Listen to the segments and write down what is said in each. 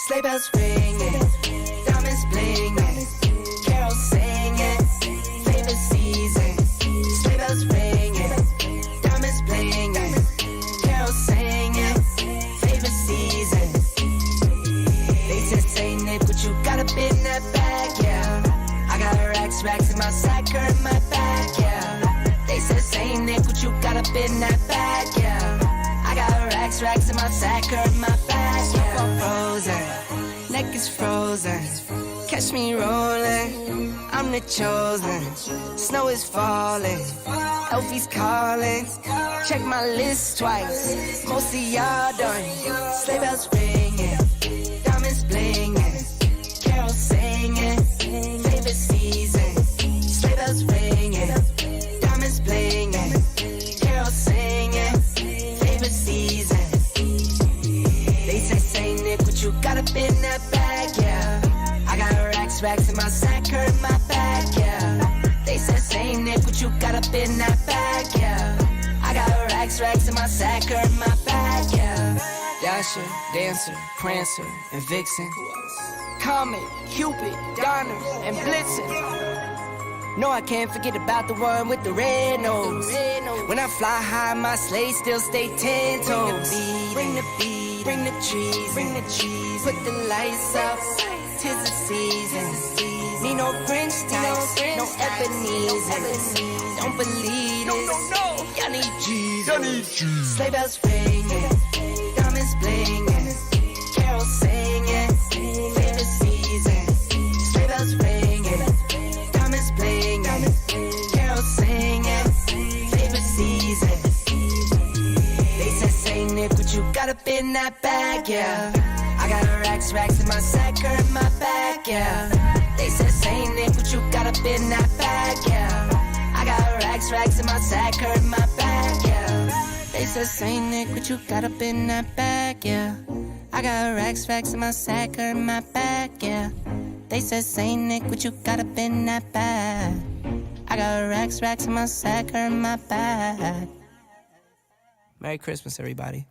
Sleigh bells ringing, diamonds blinging, carols singing, favorite season. Sleigh bells ringing, diamonds blinging, carols singing, favorite season. They said, Saint Nick, what you got up in that bag, yeah. I got racks in my sack or in my bag, yeah. They said, Saint Nick, what you got up in that bag, yeah. I got racks in my sack or in my bag, yeah. I'm frozen, neck is frozen. Catch me rolling, I'm the chosen. Snow is falling, Elfie's calling. Check my list twice, most of y'all done. Sleigh bells ringing, diamonds blinging, carols singing, favorite season. Sleigh bells ringing, diamonds blinging, carols singing, favorite season. They say, Saint Nick, what you got up in that bag, yeah. I got racks in my sack or in my bag, yeah. They said, Saint Nick, what you got up in that bag, yeah. I got racks in my sack or in my bag, yeah. Dasher, Dancer, Prancer, and Vixen, Comet, Cupid, Donner, and Blitzen. No, I can't forget about the one with the red nose. When I fly high, my sleigh still stay 10 toes. Bring the beat, bring the cheese, put the lights up. 'Tis the season. Need no Grinch types, no Ebenezer. Don't believe this. Y'all need Jesus. Sleigh bells ringing, diamonds blinging, carols singing, favorite season. Sleigh bells ringing, diamonds blinging, carols singing, favorite season. They said, Saint Nick, what you got up in that bag, yeah. I got racks in my sack or in my bag, yeah. They said, Saint Nick, what you got up in that bag, yeah. I got racks in my sack or in my bag, yeah. They said, Saint Nick, what you got up in that bag, yeah. I got racks in my sack or in my bag, yeah. They said, Saint Nick, what you got up in that bag. I got racks in my sack or in my bag. Merry Christmas, everybody.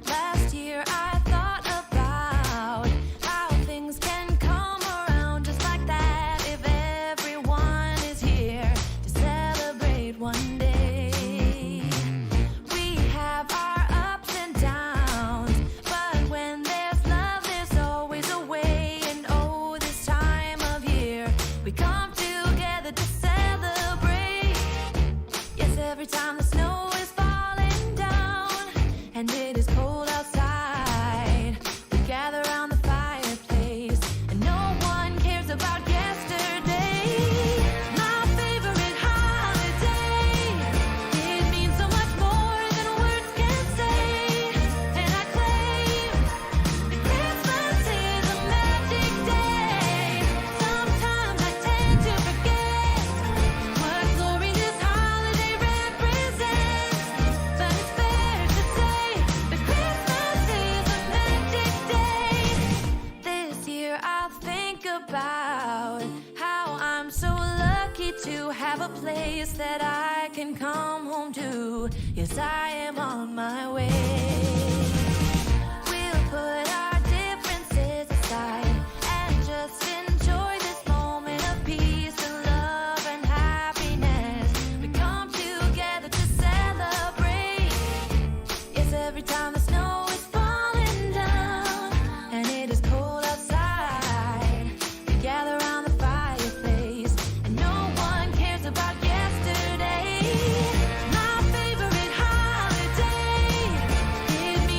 Last year I thought about how things can come around just like that if everyone is here to celebrate one day. We have our ups and downs, but when there's love there's always a way. And oh, this time of year we come together to celebrate. Yes, every time the snow is falling down and it is cold outside, we gather around the fireplace and no one cares about yesterday. My favorite holiday, it means so much more than words can say. And I claim that Christmas is a magic day. Sometimes I tend to forget what glory this holiday represents, but it's fair to say that Christmas is a magic day. This year I'll think about how I'm so lucky to have a place that I can come home to. Yes, I am on my way. We'll put our differences aside and just enjoy this moment of peace and love and happiness. We come together to celebrate. Yes, every time the snow is falling down and it is cold outside, we gather around the fireplace and no one cares about yesterday. My favorite holiday, it means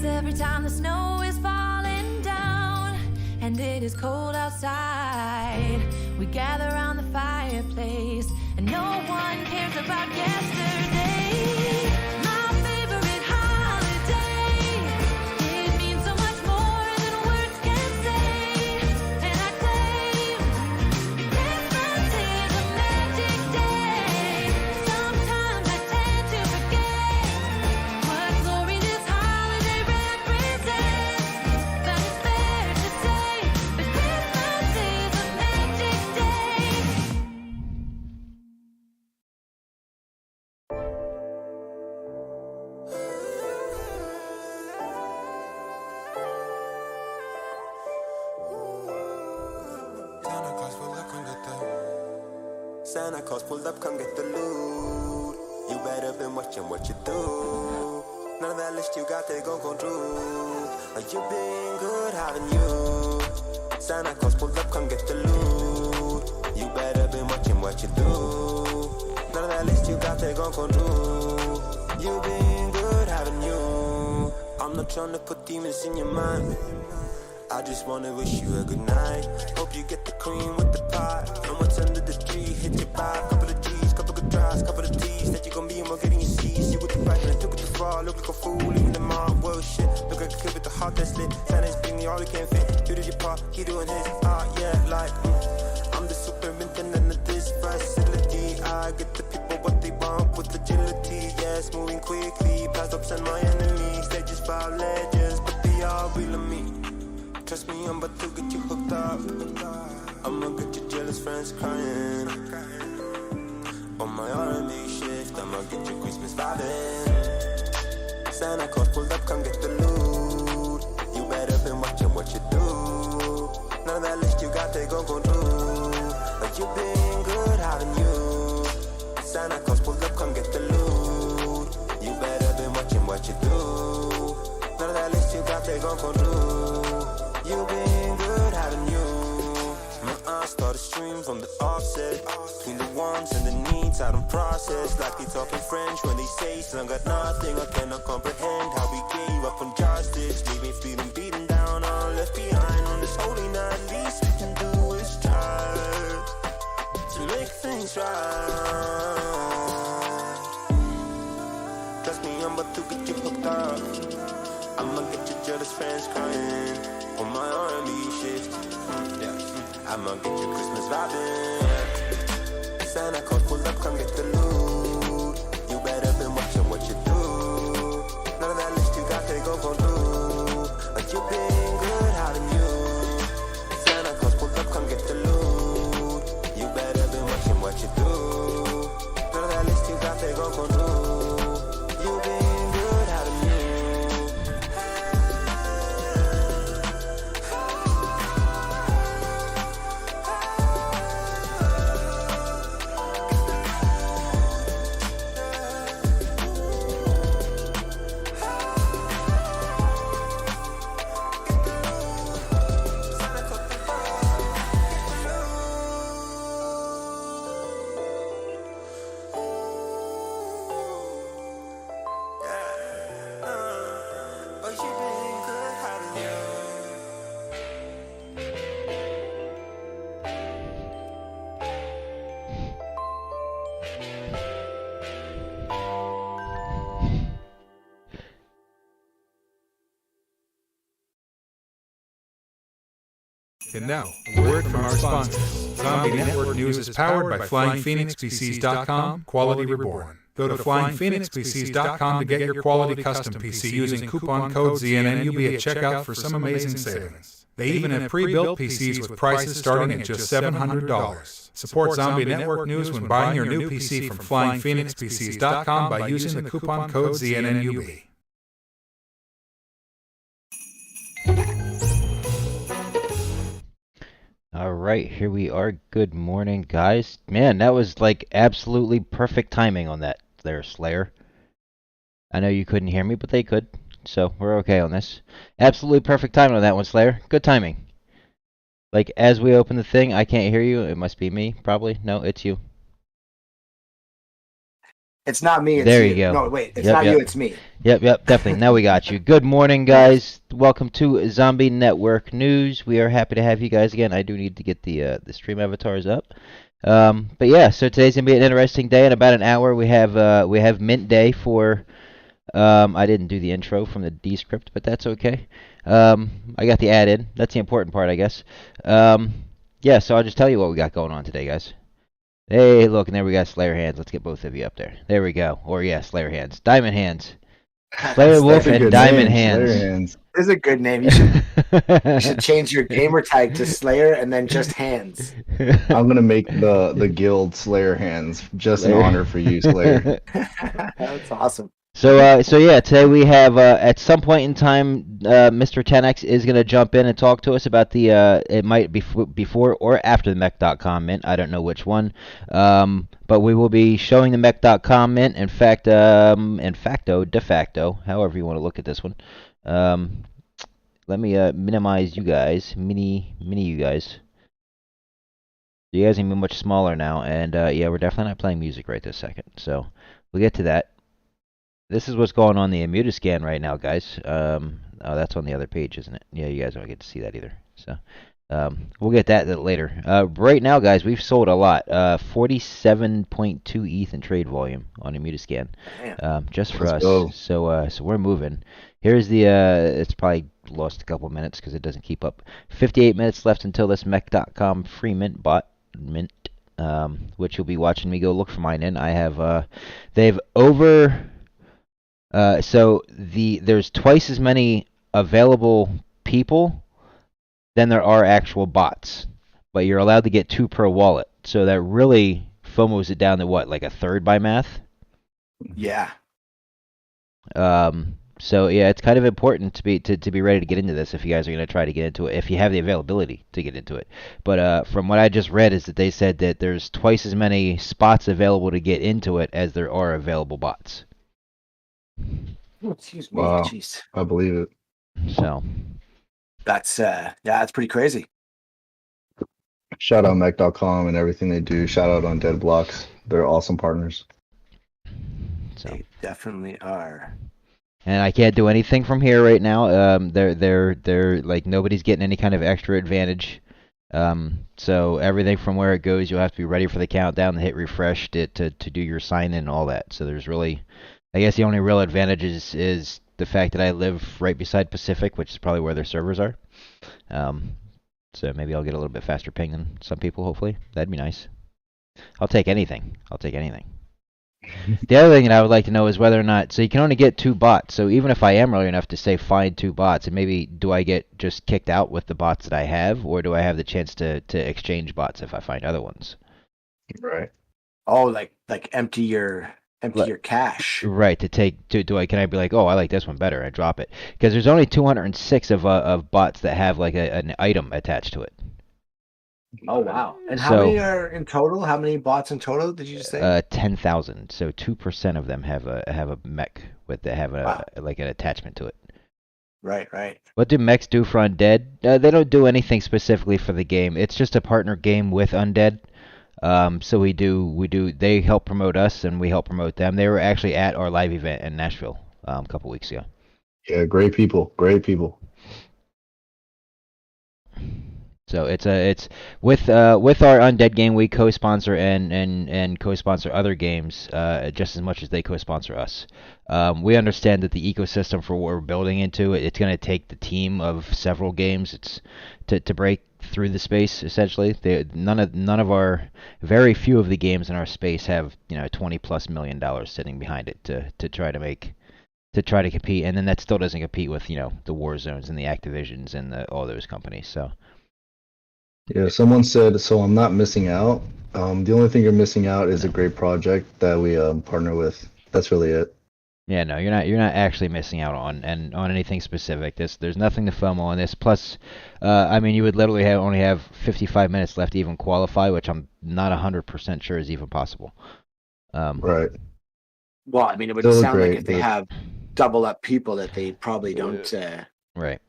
Cause every time the snow is falling down and it is cold outside, we gather around the fireplace and no one cares about yesterday. My favorite holiday, it means so much more than words can say. And I claim Christmas is a magic day. Sometimes I tend to forget what glory this holiday represents. But it's fair to say that Christmas is a magic day. Santa Claus pulled up, come get the loot. You better been watching what you do. None of that list you got, they gon' come true. Like you been good, haven't you? Santa Claus pulled up, come get the loot. You better been watching what you do. None of that list you got, they gon' come true. You been good, haven't you? I'm not trying to put demons in your mind. I just wanna wish you a good night. Hope you get the cream with the pie. And what's under the tree, hit your vibe. Couple of G's, couple good drives, couple of T's. That you gon' be in more getting your C's. You with the pipe and took it too far. Look like a fool, leaving the mark. Whoa shit, look like a kid with the heart that's lit. Santa's bringing all he can fit. You did your part, he doing his. Yeah, like I'm the superintendent of this facility. I get the people what they want with agility. Yes, moving quickly, past ups and my enemies. They just found legends, but they all real of me. Trust me, I'm about to get you hooked up. I'ma get your jealous friends crying. On my R&B shift, I'ma get your Christmas vibing. Santa Claus pulled up, come get the loot. You better been watching what you do. None of that list you got, they gon' go through. Like you been good, haven't you? Santa Claus pulled up, come get the loot. You better been watching what you do. None of that list you got, they gon' go through. You been good, haven't you? My eyes start to stream from the offset. Between the wants and the needs, I don't process. Like they talking French when they say son got nothing. I cannot comprehend how we gave up on justice. Leaving feeling beaten down, all left behind on this holy night. Least we can do is try to make things right. Trust me, I'm about to get you hooked up. I'ma get your jealous friends crying. On my R&B shift, I'ma get your Christmas vibing. Santa Claus pulled up, come get the loot. You better been watching what you do. None of that list you got, they gon' go through. Like you been good, haven't you? Santa Claus pulled up, come get the loot. You better been watching what you do. None of that list you got, they gon' go through. You been good, haven't you? And now, a word from our sponsor. Zombie Network News is powered by FlyingPhoenixPCs.com, Quality Reborn. Go to FlyingPhoenixPCs.com to get your quality custom PC using coupon code ZNNUB at checkout for some amazing savings. They even have pre-built PCs with prices starting at just $700. Support Zombie Network News when buying your new PC from FlyingPhoenixPCs.com by using the coupon code ZNNUB. Alright, here we are. Good morning, guys. Man, that was like absolutely perfect timing on that there, Slayer. I know you couldn't hear me, but they could. So, we're okay on this. Absolutely perfect timing on that one, Slayer. Good timing. Like, as we open the thing, I can't hear you. It must be me, probably. No, it's you. It's not me. It's There you. you go. No, wait. It's Yep, not yep. you. It's me. Yep, definitely. Now we got you. Good morning, guys. Welcome to Zombie Network News. We are happy to have you guys again. I do need to get the stream avatars up. But yeah, so today's gonna be an interesting day. In about an hour, we have Mint Day for. I didn't do the intro from the Descript, but that's okay. I got the ad in. That's the important part, I guess. Yeah, so I'll just tell you what we got going on today, guys. Hey, look, and there we got Slayer Hands. Let's get both of you up there. There we go. Or yeah, Slayer Hands. Diamond Hands. Slayer Wolf That's a and good Diamond name, Hands. Slayer Hands. This is a good name. You should change your gamer tag to Slayer and then just Hands. I'm gonna make the guild Slayer Hands just in Slayer. honor for you, Slayer. That's awesome. So yeah, today we have at some point in time, Mr. 10X is gonna jump in and talk to us about the it might be before or after the Mech.com mint. I don't know which one, but we will be showing the Mech.com mint. In fact, de facto, however you want to look at this one. Let me minimize you guys, mini you guys. You guys are gonna be much smaller now, and yeah, we're definitely not playing music right this second. So we'll get to that. This is what's going on the Immutascan right now, guys. Oh, that's on the other page, isn't it? Yeah, you guys don't get to see that either. So we'll get that later. Right now, guys, we've sold a lot. 47.2 ETH in trade volume on Immutascan, just for Let's us. go. So we're moving. Here's the. It's probably lost a couple minutes because it doesn't keep up. 58 minutes left until this Mech.com free mint bot mint, which you'll be watching me go look for mine in. I have. They've over. So there's twice as many available people than there are actual bots, but you're allowed to get 2 per wallet. So that really FOMOs it down to what, like a third by math? Yeah. So yeah, it's kind of important to be ready to get into this if you guys are going to try to get into it, if you have the availability to get into it. But from what I just read is that they said that there's twice as many spots available to get into it as there are available bots. Oh, excuse me. Wow. Jeez. I believe it. So That's that's pretty crazy. Shout out Mech.com and everything they do. Shout out on Dead Blocks. They're awesome partners. They definitely are. And I can't do anything from here right now. They're like nobody's getting any kind of extra advantage. So everything from where it goes, you'll have to be ready for the countdown to hit refresh to do your sign in and all that. So there's really, I guess the only real advantage is the fact that I live right beside Pacific, which is probably where their servers are. So maybe I'll get a little bit faster ping than some people. Hopefully, that'd be nice. I'll take anything. The other thing that I would like to know is whether or not, so you can only get 2 bots. So even if I am early enough to say find 2 bots, and maybe do I get just kicked out with the bots that I have, or do I have the chance to exchange bots if I find other ones? Right. Oh, like empty your cache. Right, can I be like, oh, I like this one better, I drop it. Because there's only 206 of bots that have like an item attached to it. Oh wow! And how So- many are in total? How many bots in total did you just say? 10,000. So 2% of them have a mech with that have Wow. like an attachment to it. Right. What do mechs do for Undead? They don't do anything specifically for the game. It's just a partner game with Undead. So we do. They help promote us, and we help promote them. They were actually at our live event in Nashville a couple weeks ago. Yeah, great people. Great people. So it's with our Undead game, we co-sponsor and co-sponsor other games just as much as they co-sponsor us. We understand that the ecosystem for what we're building into it's going to take the team of several games. It's to break through the space essentially. None of our very few of the games in our space have $20+ million sitting behind it to try to compete, and then that still doesn't compete with the Warzones and the Activisions and all those companies. So. Yeah, someone said, so I'm not missing out. The only thing you're missing out is a great project that we partner with. That's really it. Yeah, no, you're not actually missing out on anything specific. There's nothing to FOMO on this. Plus, I mean, you would literally only have 55 minutes left to even qualify, which I'm not 100% sure is even possible. Right. Well, I mean, it would Those are sound like great, if they but- have double up people that they probably don't. Right.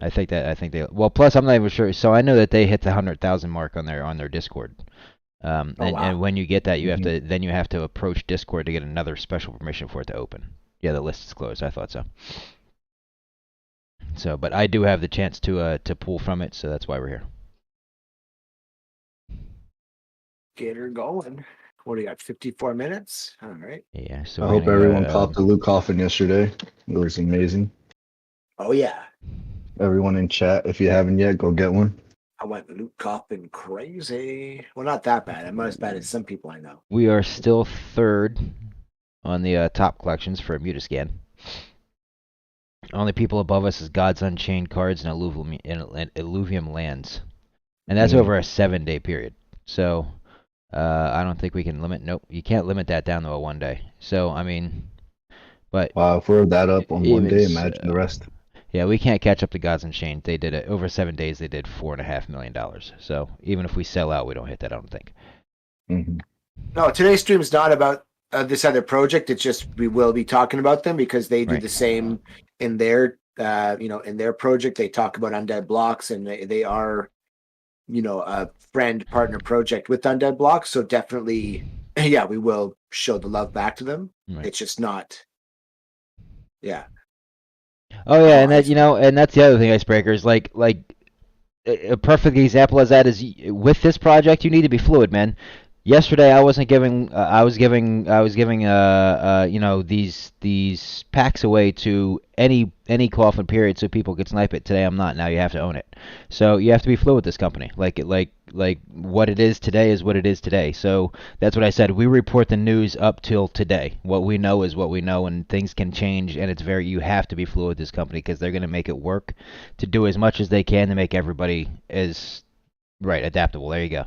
I think they. Well, plus I'm not even sure. So I know that they hit the 100,000 mark on their Discord. And wow. when you get that, you have to approach Discord to get another special permission for it to open. Yeah, the list is closed. I thought so. So, but I do have the chance to pull from it, so that's why we're here. Get her going. What do you got? 54 minutes. All right. Yeah. So I we're hope gonna everyone go, caught the Luke Coffin yesterday. It was amazing. Oh yeah. Everyone in chat, if you haven't yet, go get one. I went Luke Coffin crazy. Well, not that bad. I'm not as bad as some people I know. We are still third on the top collections for Mutascan. Only people above us is Gods Unchained cards and Illuvium lands, and that's over a 7-day period. So I don't think we can limit. Nope, you can't limit that down to a 1 day. So I mean, but Wow, if we're that up on one even day, so- imagine the rest. yeah, we can't catch up to Gods Unchained. They did it over 7 days. They did $4.5 million. So even if we sell out, we don't hit that. I don't think. Hmm. No, today's stream is not about this other project. It's just we will be talking about them because they do Right. the same in their in their project. They talk about Undead Blocks, and they are a friend partner project with Undead Blocks. So definitely, yeah, we will show the love back to them. Right. It's just not. Yeah. Oh yeah, and I that and that's the other thing, Icebreakers. Like a perfect example of that is with this project, you need to be fluid, man. Yesterday, I wasn't giving. I was giving. These packs away to any coffin period, so people could snipe it. Today, I'm not. Now you have to own it. So you have to be fluid with this company. Like what it is today is what it is today. So that's what I said. We report the news up till today. What we know is what we know, and things can change. And it's you have to be fluid with this company because they're going to make it work to do as much as they can to make everybody as adaptable. There you go.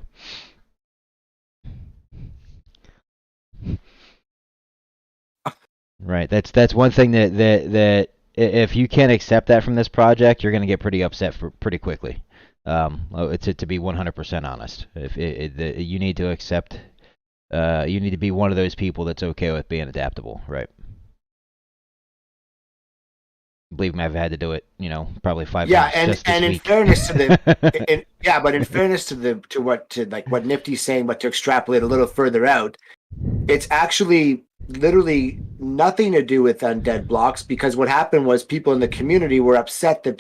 Right. That's one thing that if you can't accept that from this project, you're going to get pretty upset pretty quickly. To be 100% honest, you need to accept, you need to be one of those people that's okay with being adaptable, right? Believe me, I've had to do it, probably 5 times just this and in week. fairness to the, but in fairness to what Nifty's saying, but to extrapolate a little further out, it's actually literally nothing to do with Undead Blocks, because what happened was people in the community were upset that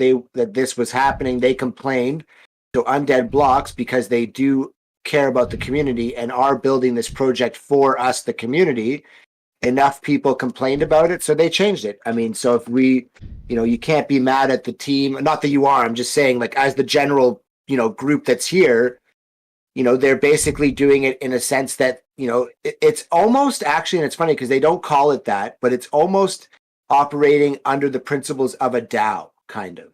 this was happening. They complained to Undead Blocks because they do care about the community and are building this project for us, the community. Enough people complained about it, so they changed it. I mean, so if we, you can't be mad at the team. Not that you are. I'm just saying, like, as the general, group that's here, they're basically doing it in a sense that, it's almost actually, and it's funny because they don't call it that, but it's almost operating under the principles of a DAO, kind of.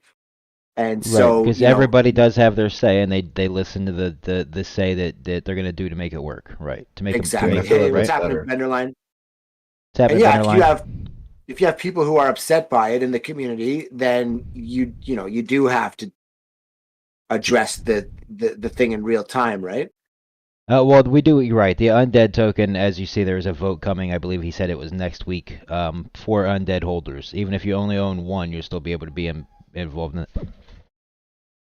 And so, because everybody does have their say, and they listen to the say that they're going to do to make it work, right? To make exactly. it Hey, right? what's happening, Benderline? And yeah, if you have people who are upset by it in the community, then you do have to address the thing in real time, right? Well, we do. You're right. The undead token, as you see, there's a vote coming. I believe he said it was next week. For undead holders, even if you only own one, you'll still be able to be involved in it.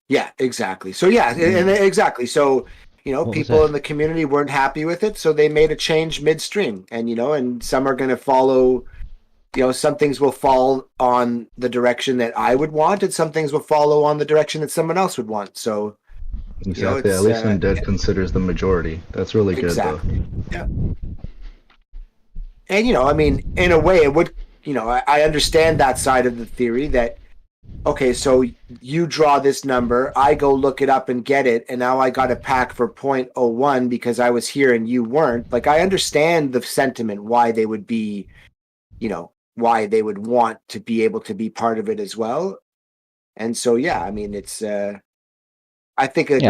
Yeah, exactly. So and exactly. So people in the community weren't happy with it, so they made a change midstream, and and some are going to follow. Some things will fall on the direction that I would want, and some things will follow on the direction that someone else would want. So. Exactly. At least Undead considers the majority. That's really good, exactly. Yeah. And I mean, in a way, it would. I understand that side of the theory that. Okay, so you draw this number, I go look it up and get it, and now I got a pack for 0.01 because I was here and you weren't. Like, I understand the sentiment, why they would be, why they would want to be able to be part of it as well. And so, yeah, I mean, it's, I think with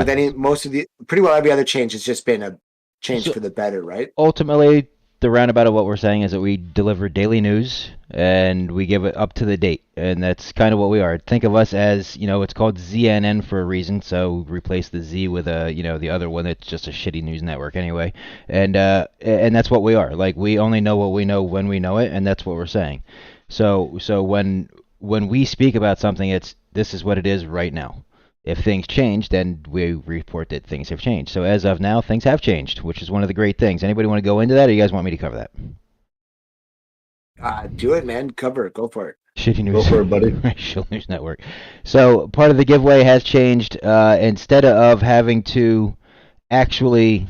pretty well every other change has just been a change for the better, right? Ultimately, the roundabout of what we're saying is that we deliver daily news and we give it up to the date, and that's kind of what we are. Think of us as, it's called ZNN for a reason, so replace the Z with the other one that's just a shitty news network anyway, and that's what we are. Like, we only know what we know when we know it, and that's what we're saying. So when we speak about something, this is what it is right now. If things change, then we report that things have changed. So as of now, things have changed, which is one of the great things. Anybody want to go into that, or you guys want me to cover that? Do it, man. Cover it. Go for it. Shitty Go News. for it, buddy. Shield News Network. So part of the giveaway has changed. Instead of having to actually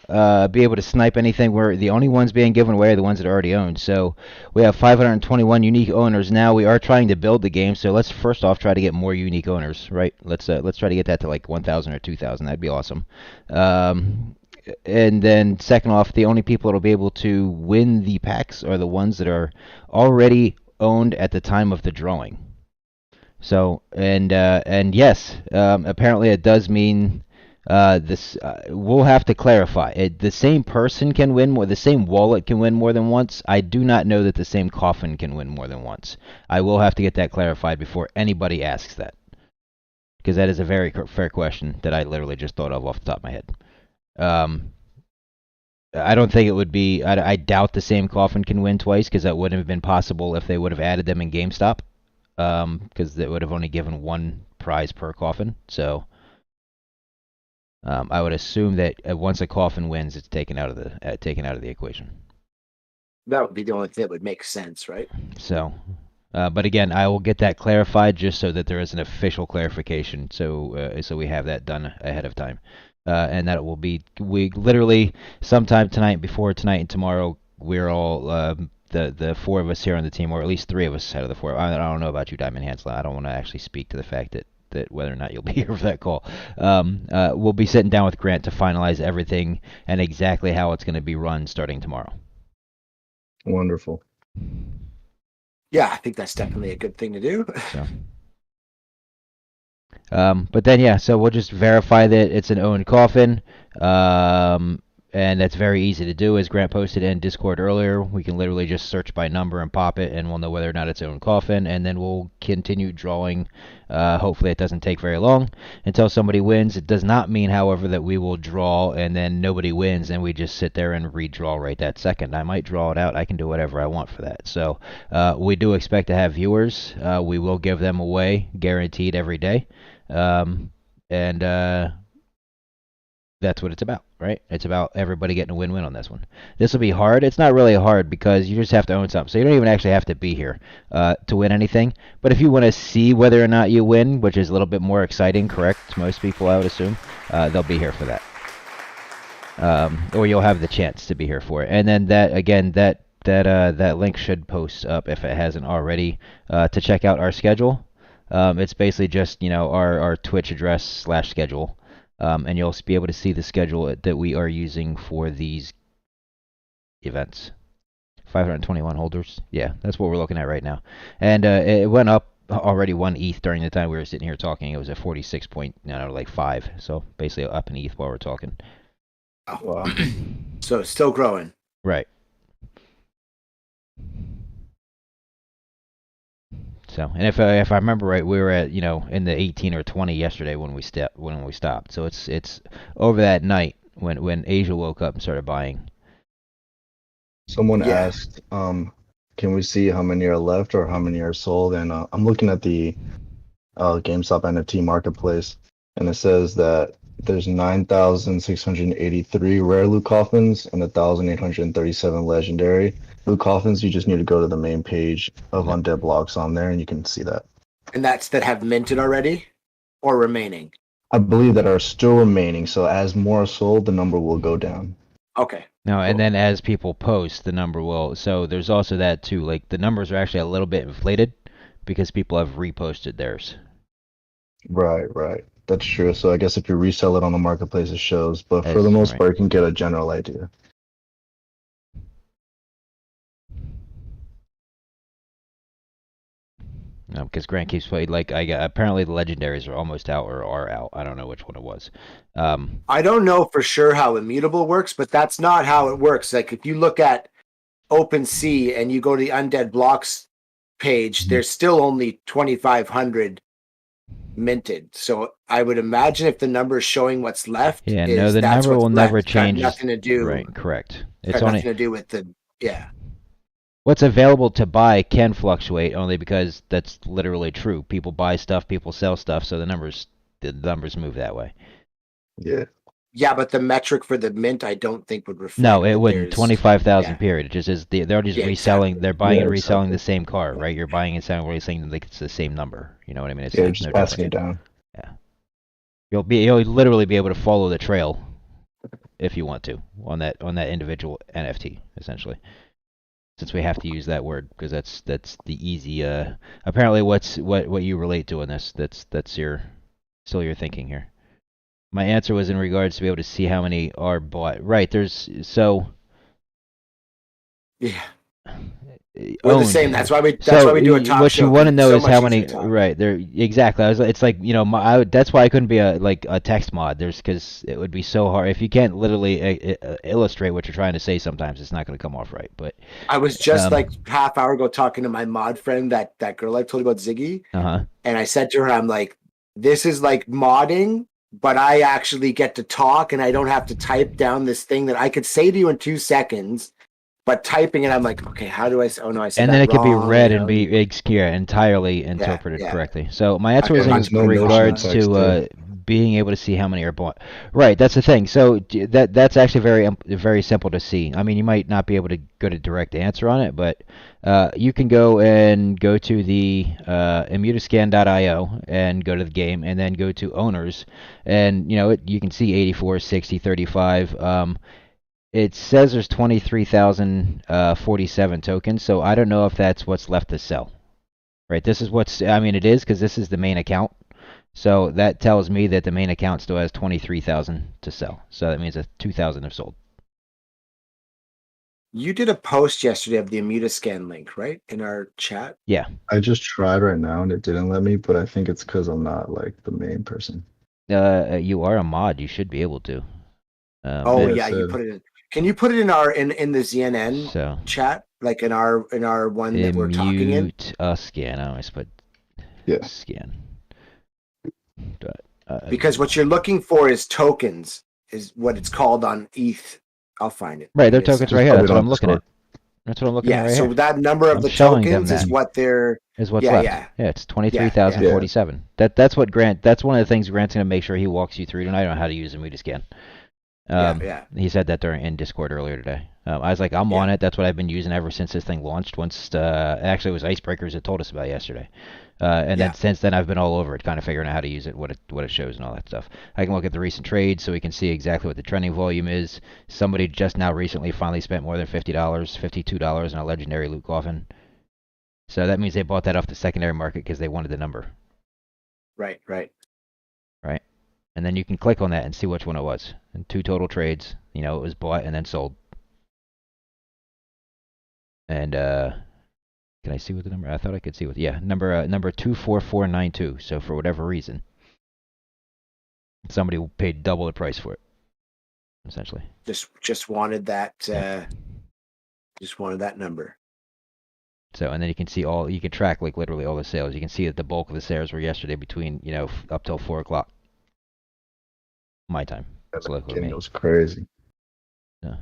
be able to snipe anything, we're the only ones being given away are the ones that are already owned. So we have 521 unique owners now. We are trying to build the game, so let's first off try to get more unique owners, right? Let's try to get that to like 1,000 or 2,000. That'd be awesome. And then second off, the only people that'll be able to win the packs are the ones that are already owned at the time of the drawing. So and yes, apparently it does mean this. We'll have to clarify. The same person can win more. The same wallet can win more than once. I do not know that the same coffin can win more than once. I will have to get that clarified before anybody asks that, because that is a very fair question that I literally just thought of off the top of my head. I don't think it would be. I doubt the same coffin can win twice, because that wouldn't have been possible if they would have added them in GameStop. Because they would have only given one prize per coffin. So I would assume that once a coffin wins, it's taken out of the equation. That would be the only thing that would make sense, right? So, but again, I will get that clarified just so that there is an official clarification. So we have that done ahead of time. And that it will be, we literally sometime tonight, before tonight and tomorrow, we're all the four of us here on the team, or at least three of us out of the four. I don't know about you, Diamond Hansel. I don't want to actually speak to the fact that whether or not you'll be here for that call. We'll be sitting down with Grant to finalize everything and exactly how it's going to be run starting tomorrow. Wonderful. Yeah, I think that's definitely a good thing to do. So. But then, yeah, so we'll just verify that it's an owned coffin, and that's very easy to do, as Grant posted in Discord earlier. We can literally just search by number and pop it, and we'll know whether or not it's owned coffin, and then we'll continue drawing. Hopefully it doesn't take very long until somebody wins. It does not mean, however, that we will draw and then nobody wins and we just sit there and redraw right that second. I might draw it out. I can do whatever I want for that. So we do expect to have viewers. We will give them away, guaranteed, every day. And that's what it's about, right? It's about everybody getting a win-win on this one. This will be hard. It's not really hard because you just have to own something. So you don't even actually have to be here to win anything. But if you want to see whether or not you win, which is a little bit more exciting, correct, to most people, I would assume, they'll be here for that. Or you'll have the chance to be here for it. And then that, again, that link should post up, if it hasn't already, to check out our schedule. It's basically just, our Twitch address / schedule. And you'll be able to see the schedule that we are using for these events. 521 holders. Yeah, that's what we're looking at right now. And it went up already 1 ETH during the time we were sitting here talking. It was at 46.5. So basically up an ETH while we're talking. Oh, wow. So it's still growing. Right. So, and if I remember right, we were at in the 18 or 20 yesterday when we stopped. So it's over that night when Asia woke up and started buying. Someone asked, can we see how many are left or how many are sold? And I'm looking at the GameStop NFT marketplace, and it says that there's 9,683 rare loot coffins and 1,837 legendary loot coffins. You just need to go to the main page of Undead Blocks on there, and you can see that. And that have minted already, or remaining? I believe that are still remaining. So as more are sold, the number will go down. Okay. No, cool. And then as people post, the number will. So there's also that too. Like the numbers are actually a little bit inflated because people have reposted theirs. Right. That's true. So I guess if you resell it on the marketplace, it shows. But for the most part, you can get a general idea. No, because Grant keeps playing. Apparently the legendaries are almost out or are out. I don't know which one it was. I don't know for sure how Immutable works, but that's not how it works. Like if you look at OpenSea and you go to the Undead Blocks page, there's still only 2,500 minted. So I would imagine if the number is showing what's left, the number will never change. It's got nothing to do. Right, correct. It's nothing to do with What's available to buy can fluctuate only because that's literally true. People buy stuff, people sell stuff, so the numbers the numbers move that way. Yeah. Yeah, but the metric for the mint, I don't think would reflect. No, it that wouldn't. there's- 25,000 yeah. period. It just is. They're just Yeah, reselling. exactly. They're buying Yeah, and reselling exactly. the same car, right? You're buying and selling, releasing like it's the same number. You know what I mean? It's Yeah, it's just no passing different. it down. You'll literally be able to follow the trail if you want to on that individual NFT essentially. Since we have to use that word because that's the easy. Apparently, what you relate to in this. That's your thinking here. My answer was in regards to be able to see how many are bought. Right. There's so. Yeah. We're the owned. same. That's why we do a top what show. you want to know So is much how easier many. to talk. Right there, exactly. It's like that's why I couldn't be a text mod. Because it would be so hard if you can't literally illustrate what you're trying to say. Sometimes it's not going to come off right. But I was just like half hour ago talking to my mod friend, that girl I told you about, Ziggy, and I said to her, I'm like, this is like modding, but I actually get to talk and I don't have to type down this thing that I could say to you in 2 seconds. But typing it, I'm like, okay, how do I say? Oh no, I said and that then it could be wrong, read you and know? be entirely interpreted yeah. correctly. So my answer was There's in no notion of regards text to there. being able to see how many are bought. Right, that's the thing. So that's actually very simple to see. I mean, you might not be able to get a direct answer on it, but you can go to the immutascan.io and go to the game, and then go to owners, and you can see 84, 60, 35. It says there's 23,047 tokens, so I don't know if that's what's left to sell. Right, this is it is because this is the main account. So that tells me that the main account still has 23,000 to sell. So that means that 2,000 have sold. You did a post yesterday of the Immutascan link, right, in our chat? Yeah. I just tried right now and it didn't let me, but I think it's because I'm not like the main person. You are a mod. You should be able to. Oh yeah, yeah, you so- put it in. Can you put it in the ZNN So chat, like in our one that we're talking in? scan. I always put Yeah. scan. Because what you're looking for is tokens, is what it's called on ETH. I'll find it. Right, they're It's- tokens right here. That's what I'm looking at. That's what I'm looking at Yeah, right so here. that number of I'm the showing them tokens is that. what they're. Is what's Yeah, left. yeah. It's 23,047. That's what Grant. That's one of the things Grant's gonna make sure he walks you through tonight on how to use Immutascan. Yeah. He said that in Discord earlier today. I was like, I'm on it. That's what I've been using ever since this thing launched. Actually, it was Icebreakers that told us about it yesterday. Then since then, I've been all over it, kind of figuring out how to use it, what it shows, and all that stuff. I can look at the recent trades, so we can see exactly what the trending volume is. Somebody just now recently finally spent more than $50, $52 on a legendary loot coffin. So that means they bought that off the secondary market because they wanted the number. Right. Right? And then you can click on that and see which one it was. And 2 total trades. It was bought and then sold. And can I see what the number? I thought I could see what. Yeah, number 24492. So for whatever reason, somebody paid double the price for it. Essentially. Just wanted that. Just wanted that number. So and then you can see you can track like literally all the sales. You can see that the bulk of the sales were yesterday between up till 4 o'clock. My time. It's local to me. It was crazy. Yeah.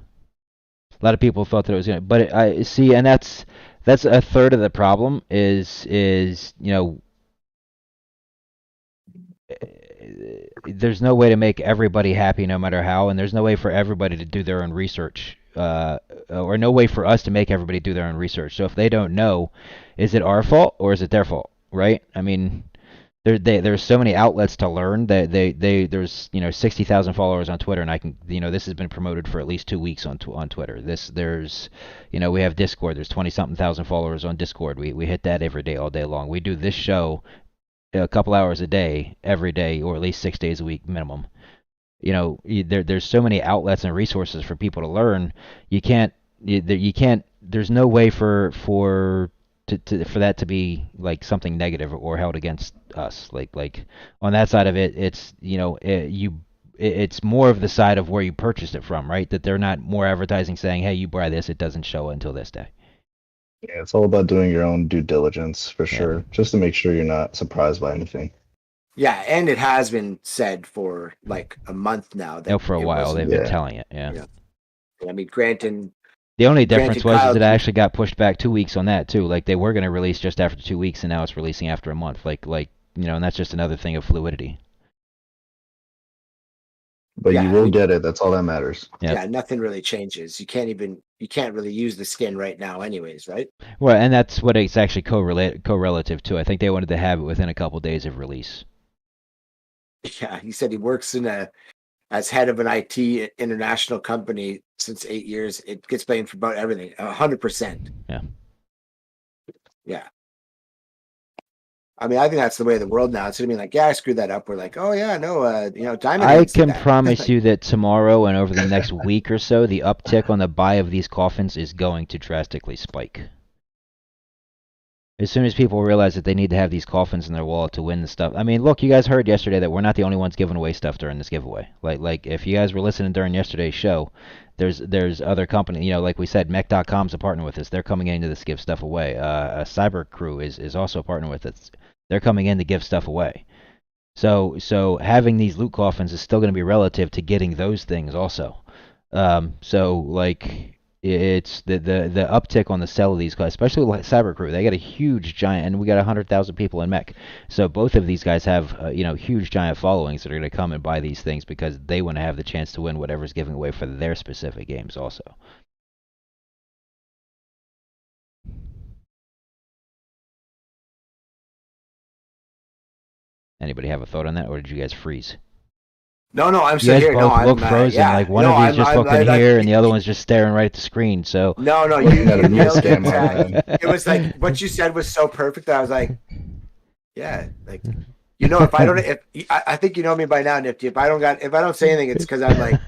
A lot of people thought that it was gonna, but I see, and that's a third of the problem is there's no way to make everybody happy no matter how, and there's no way for everybody to do their own research, or no way for us to make everybody do their own research. So if they don't know, is it our fault or is it their fault, right? I mean, there's so many outlets to learn that there's 60,000 followers on Twitter, and I can this has been promoted for at least 2 weeks on Twitter. There's we have Discord. There's 20-something thousand followers on Discord. We hit that every day, all day long. We do this show a couple hours a day, every day, or at least 6 days a week minimum. There's so many outlets and resources for people to learn. You can't. There's no way for that to be like something negative or held against us. Like on that side of it, it's it's more of the side of where you purchased it from, right? That they're not more advertising saying, hey, you buy this, it doesn't show until this day. Yeah, it's all about doing your own due diligence for sure, just to make sure you're not surprised by anything. Yeah, and it has been said for like a month now. That For a while, they've been telling it. Yeah. I mean, Grant and the only difference was Kyle, that it actually got pushed back 2 weeks on that too. Like they were going to release just after 2 weeks, and now it's releasing after a month. And that's just another thing of fluidity. But Yeah, you I will mean- get it. That's all that matters. Yep. Yeah, nothing really changes. You can't really use the skin right now, anyways, right? Well, and that's what it's actually correlative to. I think they wanted to have it within a couple days of release. Yeah, he said he works as head of an IT international company since 8 years. It gets blamed for about everything, 100%. Yeah. Yeah. I mean, I think that's the way of the world now. Instead of being like, yeah, I screwed that up. We're like, oh yeah, no, Diamond. I Hands did can that. promise you that tomorrow and over the next week or so, the uptick on the buy of these coffins is going to drastically spike. As soon as people realize that they need to have these coffins in their wallet to win the stuff. I mean, look, you guys heard yesterday that we're not the only ones giving away stuff during this giveaway. Like if you guys were listening during yesterday's show, there's other company, like we said, Mech.com's a partner with us. They're coming in to this give stuff away. Cyber Crew is also a partner with us. They're coming in to give stuff away. So having these loot coffins is still going to be relative to getting those things also. So like it's the uptick on the sell of these guys, especially like Cyber Crew. They got a huge giant, and we got 100,000 people in Mech. So both of these guys have huge giant followings that are going to come and buy these things because they want to have the chance to win whatever's giving away for their specific games also. Anybody have a thought on that, or did you guys freeze? No, I'm You still guys here. both No, look I'm, frozen. yeah. Like one No, of you's I'm- just I'm- looking I- here, and the other one's just staring right at the screen. So No, you Looking at a news nailed it, scam, Zach. man. It was like what you said was so perfect that I was like, yeah, like if I don't, I think you know me by now, Nifty. If I don't say anything, it's because I'm like,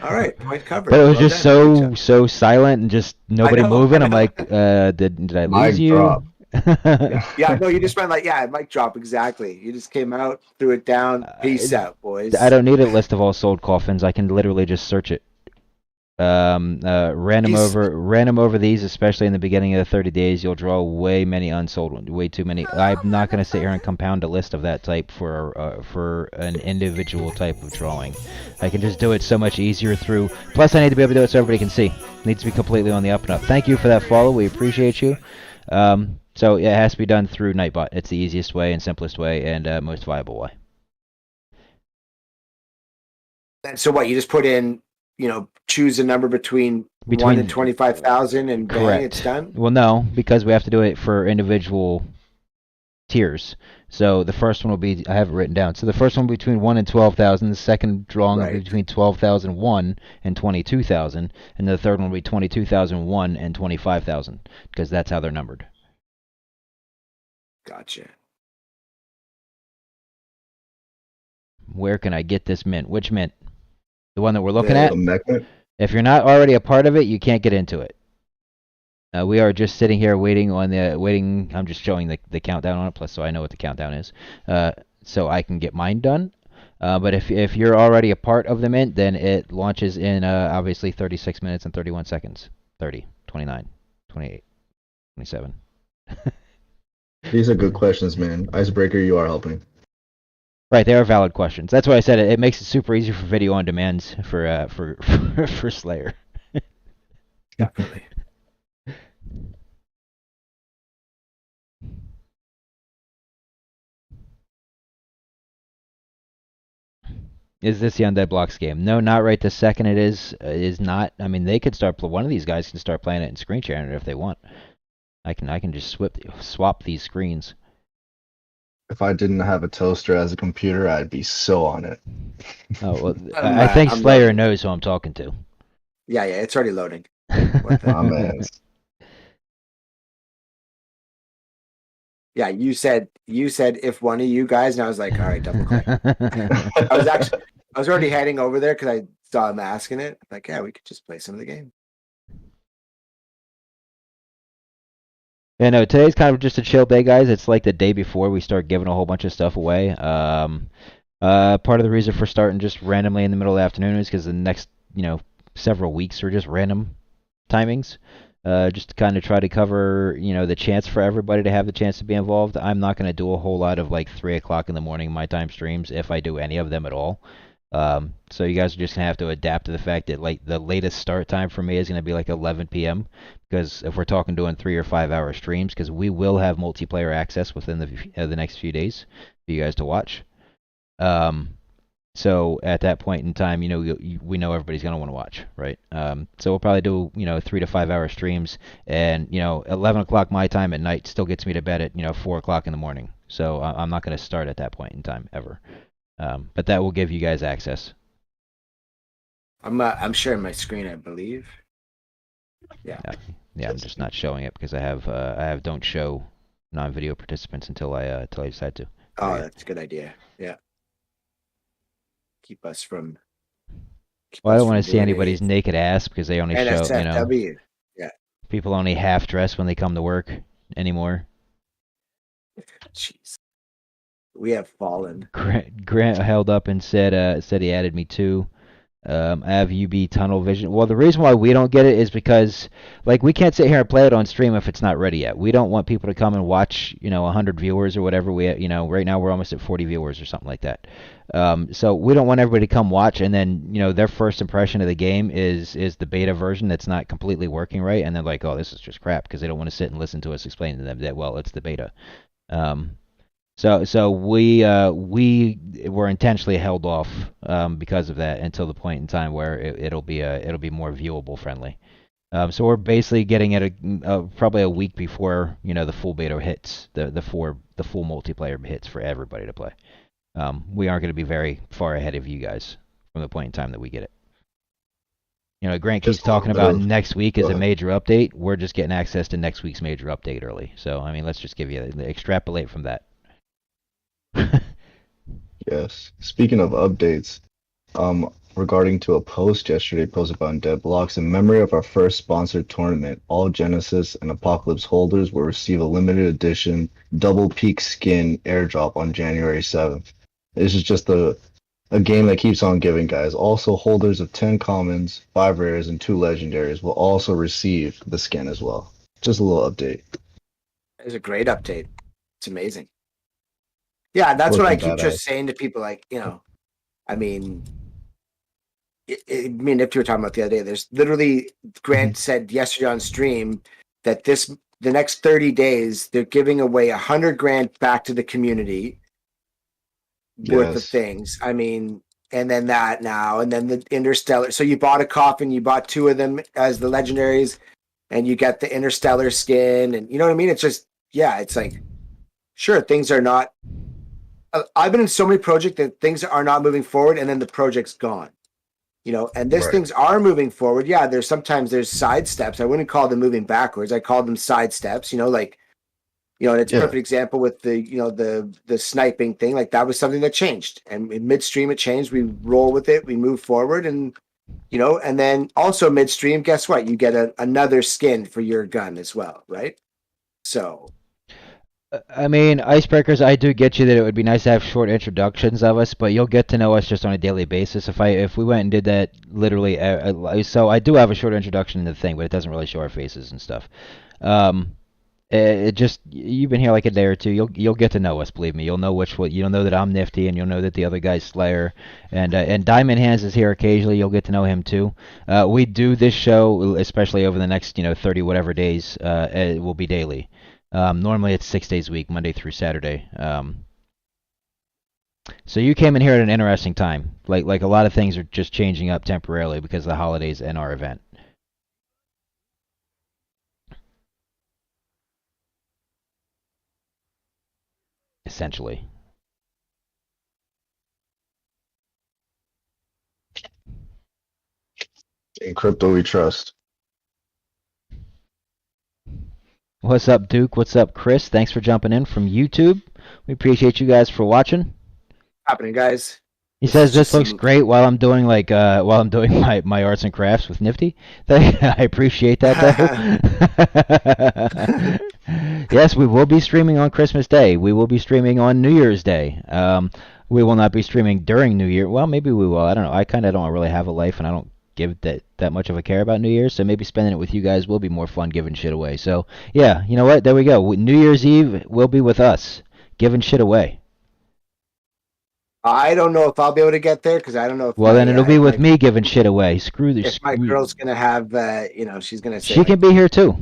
all right, point covered. but it was Well just done. Good job. so silent and just nobody know, moving. I I'm know. like, did I Mic lose you? drop. Yeah, no, you just went like, yeah, mic drop, exactly. You just came out, threw it down, peace out, boys. I don't need a list of all sold coffins. I can literally just search it. Random over these, especially in the beginning of the 30 days, you'll draw way too many. I'm not going to sit here and compound a list of that type for an individual type of drawing. I can just do it so much easier through. Plus, I need to be able to do it so everybody can see. It needs to be completely on the up and up. Thank you for that follow. We appreciate you. So yeah, it has to be done through Nightbot. It's the easiest way and simplest way and most viable way. And so what? You just put in, choose a number between 1 and 25,000, and bang, Correct. it's done. Well, no, because we have to do it for individual tiers. So the first one will be, I have it written down. So the first one will be between 1 and 12,000. The second drawing will be Right. between 12,001 and 22,000, and the third one will be 22,001 and 25,000, because that's how they're numbered. Gotcha. Where can I get this mint? Which mint? The one that we're looking at? The mech mint? If you're not already a part of it, you can't get into it. We are just sitting here waiting. I'm just showing the countdown on it, plus so I know what the countdown is, so I can get mine done. But if you're already a part of the mint, then it launches in obviously 36 minutes and 31 seconds. 30, 29, 28, 27. These are good questions, man. Icebreaker, you are helping. Right, they are valid questions. That's why I said it makes it super easy for video on demand for Slayer. Definitely. Is this the Undead Blocks game? No, not right this second. It is not. I mean, they could start. One of these guys can start playing it and screen sharing it if they want. I can just swap these screens. If I didn't have a toaster as a computer, I'd be so on it. Oh well, I'm, I think I'm Slayer loading. knows who I'm talking to. Yeah, it's already loading. My man. Yeah, you said if one of you guys, and I was like, all right, double click. I was already heading over there because I saw him asking it. Like, yeah, we could just play some of the game. Yeah, no, today's kind of just a chill day, guys. It's like the day before we start giving a whole bunch of stuff away. Part of the reason for starting just randomly in the middle of the afternoon is because the next, several weeks are just random timings. Just to kind of try to cover, the chance for everybody to have the chance to be involved. I'm not going to do a whole lot of 3 o'clock in the morning my time streams, if I do any of them at all. So you guys are just going to have to adapt to the fact that the latest start time for me is going to be 11 p.m. Because if we're talking doing 3 or 5 hour streams, because we will have multiplayer access within the next few days for you guys to watch. So at that point in time, we know everybody's gonna want to watch, right? So we'll probably do 3 to 5 hour streams, and 11 o'clock my time at night still gets me to bed at 4 o'clock in the morning. So I'm not gonna start at that point in time ever. But that will give you guys access. I'm sharing my screen, I believe. Yeah. Yeah, I'm just not showing it because I have don't show non-video participants until I decide to. Oh, that's a good idea. Yeah. Keep us from. Well, I don't want to see anybody's naked ass because they only show, NSFW. Yeah. people only half dress when they come to work anymore. Jeez. We have fallen. Grant held up and said he added me too. I have UB tunnel vision. Well, the reason why we don't get it is because, like, we can't sit here and play it on stream if it's not ready yet. We don't want people to come and watch, 100 viewers or whatever. Right now we're almost at 40 viewers or something like that. So we don't want everybody to come watch and then, their first impression of the game is the beta version that's not completely working right, and they're like, oh, this is just crap, because they don't want to sit and listen to us explain to them that, well, it's the beta. So we were intentionally held off because of that until the point in time where it'll be more viewable friendly. So we're basically getting it probably a week before the full beta hits, the full multiplayer hits for everybody to play. We aren't going to be very far ahead of you guys from the point in time that we get it. Grant keeps talking about next week is a major update. We're just getting access to next week's major update early. So I mean, let's just extrapolate from that. Yes. Speaking of updates, regarding to a post yesterday posted by Undead Blocks, in memory of our first sponsored tournament, all Genesis and Apocalypse holders will receive a limited edition double peak skin airdrop on January 7th. This is just a game that keeps on giving, guys. Also, holders of 10 commons, 5 rares, and 2 legendaries will also receive the skin as well. Just a little update. It's a great update. It's amazing. Yeah, that's what I keep just saying to people. Like, I mean, me and Nifty were talking about the other day. There's literally, Grant said yesterday on stream that the next 30 days, they're giving away $100,000 back to the community worth of things. I mean, and then that now, and then the Interstellar. So you bought a coffin, you bought 2 of them as the legendaries, and you get the Interstellar skin, and you know what I mean? It's just, it's like, sure, things are not. I've been in so many projects that things are not moving forward, and then the project's gone. And things are moving forward. Yeah, there's side steps. I wouldn't call them moving backwards. I call them side steps. And it's a perfect example with the sniping thing. Like, that was something that changed, and in midstream it changed. We roll with it, we move forward, and and then also midstream, guess what? You get another skin for your gun as well, right? So. I mean, Icebreakers, I do get you that it would be nice to have short introductions of us, but you'll get to know us just on a daily basis. If we went and did that literally, so I do have a short introduction in the thing, but it doesn't really show our faces and stuff. It just, you've been here like a day or two, you'll get to know us, believe me. You'll know you'll know that I'm Nifty, and you'll know that the other guy's Slayer, and Diamond Hands is here occasionally. You'll get to know him too. We do this show, especially over the next 30 whatever days. It will be daily. Normally it's 6 days a week, Monday through Saturday. So you came in here at an interesting time. Like a lot of things are just changing up temporarily because of the holidays and our event. Essentially. In crypto we trust. What's up, Duke? What's up, Chris? Thanks for jumping in from YouTube. We appreciate you guys for watching. Happening, guys. He says this looks great while I'm doing my arts and crafts with Nifty. I appreciate that, though. Yes, we will be streaming on Christmas Day. We will be streaming on New Year's Day. We will not be streaming during New Year. Well, maybe we will. I don't know. I kind of don't really have a life, and I don't give that much of a care about New Year's, so maybe spending it with you guys will be more fun giving shit away. So yeah, you know what, there we go. New Year's Eve will be with us giving shit away. I don't know if I'll be able to get there because I don't know if then it'll be with me giving shit away. Screw this. If my girl's gonna have she's gonna say she can be here too.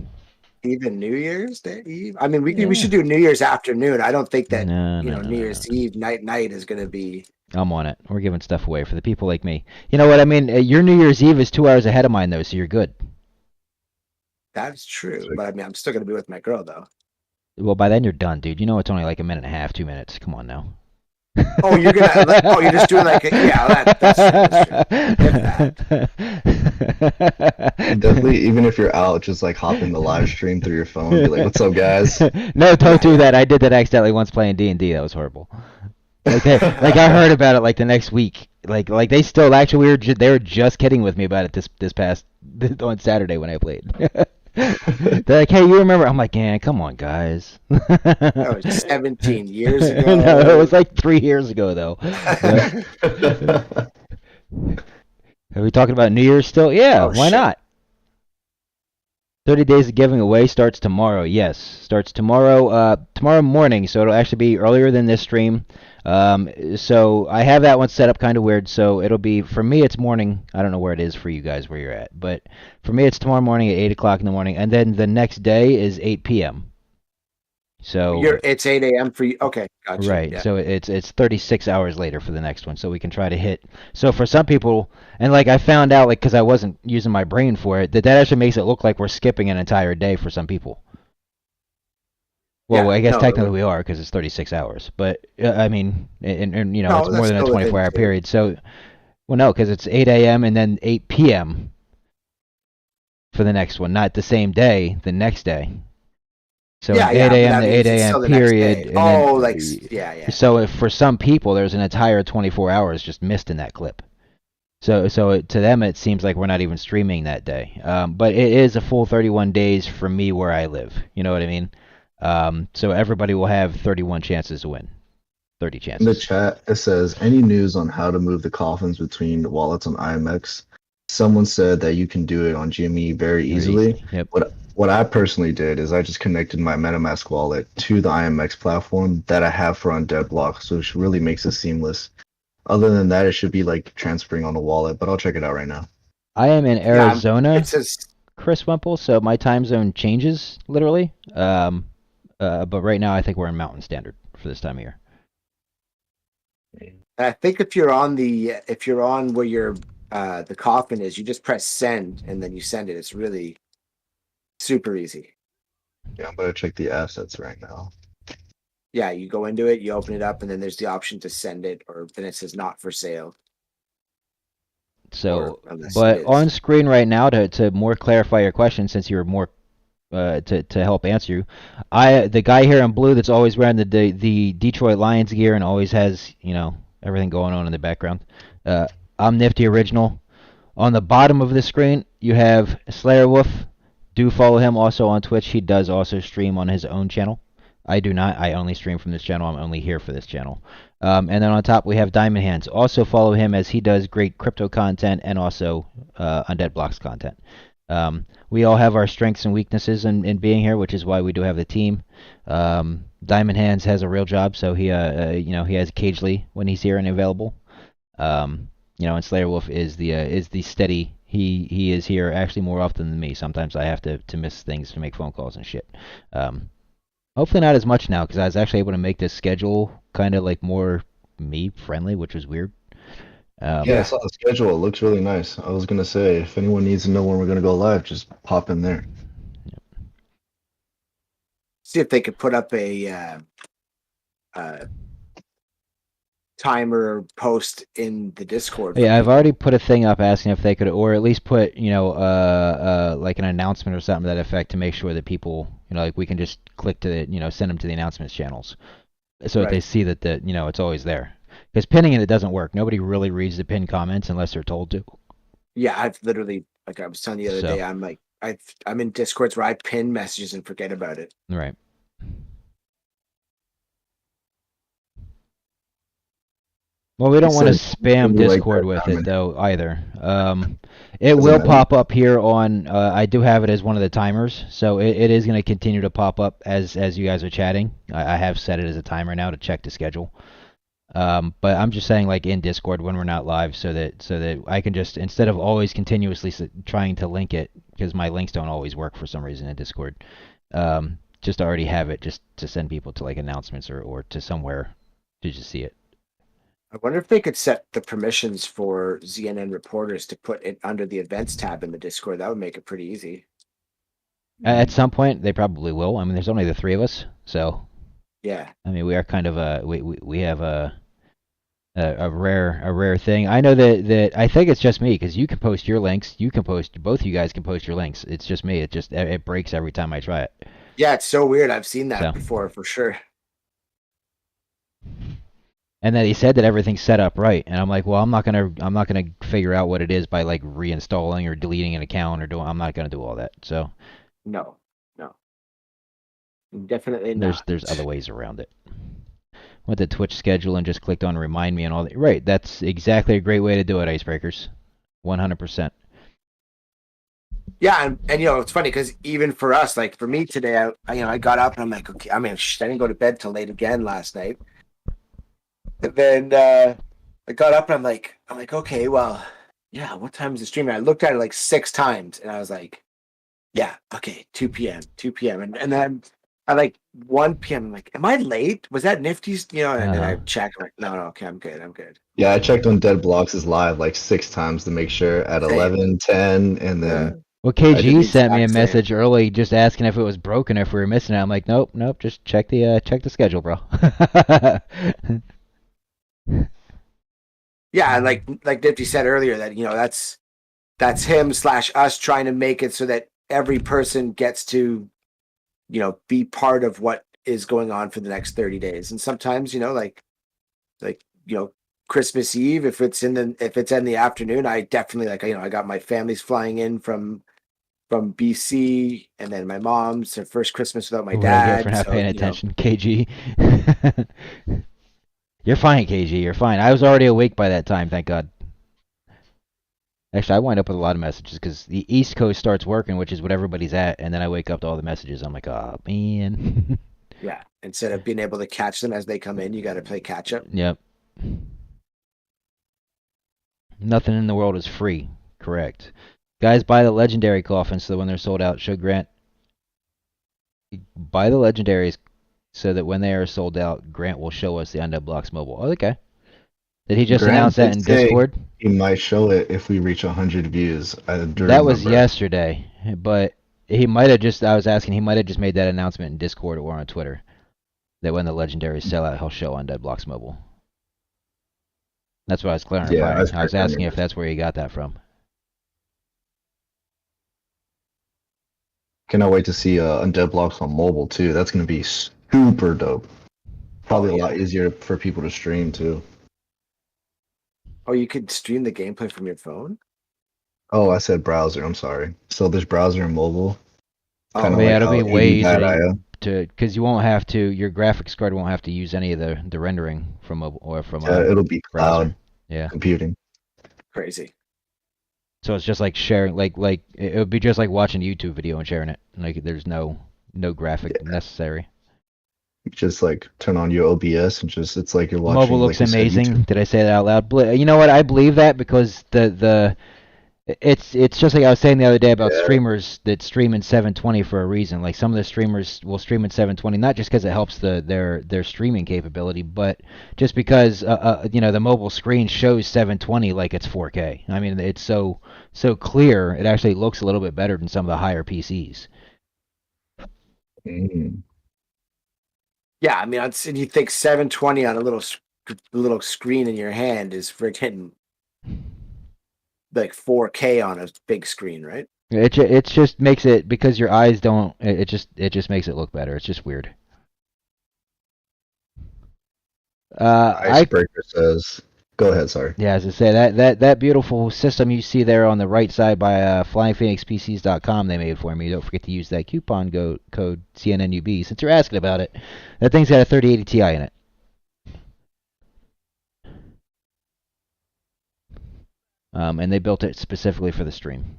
Even New Year's Day Eve. I mean, we should do New Year's afternoon. I don't think that New Year's Eve night is gonna be. I'm on it. We're giving stuff away for the people like me. You know what I mean? Your New Year's Eve is 2 hours ahead of mine, though, so you're good. That's true, but I mean, I'm still gonna be with my girl though. Well, by then you're done, dude. You know it's only like a minute and a half, 2 minutes. Come on now. Oh, you're gonna. Oh, you're just doing like. That's true. That's true. Definitely, even if you're out, just like hop in the live stream through your phone and be like, "What's up, guys?" No, don't do that. I did that accidentally once playing D&D. That was horrible. Like I heard about it like the next week. Like they still actually they were just kidding with me about it this past on Saturday when I played. They're like, "Hey, you remember?" I'm like, "Yeah, come on, guys." That was 17 years ago. No, it was like 3 years ago though. Are we talking about New Year's still? Yeah, Oh, why shit. not? 30 days of giving away starts tomorrow. Yes, starts tomorrow. Tomorrow morning, so it'll actually be earlier than this stream. So I have that one set up kind of weird. So it'll be for me. It's morning. I don't know where it is for you guys where you're at, but for me it's tomorrow morning at 8 o'clock in the morning, and then the next day is 8 p.m. So It's 8 a.m. for you. Okay, gotcha. right. Yeah. So it's 36 hours later for the next one. So we can try to hit. So for some people, and like I found out, like because I wasn't using my brain for it, that actually makes it look like we're skipping an entire day for some people. Well, Yeah, I guess no, technically we are because it's 36 hours. But I mean, and you know, No, it's more that's than a still within 24-hour two. period. So, well, no, because it's 8 a.m. and then 8 p.m. for the next one, not the same day, the next day. So Yeah, 8 yeah, but a.m. that to means 8 it's a.m. still the next period. day. And then, Oh, like, yeah. So if for some people, there's an entire 24 hours just missed in that clip. So to them, it seems like we're not even streaming that day. But it is a full 31 days for me where I live. You know what I mean? So everybody will have 31 chances to win. 30 In the chances. chat, it says, "Any news on how to move the coffins between wallets on IMX?" Someone said that you can do it on GME very easily. Yep. What I personally did is I just connected my MetaMask wallet to the IMX platform that I have for Undead Blocks, which really makes it seamless. Other than that, it should be like transferring on the wallet, but I'll check it out right now. I am in Yeah, Arizona, It says Chris Wemple, so my time zone changes literally. But right now I think we're in Mountain Standard for this time of year. I think if you're on where your the coffin is, you just press send and then you send it. It's really super easy. Yeah, I'm gonna check the assets right now. Yeah, you go into it, you open it up, and then there's the option to send it, or then it says not for sale. So, Or unless but it is. on screen right now to more clarify your question, since you were more to help answer you, the guy here in blue that's always wearing the Detroit Lions gear and always has everything going on in the background. I'm Nifty Original. On the bottom of the screen, you have Slayer Wolf. Do follow him also on Twitch. He does also stream on his own channel. I do not. I only stream from this channel. I'm only here for this channel. And then on top we have Diamond Hands. Also follow him as he does great crypto content and also Undead Blocks content. We all have our strengths and weaknesses in being here, which is why we do have the team. Diamond Hands has a real job, so he he has occasionally when he's here and available. And Slayer Wolf is the steady. He is here actually more often than me. Sometimes I have to miss things to make phone calls and shit. Hopefully not as much now because I was actually able to make this schedule kind of like more me friendly, which was weird. Yeah, I saw the schedule. It looks really nice. I was gonna say, if anyone needs to know when we're gonna go live, just pop in there. See if they could put up a timer post in the Discord. for Yeah, I've people. already put a thing up asking if they could, or at least put, like an announcement or something to that effect to make sure that people, like we can just click to the, send them to the announcements channels, so that they Right. see that it's always there. Because pinning it doesn't work. Nobody really reads the pinned comments unless they're told to. Yeah, I've literally, like I was telling you the other So- day, I'm like, I'm in Discords where I pin messages and forget about it. Right. Well, we don't He want to said, spam "Really like Discord that with it comment." though either. It Doesn't will matter. pop up here on. I do have it as one of the timers, so it is going to continue to pop up as you guys are chatting. I have set it as a timer now to check the schedule. But I'm just saying, like in Discord when we're not live, so that I can just, instead of always continuously trying to link it, because my links don't always work for some reason in Discord. Just already have it just to send people to like announcements or to somewhere to just see it. I wonder if they could set the permissions for ZNN reporters to put it under the events tab in the Discord. That would make it pretty easy. At some point, they probably will. I mean, there's only the three of us, so Yeah. I mean, we are kind of we have a rare thing. I know that I think it's just me because you can post your links. You can post both. You guys can post your links. It's just me. It breaks every time I try it. Yeah, it's so weird. I've seen that So. before for sure. And then he said that everything's set up right, and I'm like, well, I'm not gonna figure out what it is by like reinstalling or deleting an account or I'm not gonna do all that. So No. Definitely not. there's other ways around it. Went to Twitch schedule and just clicked on remind me and all that. Right, that's exactly a great way to do it, Icebreakers. 100%. Yeah, and it's funny because even for us, like for me today, I got up and I'm like, okay, I didn't go to bed till late again last night. And then I got up and I'm like, okay, well, yeah, what time is the stream? And I looked at it like 6 times and I was like, yeah, okay, 2 p.m. And then I like 1 p.m. I'm like, am I late? Was that Nifty's? And then I checked. I'm like, no, okay, I'm good. Yeah, I checked on Dead Blocks' live like 6 times to make sure at Same. 11, 10, and then Well, I did KG the sent me a exact same. message early just asking if it was broken, if we were missing it. I'm like, nope, just check the schedule, bro. Yeah, and like Nifty said earlier, that that's him / us trying to make it so that every person gets to be part of what is going on for the next 30 days. And sometimes like Christmas Eve, if it's in the afternoon, I definitely I got my family's flying in from BC, and then my mom's her first Christmas without my What I get dad. for not so, paying attention, KG. You're fine, KG. You're fine. I was already awake by that time, thank God. Actually, I wind up with a lot of messages because the East Coast starts working, which is what everybody's at, and then I wake up to all the messages. I'm like, oh, man. Yeah, instead of being able to catch them as they come in, you got to play catch up. Yep. Nothing in the world is free. Correct. Guys, buy the legendary coffins so that when they're sold out, show Grant. Buy the legendaries so that when they are sold out, Grant will show us the Undead Blocks mobile. Oh, okay. Did he just Grant announce that did in say Discord? he might show it if we reach 100 views. I do That was remember. yesterday, but he might have just, I was asking, he might have just made that announcement in Discord or on Twitter. That when the legendaries sell out, he'll show Undead Blocks mobile. That's what I was clarifying. Yeah, I was asking if that's where you got that from. Cannot wait to see Undead Blocks on mobile too. That's gonna be super dope. Probably a lot easier for people to stream too. Oh, you could stream the gameplay from your phone? Oh, I said browser. I'm sorry. So there's browser and mobile. Oh, Kinda Yeah, like it'll be how way AD easier IO. because you won't have to, your graphics card won't have to use any of the rendering from mobile or from It'll be browser. cloud Yeah. computing. crazy. So it's just like sharing, like it would be just like watching a YouTube video and sharing it. Like there's no graphic necessary. Just like turn on your OBS and just it's like you're watching. Mobile looks like you said, amazing. YouTube. Did I say that out loud? You know what? I believe that because it's just like I was saying the other day about streamers that stream in 720 for a reason. Like some of the streamers will stream in 720 not just because it helps their streaming capability, but just because the mobile screen shows 720 like it's 4K. I mean, it's so clear. It actually looks a little bit better than some of the higher PCs. Mm. Yeah, I mean, and you think 720 on a little screen in your hand is freaking like 4K on a big screen, right? It just makes it, because your eyes don't. It just makes it look better. It's just weird. Icebreaker says, "Go ahead, sorry." Yeah, as I say, that beautiful system you see there on the right side by FlyingPhoenixPCs.com they made for me. Don't forget to use that coupon code CNNUB since you're asking about it. That thing's got a 3080 Ti in it. And they built it specifically for the stream.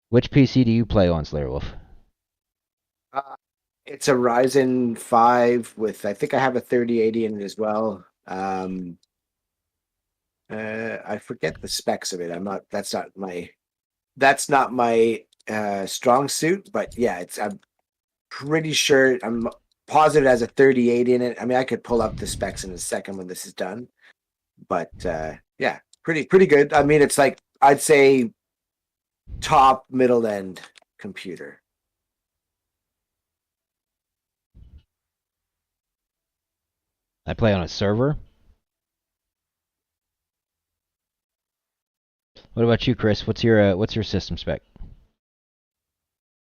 Which PC do you play on, Slayerwolf? It's a Ryzen 5 with, I think I have a 3080 in it as well. I forget the specs of it. That's not my strong suit, but yeah, I'm pretty sure, I'm positive it has a 3080 in it. I mean, I could pull up the specs in a second when this is done. But yeah, pretty good. I mean, it's like I'd say top middle end computer. I play on a server. What about you, Chris? What's your system spec?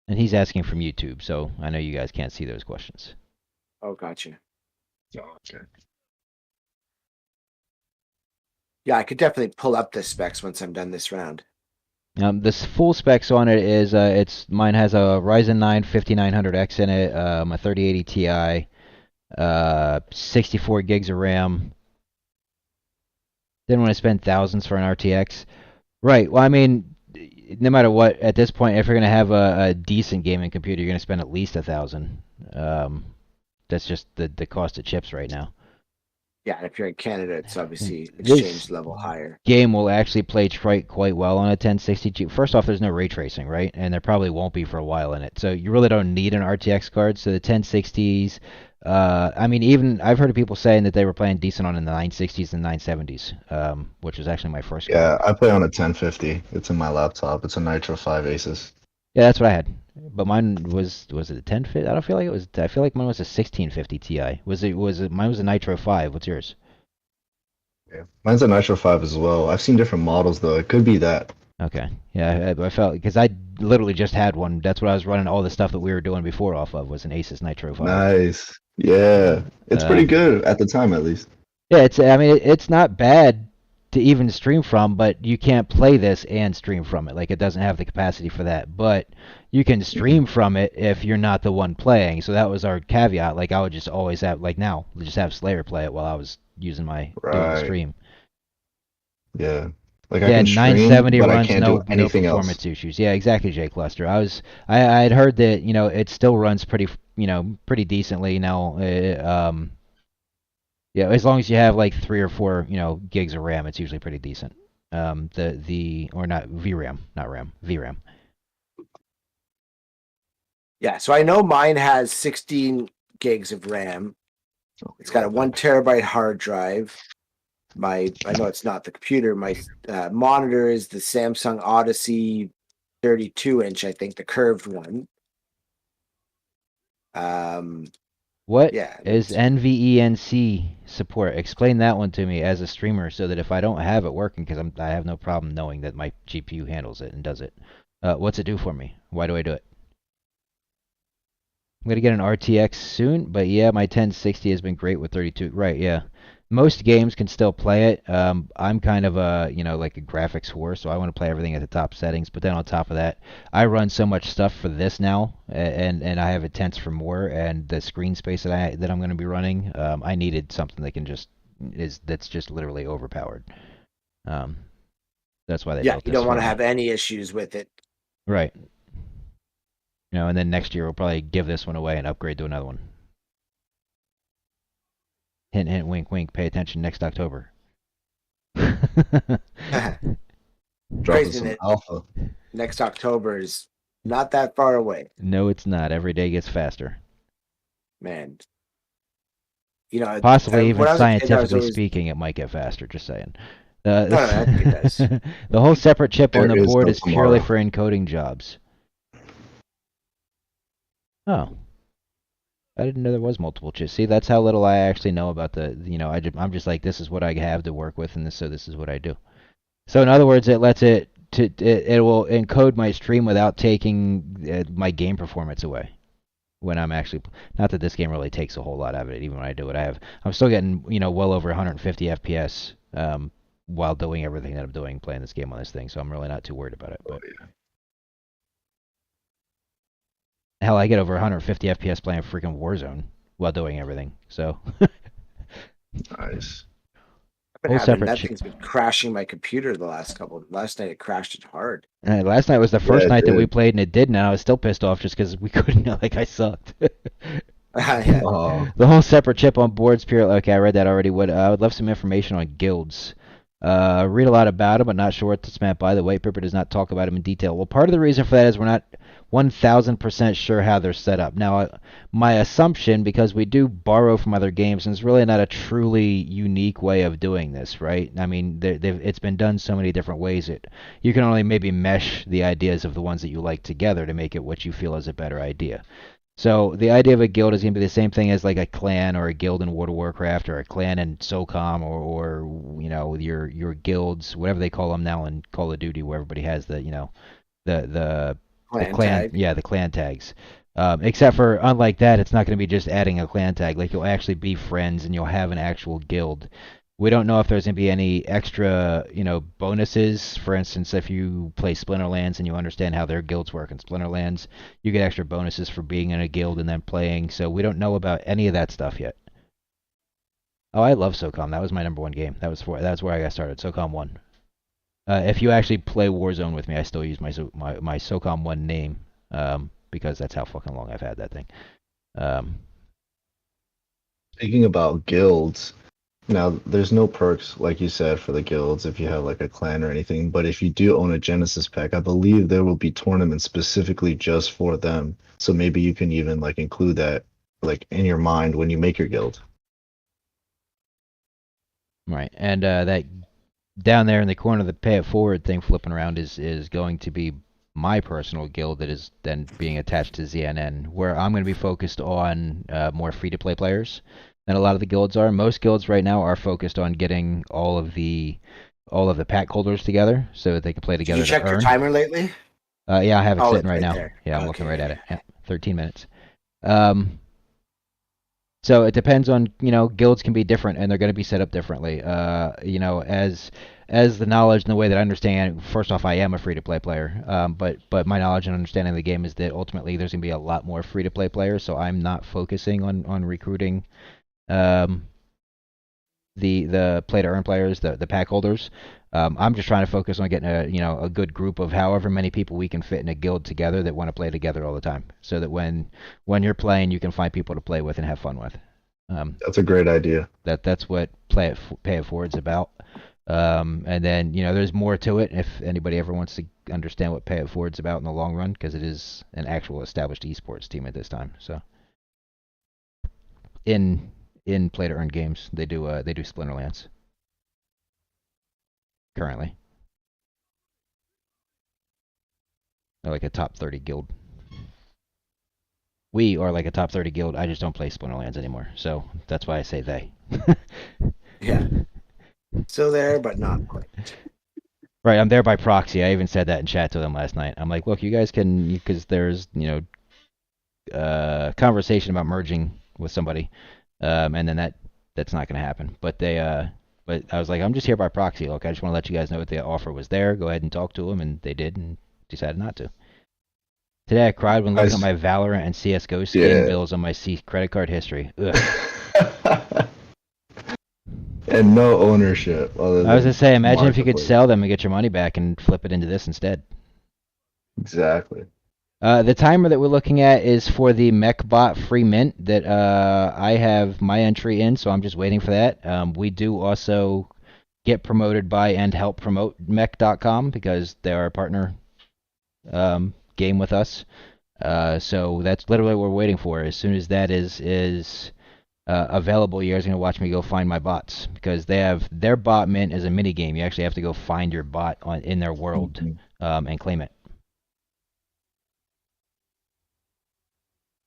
And he's asking from YouTube, so I know you guys can't see those questions. Oh, gotcha. Okay. Yeah, I could definitely pull up the specs once I'm done this round. This full specs on it is mine has a Ryzen 9 5900X in it, a 3080 Ti, 64 gigs of RAM. Didn't want to spend thousands for an RTX. Right. Well, I mean, no matter what, at this point, if you're gonna have a decent gaming computer, you're gonna spend at least 1,000. That's just the cost of chips right now. Yeah, and if you're in Canada, it's obviously This- exchange level higher. Game will actually play quite well on a 1060. First off, there's no ray tracing, right? And there probably won't be for a while in it. So you really don't need an RTX card. So the 1060s, I mean, even I've heard of people saying that they were playing decent on in the 960s and 970s, which was actually my first card. Yeah, I play on a 1050. It's in my laptop. It's a Nitro 5 Asus. Yeah, that's what I had. But mine was it a 1050? I don't feel like it was. I feel like mine was a 1650 Ti. Was it? Mine was a Nitro 5. What's yours? Yeah. Mine's a Nitro 5 as well. I've seen different models though. It could be that. Okay. Yeah, I felt because I literally just had one. That's what I was running all the stuff that we were doing before off of was an Asus Nitro 5. Nice. Yeah. It's pretty good at the time at least. Yeah, it's. I mean, it's not bad to even stream from, but you can't play this and stream from it. Like it doesn't have the capacity for that. But you can stream from it if you're not the one playing. So that was our caveat. Like I would just always have like now just have Slayer play it while I was using my doing the Right. stream. Yeah. Like I Yeah, can stream, 970 but I runs can't no do anything performance else. issues. Yeah, exactly, Jay Cluster. I had heard that it still runs pretty decently now. Yeah, as long as you have like 3 or 4 gigs of RAM, it's usually pretty decent. Or not VRAM, not RAM, VRAM. Yeah, so I know mine has 16 gigs of RAM. It's got a 1 terabyte hard drive. I know it's not the computer. My monitor is the Samsung Odyssey 32-inch, I think, the curved one. What Yeah, is NVENC support? Explain that one to me as a streamer, so that if I don't have it working, because I have no problem knowing that my GPU handles it and does it. What's it do for me? Why do I do it? I'm gonna get an RTX soon, but yeah, my 1060 has been great with 32. Right, yeah. Most games can still play it. I'm kind of like a graphics whore, so I want to play everything at the top settings. But then on top of that, I run so much stuff for this now, and I have intents for more. And the screen space that I'm going to be running, I needed something that that's just literally overpowered. That's why they built you this don't want for to me. have any issues with it. Right. And then next year we'll probably give this one away and upgrade to another one. Hint, hint, wink, wink. Pay attention next October. Dropping Crazy, some isn't it? alpha. Next October is not that far away, No, it's not. Every day gets faster. man. Possibly when I even was a kid, I was scientifically always- speaking, it might get faster. Just saying. No, I think it does. The whole separate chip on There the is board no is purely tomorrow. for encoding jobs. Oh. I didn't know there was multiple chips. See, that's how little I actually know about I'm just like, this is what I have to work with, and so this is what I do. So in other words, it lets it will encode my stream without taking my game performance away. When I'm actually, not that this game really takes a whole lot out of it, even when I do it, I'm still getting well over 150 FPS while doing everything that I'm doing playing this game on this thing. So I'm really not too worried about it. But hell, I get over 150 FPS playing freaking Warzone while doing everything. So Nice. I've been Whole having separate that chip. thing's been crashing my computer the last couple. Last night it crashed it hard. last night was the first Yeah, it night that we did. played and it didn't, and I was still pissed off just because we couldn't. Like I sucked. Yeah. Oh, The whole separate chip on boards pure. Okay, I read that already. I would love some information on guilds. Read a lot about him, but not sure what that's meant by. The white paper does not talk about him in detail. Well, part of the reason for that is we're not 1,000% sure how they're set up. Now, my assumption, because we do borrow from other games, and it's really not a truly unique way of doing this, right? I mean, it's been done so many different ways. You can only maybe mesh the ideas of the ones that you like together to make it what you feel is a better idea. So the idea of a guild is going to be the same thing as like a clan or a guild in World of Warcraft or a clan in SOCOM or you know your guilds, whatever they call them now in Call of Duty, where everybody has the the clan tag. the clan tags. Except for unlike that, it's not going to be just adding a clan tag. Like you'll actually be friends and you'll have an actual guild. We don't know if there's going to be any extra, bonuses. For instance, if you play Splinterlands and you understand how their guilds work in Splinterlands, you get extra bonuses for being in a guild and then playing. So we don't know about any of that stuff yet. Oh, I love SOCOM. That was my number one game. That's where I got started. SOCOM 1. If you actually play Warzone with me, I still use my SOCOM 1 name because that's how fucking long I've had that thing. Speaking about guilds, now there's no perks, like you said, for the guilds if you have like a clan or anything. But if you do own a Genesis pack, I believe there will be tournaments specifically just for them. So maybe you can even like include that like in your mind when you make your guild. Right, and that down there in the corner, the pay it forward thing flipping around is going to be my personal guild that is then being attached to ZNN, where I'm going to be focused on more free-to-play players than a lot of the guilds are. Most guilds right now are focused on getting all of the pack holders together so that they can play together. Did you check your timer lately? Yeah, I have it Oh, sitting it's right now. there. Yeah, I'm Okay, looking right at it. yeah. Yeah, 13 minutes. So it depends on, guilds can be different and they're going to be set up differently. As the knowledge and the way that I understand, first off, I am a free-to-play player, but my knowledge and understanding of the game is that ultimately there's going to be a lot more free-to-play players, so I'm not focusing on recruiting the play-to-earn players, the pack holders. I'm just trying to focus on getting a good group of however many people we can fit in a guild together that want to play together all the time, so that when you're playing, you can find people to play with and have fun with. That's a great idea. That's what pay it forward's about. And then there's more to it if anybody ever wants to understand what pay it forward's about in the long run, because it is an actual established esports team at this time. So in play to earn games, they do Splinterlands currently. They're like a top 30 guild. We are like a top 30 guild. I just don't play Splinterlands anymore, so that's why I say they. Yeah. Still there, but not quite. Right, I'm there by proxy. I even said that in chat to them last night. I'm like, look, you guys can, because there's conversation about merging with somebody, and then that's not going to happen. But but I was like, I'm just here by proxy. Look, I just want to let you guys know that the offer was there. Go ahead and talk to them, and they did, and decided not to. Today I cried when looking at my Valorant and CS:GO skin bills on my credit card history. Ugh. And no ownership. I was going to say, imagine if you could sell them and get your money back and flip it into this instead. Exactly. The timer that we're looking at is for the MechBot free mint that I have my entry in, so I'm just waiting for that. We do also get promoted by and help promote mech.com because they are a partner game with us. So that's literally what we're waiting for. As soon as that is available, you guys are going to watch me go find my bots, because they have their bot mint as a mini game. You actually have to go find your bot in their world and claim it.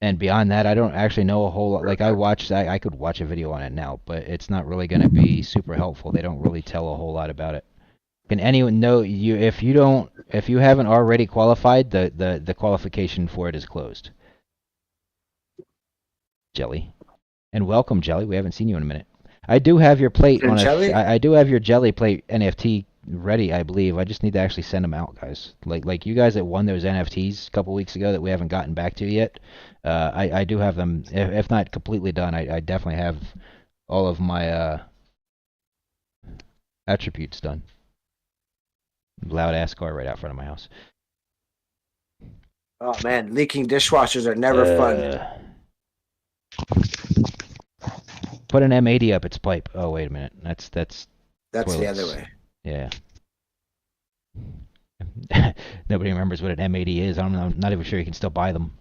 And beyond that, I don't actually know a whole lot. Like I could watch a video on it now, but it's not really going to be super helpful. They don't really tell a whole lot about it. Can anyone know if you haven't already qualified, the qualification for it is closed. Jelly. And welcome, Jelly. We haven't seen you in a minute. I do have your plate on I do have your Jelly plate NFT ready, I believe. I just need to actually send them out, guys. Like you guys that won those NFTs a couple weeks ago that we haven't gotten back to yet. I do have them, if not completely done. I definitely have all of my attributes done. Loud ass car right out front of my house. Oh man, leaking dishwashers are never fun. Put an M80 up its pipe. Oh wait a minute, that's That's toilets. the other way. Yeah. Nobody remembers what an M80 is. I'm not even sure you can still buy them.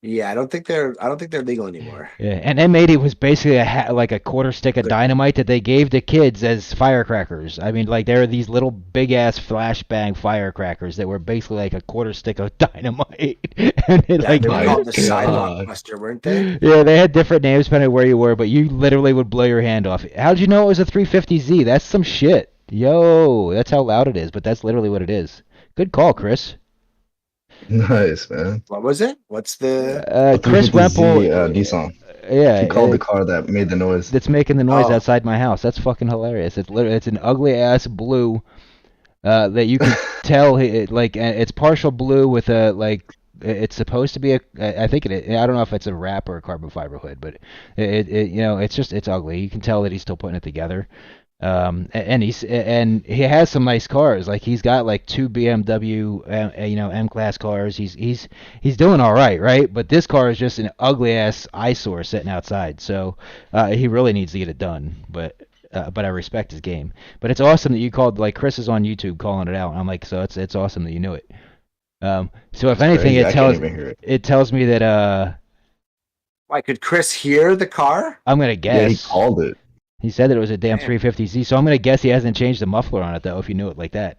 Yeah, I don't think they're legal anymore. Yeah, and M80 was basically like a quarter stick of dynamite that they gave to kids as firecrackers. I mean, like, there are these little big ass flashbang firecrackers that were basically like a quarter stick of dynamite, and it, Yeah, like, they were called the God. sidewalk buster, weren't they? yeah, they had different names depending on where you were, but you literally would blow your hand off. How'd you know it was a 350Z? That's some shit. Yo, that's how loud it is, but that's literally what it is. Good call, Chris. Nice, man. What was it? What's the? Chris 350Z, Wemple. Nissan. Yeah, He called the car that made the noise. that's making the noise Oh. outside my house. That's fucking hilarious. It's literally, it's an ugly ass blue that you can tell it's partial blue with a like it's supposed to be I think I don't know if it's a wrap or a carbon fiber hood, but it's ugly. You can tell that he's still putting it together. And he has some nice cars. Like, he's got like 2 BMW M-Class cars. He's doing all right? But this car is just an ugly ass eyesore sitting outside. So he really needs to get it done. But I respect his game. But it's awesome that you called, like, Chris is on YouTube calling it out. I'm like, so it's awesome that you knew it. So if anything, Crazy. I can't even hear it. it tells me that Why could Chris hear the car? I'm gonna Yeah, he guess. called it. He said that it was a damn Damn. 350Z, so I'm gonna guess he hasn't changed the muffler on it though. If you knew it like that,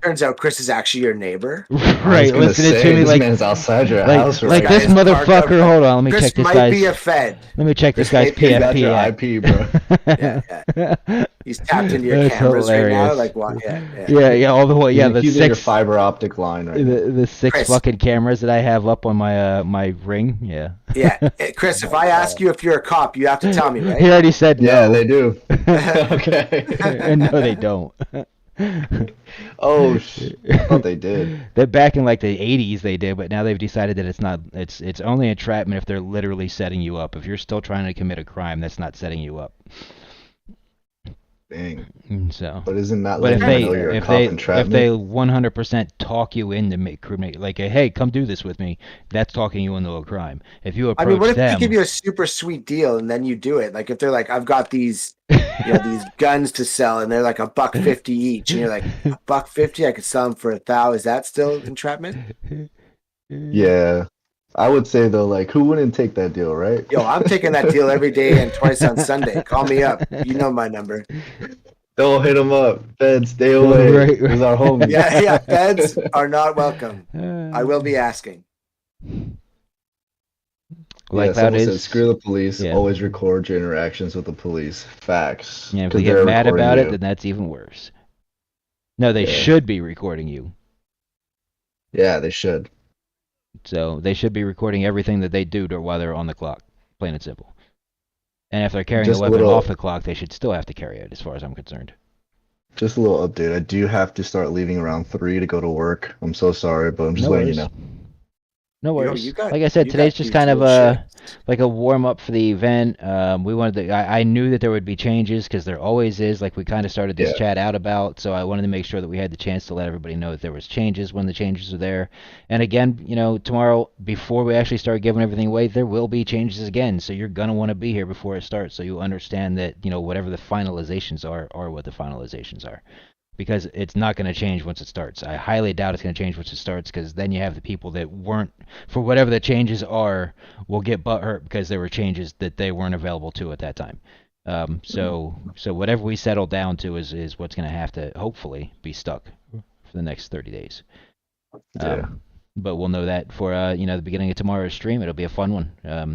Turns out Chris is actually your neighbor. I was right? gonna Listening say, to me this like man's outside your like house. like right this Guys, parked up- motherfucker. Hold on, let me Chris check this might guy's. be a Fed. Let me check this Chris guy's might be- He's got your PFP. IP, bro. Yeah. He's tapped into your That's cameras right now. hilarious. Like, what? Yeah. yeah, all the way. Yeah, the He's in your 6 fiber optic line right now. the 6 Chris. fucking cameras that I have up on my my ring. Yeah. Yeah. Chris, if I ask you if you're a cop, you have to tell me, He right? already said no. Yeah, they do. Okay. And no, they don't. Oh, I thought they did. They're back in like the 80s they did, but now they've decided that it's not. It's only entrapment if they're literally setting you up. If you're still trying to commit a crime, that's not setting you up. Dang. So. But isn't that But like if they you're a if cop they entrapment? if they 100% talk you into like a, hey, come do this with me, that's talking you into a crime. If you I approach mean, what if them, they give you a super sweet deal and then you do it? Like, if they're like, I've got these, these guns to sell, and they're like $1.50 each, and you're like, $1.50, I could sell them for $1,000. Is that still entrapment? Yeah. I would say though, like, who wouldn't take that deal, right? Yo, I'm taking that deal every day and twice on Sunday. Call me up. You know my number. Don't hit him up. Fed, stay away. Right, right. He's our homie. Yeah. Feds are not welcome. I will be asking. like Yeah, that someone said, is. screw the police. Yeah. Always record your interactions with the police. Facts. Yeah, if 'Cause they get they're mad recording about it, you. then that's even worse. No, they Yeah. should be recording you. Yeah, they should. So they should be recording everything that they do while they're on the clock, plain and simple. And if they're carrying Just a a weapon little- off the clock, they should still have to carry it, as far as I'm concerned. Just a little update. I do have to start leaving around 3 to go to work. I'm so sorry, but I'm just No letting you worries. know. No Yo, worries. you got- Like I said, you today's got just these kind of little a like a warm up for the event. We wanted to. I knew that there would be changes because there always is. Like, we kind of started this Yeah. chat out about, so I wanted to make sure that we had the chance to let everybody know that there was changes when the changes are there. And again, tomorrow before we actually start giving everything away, there will be changes again. So you're gonna want to be here before it starts, so you understand that whatever the finalizations are what the finalizations are. Because it's not going to change once it starts. I highly doubt it's going to change once it starts, because then you have the people that weren't, for whatever the changes are, will get butthurt because there were changes that they weren't available to at that time. So whatever we settle down to is what's going to have to hopefully be stuck for the next 30 days. Yeah. But we'll know that for the beginning of tomorrow's stream. It'll be a fun one.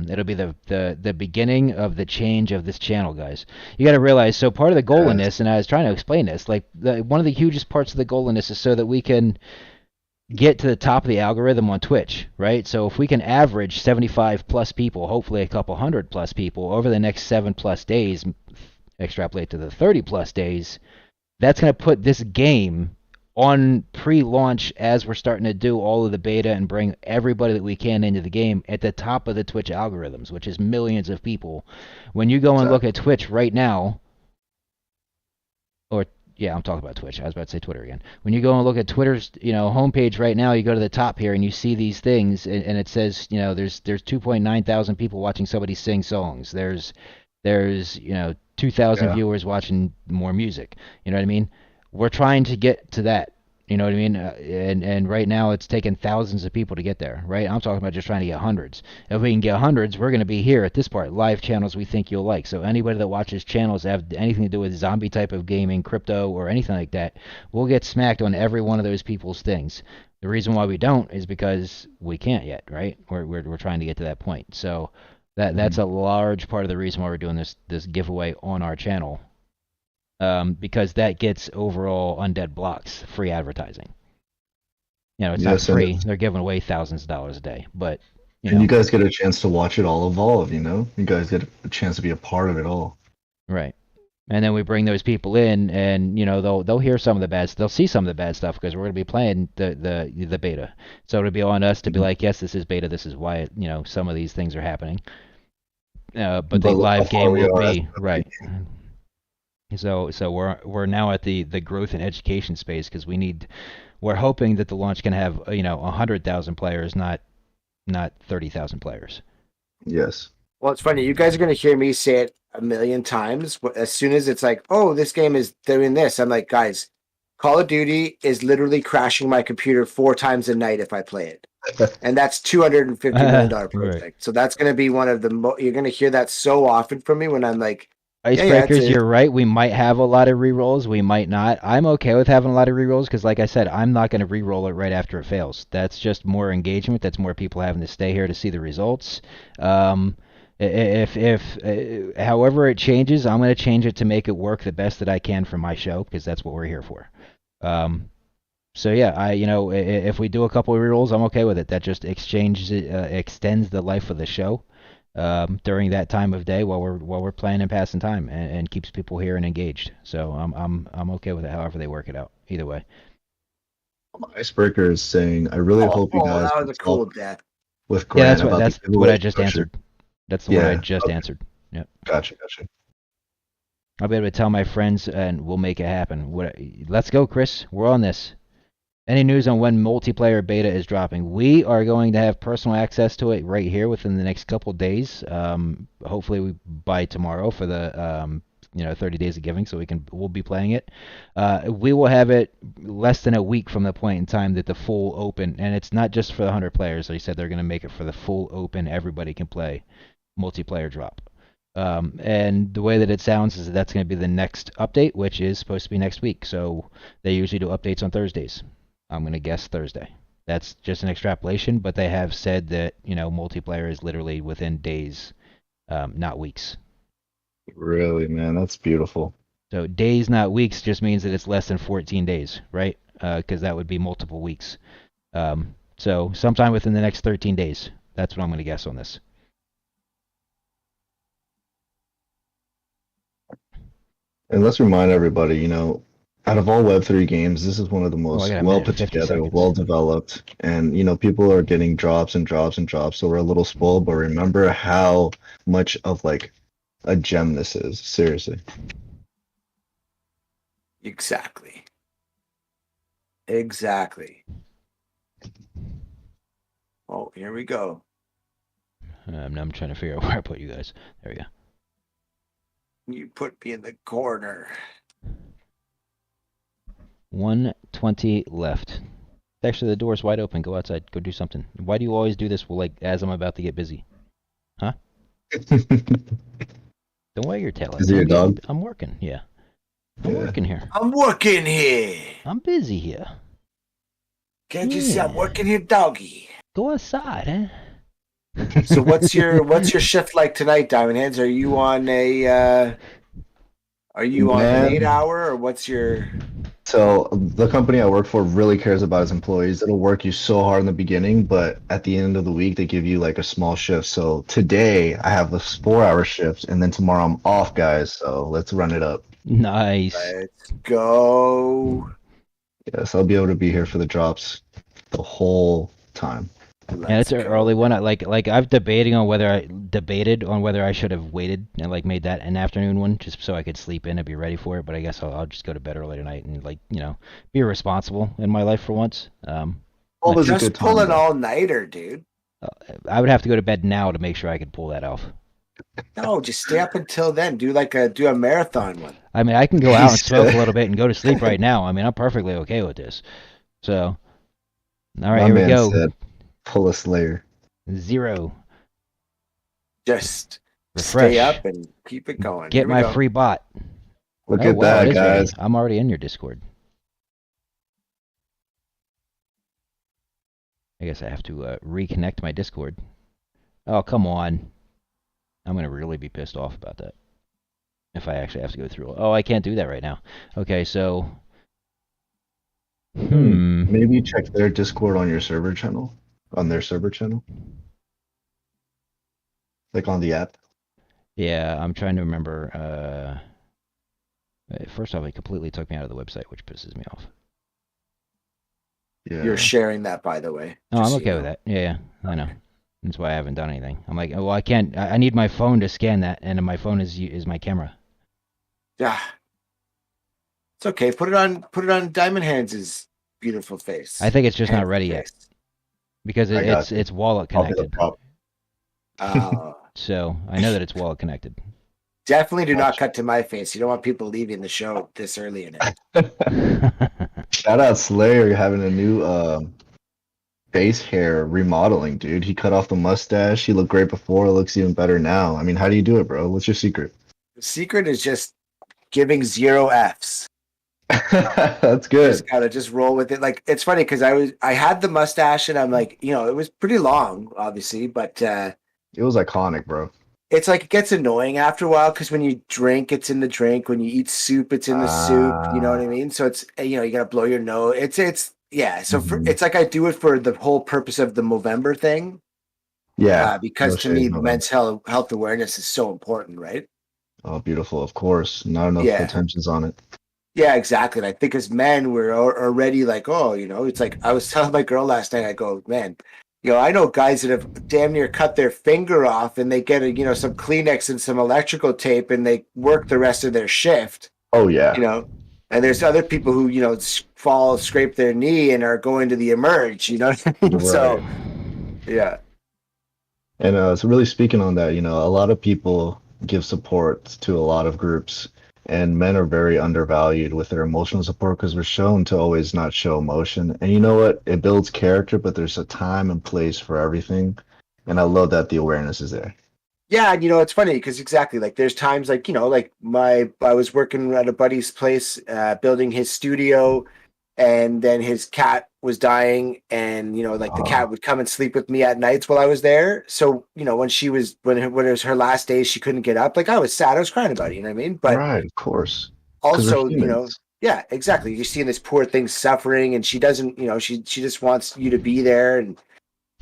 It'll be the beginning of the change of this channel, guys. You got to realize. So part of the goal in this, and I was trying to explain this, like one of the hugest parts of the goal in this is so that we can get to the top of the algorithm on Twitch, right? So if we can average 75 plus people, hopefully a couple hundred plus people over the next 7 plus days, extrapolate to the 30 plus days, that's going to put this game on pre-launch as we're starting to do all of the beta and bring everybody that we can into the game at the top of the Twitch algorithms, which is millions of people. When you go and look at Twitch right now, I'm talking about Twitch. I was about to say Twitter again. When you go and look at Twitter's, homepage right now, you go to the top here and you see these things, and it says, there's 2.9 thousand people watching somebody sing songs. There's 2,000 Yeah. viewers watching more music. You know what I mean? We're trying to get to that. You know what I mean? And right now it's taken thousands of people to get there, right? I'm talking about just trying to get hundreds. If we can get hundreds, we're going to be here at this part, live channels we think you'll like. So anybody that watches channels that have anything to do with zombie type of gaming, crypto, or anything like that, we'll get smacked on every one of those people's things. The reason why we don't is because we can't yet, right? We're trying to get to that point. So that's a large part of the reason why we're doing this giveaway on our channel. Because that gets overall Undead Blocks free advertising. You know, it's not Yes, and free. They're giving away thousands of dollars a day, but you and know, you guys get a chance to watch it all evolve. You know, you guys get a chance to be a part of it all. right. And then we bring those people in, and you know they'll hear some of the bad, they'll see some of the bad stuff because we're going to be playing the beta. So it'll be on us to be like, yes, this is beta. This is why you know some of these things are happening. But the But look how live far game we will are. be right. So we're now at the growth and education space because we're hoping that the launch can have 100,000 players, not 30,000 players. Yes. Well, it's funny. You guys are going to hear me say it a million times. As soon as it's like, oh, this game is doing this, I'm like, guys, Call of Duty is literally crashing my computer 4 times a night if I play it. And that's $250 million project. Right. So that's going to be one of the you're going to hear that so often from me when I'm like, Icebreakers, you're right. We might have a lot of rerolls. We might not. I'm okay with having a lot of rerolls because, like I said, I'm not going to reroll it right after it fails. That's just more engagement. That's more people having to stay here to see the results. If however it changes, I'm going to change it to make it work the best that I can for my show because that's what we're here for. So yeah, if we do a couple of rerolls, I'm okay with it. That just extends the life of the show. During that time of day while we're playing and passing time and keeps people here and engaged. So I'm okay with it however they work it out. Either way. Icebreaker is saying, I really hope you guys that was a cool death. with Yeah, Grant that's about the what I giveaway just structure. answered. That's the one I Yeah, just okay. answered. Yep. Gotcha. I'll be able to tell my friends and we'll make it happen. Let's go, Chris. We're on this. Any news on when multiplayer beta is dropping? We are going to have personal access to it right here within the next couple days. Hopefully by tomorrow for the 30 days of giving, so we'll be playing it. We will have it less than a week from the point in time that the full open, and it's not just for the 100 players. They said they're going to make it for the full open, everybody can play multiplayer drop. And the way that it sounds is that's going to be the next update, which is supposed to be next week. So they usually do updates on Thursdays. I'm going to guess Thursday. That's just an extrapolation, but they have said that, multiplayer is literally within days, not weeks. Really, man, that's beautiful. So days, not weeks, just means that it's less than 14 days, right? Because that would be multiple weeks. So sometime within the next 13 days. That's what I'm going to guess on this. And let's remind everybody, out of all Web3 games, this is one of the most I got a well minute put and 50 together, seconds. well developed, and people are getting drops and drops and drops, so we're a little spoiled. But remember how much of like a gem this is. Seriously. Exactly. Oh, here we go. Now I'm trying to figure out where I put you guys. There we go. You put me in the corner. 120 left. Actually, the door's wide open. Go outside. Go do something. Why do you always do this as I'm about to get busy? Huh? Don't wag your tail. Is it your dog? I'm working. Yeah. I'm working here. I'm working here. I'm busy here. Can't you see I'm Yeah. working here, doggy? Go outside, eh? So what's your shift like tonight, Diamond Hands? Are you on an Man. 8-hour or what's your? So the company I work for really cares about its employees. It'll work you so hard in the beginning, but at the end of the week they give you like a small shift. So today I have this 4-hour shift, and then tomorrow I'm off, guys. So let's run it up. Nice. Let's go. Yes, I'll be able to be here for the drops the whole time. Yeah, it's an early one. I've debated on whether I should have waited and made that an afternoon one just so I could sleep in and be ready for it. But I guess I'll just go to bed early tonight and be responsible in my life for once. Always a Just good pull time, an though. all-nighter, dude. I would have to go to bed now to make sure I could pull that off. No, just stay up until then. Do a marathon one. I mean, I can go out and He smoke a said- little bit and go to sleep right now. I mean, I'm perfectly okay with this. So, all right, My here we man go. said, pull a Slayer. 0. Just Refresh. stay up and keep it going. Get Here we my go. free bot. Look Oh, at wow, it that, is ready. guys. I'm already in your Discord. I guess I have to reconnect my Discord. Oh, come on. I'm going to really be pissed off about that. If I actually have to go through. Oh, I can't do that right now. Okay, so. Maybe check their Discord on your server channel. On their server channel. Like on the app. Yeah, I'm trying to remember. First off, it completely took me out of the website, which pisses me off. Yeah. You're sharing that, by the way. No, I'm just so okay you with know. that. Yeah, I know. That's why I haven't done anything. I'm like, well, I can't. I need my phone to scan that, and my phone is my camera. Yeah. It's okay. Put it on Diamond Hands' beautiful face. I think it's just not Handsome ready yet face. because I got it's wallet I'll be the connected. prop. So I know that it's wallet connected. Definitely do not cut to my face. You don't want people leaving the show this early in it. Shout out Slayer having a new face hair remodeling, dude. He cut off the mustache. He looked great before. It looks even better now. I mean, how do you do it, bro? What's your secret? The secret is just giving 0 Fs. That's good. Just gotta just roll with it. Like it's funny because I had the mustache and I'm like, it was pretty long, obviously, but It was iconic, bro. it's like it gets annoying after a while because when you drink, it's in the drink. When you eat soup, it's in the soup. You know what I mean? So it's you gotta blow your nose. It's yeah. So it's like I do it for the whole purpose of the Movember thing. Yeah. Because No to shade, me, no men's health awareness is so important, right? Oh, beautiful. Of course. Not enough Yeah. attention's on it. Yeah, exactly. And I think as men, we're already like, it's like I was telling my girl last night. I go, man, I know guys that have damn near cut their finger off, and they get some Kleenex and some electrical tape, and they work the rest of their shift. Oh, yeah. And there's other people who fall, scrape their knee, and are going to the emerge. Right. So, yeah. And so really speaking on that, a lot of people give support to a lot of groups, and men are very undervalued with their emotional support because we're shown to always not show emotion. And you know what? It builds character, but there's a time and place for everything. And I love that the awareness is there. Yeah, and it's funny because exactly like there's times like I was working at a buddy's place, building his studio, and then his cat was dying, and the cat would come and sleep with me at nights while I was there. So when it was her last day, she couldn't get up. Like I was sad, I was crying about it. You know what I mean? But Right, of course. 'Cause we're also, humans. yeah, exactly. You're seeing this poor thing suffering, and she doesn't, she just wants you to be there, and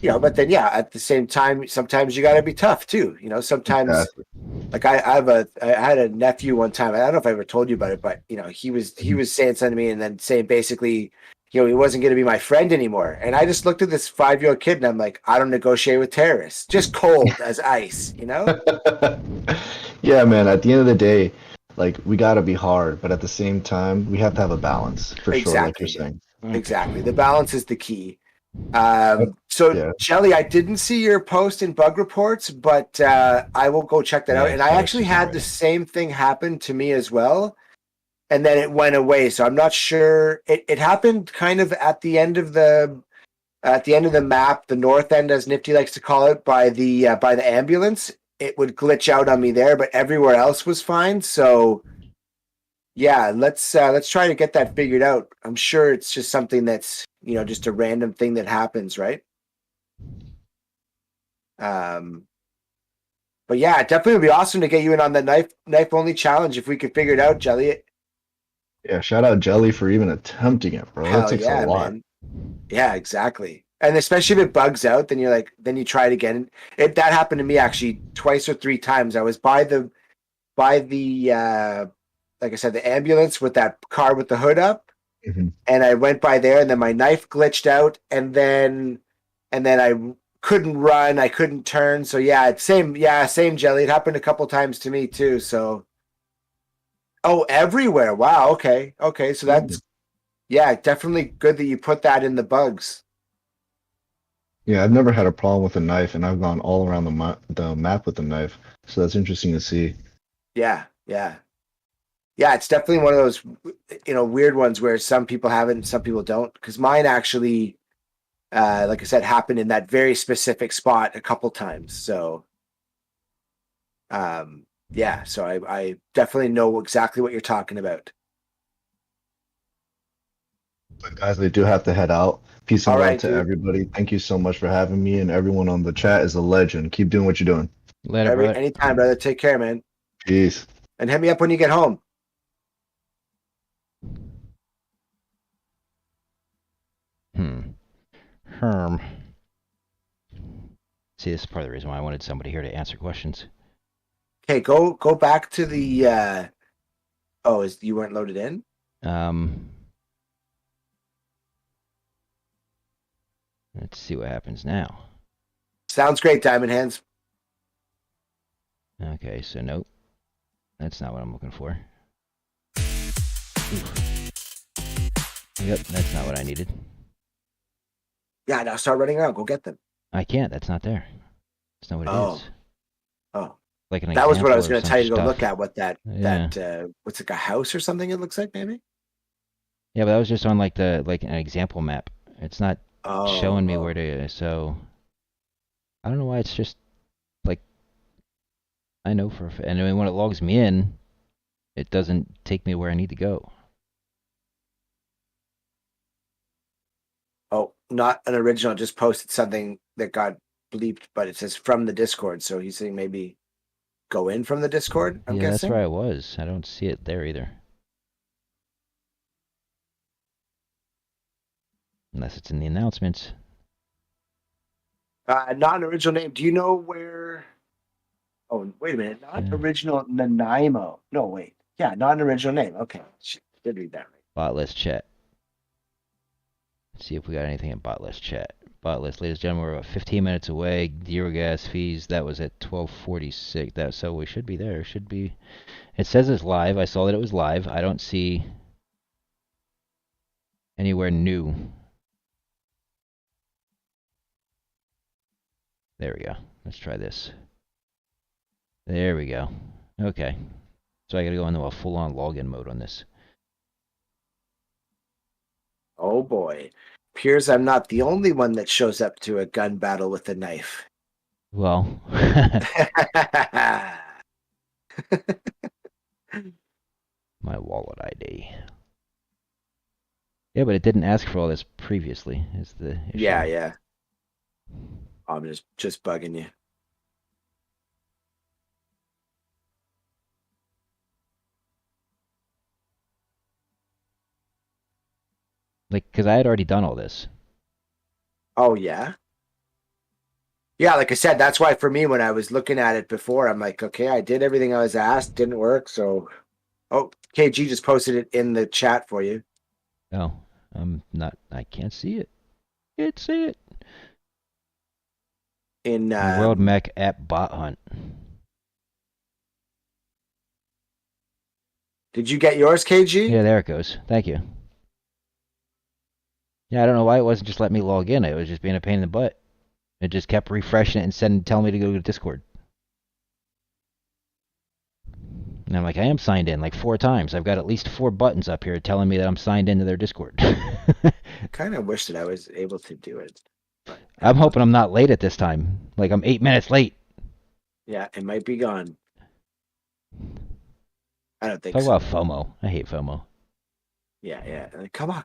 but then at the same time, sometimes you got to be tough too. Sometimes. Exactly. Like I had a nephew one time. I don't know if I ever told you about it, but he was saying something to me and then saying basically, he wasn't going to be my friend anymore. And I just looked at this 5-year-old kid and I'm like, I don't negotiate with terrorists. Just cold as ice, Yeah, man. At the end of the day, like we gotta be hard, but at the same time, we have to have a balance for sure, like you're saying. Exactly. The balance is the key. So Yeah. Jelly, I didn't see your post in Bug Reports, but I will go check that out. And I actually had the same thing happen to me as well, and then it went away. So I'm not sure. It happened kind of at the end of the map, the north end, as Nifty likes to call it, by the ambulance. It would glitch out on me there, but everywhere else was fine. So yeah, let's try to get that figured out. I'm sure it's just something that's just a random thing that happens, right? But yeah, it definitely would be awesome to get you in on the knife only challenge if we could figure it out, Jelly. Yeah, shout out Jelly for even attempting it, bro. Hell That takes yeah, a lot. man. Yeah, exactly. And especially if it bugs out, then you try it again. That happened to me actually twice or 3 times. I was by the like I said, the ambulance with that car with the hood up. Mhm. And I went by there and then my knife glitched out and then I couldn't run, I couldn't turn. So same Jelly. It happened a couple times to me too. So everywhere. Wow, okay. So that's definitely good that you put that in the bugs. Yeah, I've never had a problem with a knife, and I've gone all around the map with the knife. So that's interesting to see. Yeah, yeah. Yeah, it's definitely one of those, weird ones where some people have it and some people don't. Because mine actually, like I said, happened in that very specific spot a couple times. So, yeah, so I definitely know exactly what you're talking about. But guys, I do have to head out. Peace and All love right, to dude. everybody. Thank you so much for having me, and everyone on the chat is a legend. Keep doing what you're doing. Later, brother. Anytime, brother. Take care, man. Peace. And hit me up when you get home. Herm. See, this is part of the reason why I wanted somebody here to answer questions. Okay, go back to the. You weren't loaded in? Let's see what happens now. Sounds great, Diamond Hands. Okay, so nope. That's not what I'm looking for. Yep, that's not what I needed. Yeah, now start running around. Go get them. I can't. That's not there. That's not what it is. Oh. Like an That was what I example was or going to some tell you to go stuff. look at. What Yeah. what's like a house or something? It looks like maybe. Yeah, but that was just on like an example map. It's not showing me Oh. where to. So I don't know why it's just like I know and then when it logs me in, it doesn't take me where I need to go. Oh, not an original. Just posted something that got bleeped, but it says from the Discord. So he's saying maybe go in from the Discord. I'm Yeah, guessing. that's where I was. I don't see it there either. Unless it's in the announcements. Not an original name. Do you know where? Oh, wait a minute. Not original Nanaimo. No, wait. Yeah, not an original name. Okay, shit, did read that right. Bot list chat. Let's see if we got anything in bot list chat. Bot list, ladies and gentlemen, we're about 15 minutes away. Zero gas fees. That was at 12:46. So we should be there. Should be. It says it's live. I saw that it was live. I don't see anywhere new. There we go. Let's try this. There we go. Okay. So I gotta go into a full-on login mode on this. Oh boy. Appears I'm not the only one that shows up to a gun battle with a knife. Well, my wallet ID. Yeah, but it didn't ask for all this previously. Is the issue. Yeah. I'm just bugging you. Like, because I had already done all this. Oh yeah. Yeah, like I said, that's why for me when I was looking at it before, I'm like, okay, I did everything I was asked, didn't work, so KG just posted it in the chat for you. Oh, I can't see it. Can't see it. In World Mech app bot hunt. Did you get yours, KG? Yeah, there it goes. Thank you. Yeah, I don't know why it wasn't just letting me log in. It was just being a pain in the butt. It just kept refreshing it and telling me to go to Discord. And I'm like, I am signed in like 4 times. I've got at least 4 buttons up here telling me that I'm signed into their Discord. I kind of wish that I was able to do it. But I'm hoping I'm not late at this time. Like I'm 8 minutes late. yeah, it might be gone. I don't think Talk so. about FOMO. I hate FOMO. Yeah. Like, come on.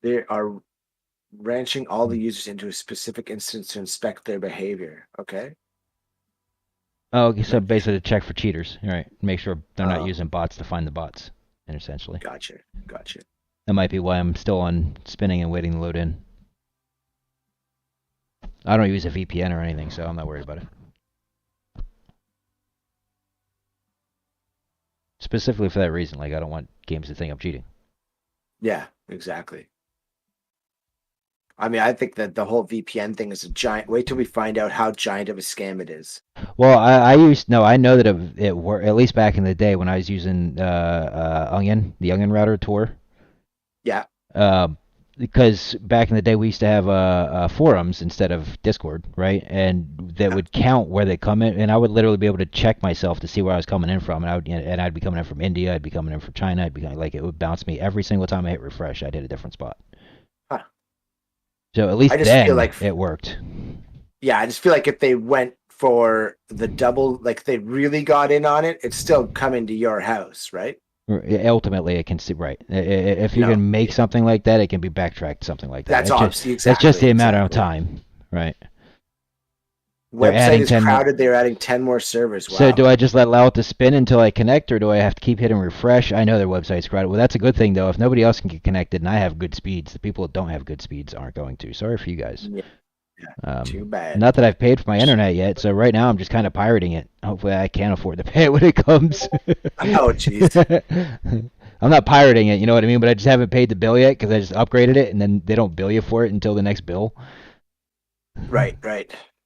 They are ranching all the users into a specific instance to inspect their behavior. Okay. Oh, okay, so basically to check for cheaters. All right. Make sure they're not Oh. using bots to find the bots, essentially. Gotcha. That might be why I'm still on spinning and waiting to load in. I don't use a VPN or anything, so I'm not worried about it. Specifically for that reason, like I don't want games to think I'm cheating. Yeah, exactly. I mean, I think that the whole VPN thing is a giant. Wait till we find out how giant of a scam it is. Well, I know that it worked, at least back in the day when I was using the Onion router Tor. Yeah. Because back in the day we used to have forums instead of Discord, right? And that would count where they come in, and I would literally be able to check myself to see where I was coming in from, and I'd be coming in from India, I'd be coming in from China, I'd be like, it would bounce me every single time I hit refresh. I'd hit a different spot. Huh. So at least I just then feel like it worked. Yeah, I just feel like if they went for the double, like they really got in on it, it's still coming to your house, right? Ultimately, it can see right. If you can make something like that, it can be backtracked. Something like that. That's obviously That's just the amount of time, right? Website is crowded. They're adding 10 more servers. Wow. So do I just let Lalta spin until I connect, or do I have to keep hitting refresh? I know their website's crowded. Well, that's a good thing though. If nobody else can get connected and I have good speeds, the people that don't have good speeds aren't going to. Sorry for you guys. Yeah. Too bad. Not that I've paid for my internet yet, so right now I'm just kind of pirating it. Hopefully I can afford to pay it when it comes. Oh, jeez. I'm not pirating it, you know what I mean? But I just haven't paid the bill yet because I just upgraded it, and then they don't bill you for it until the next bill. Right.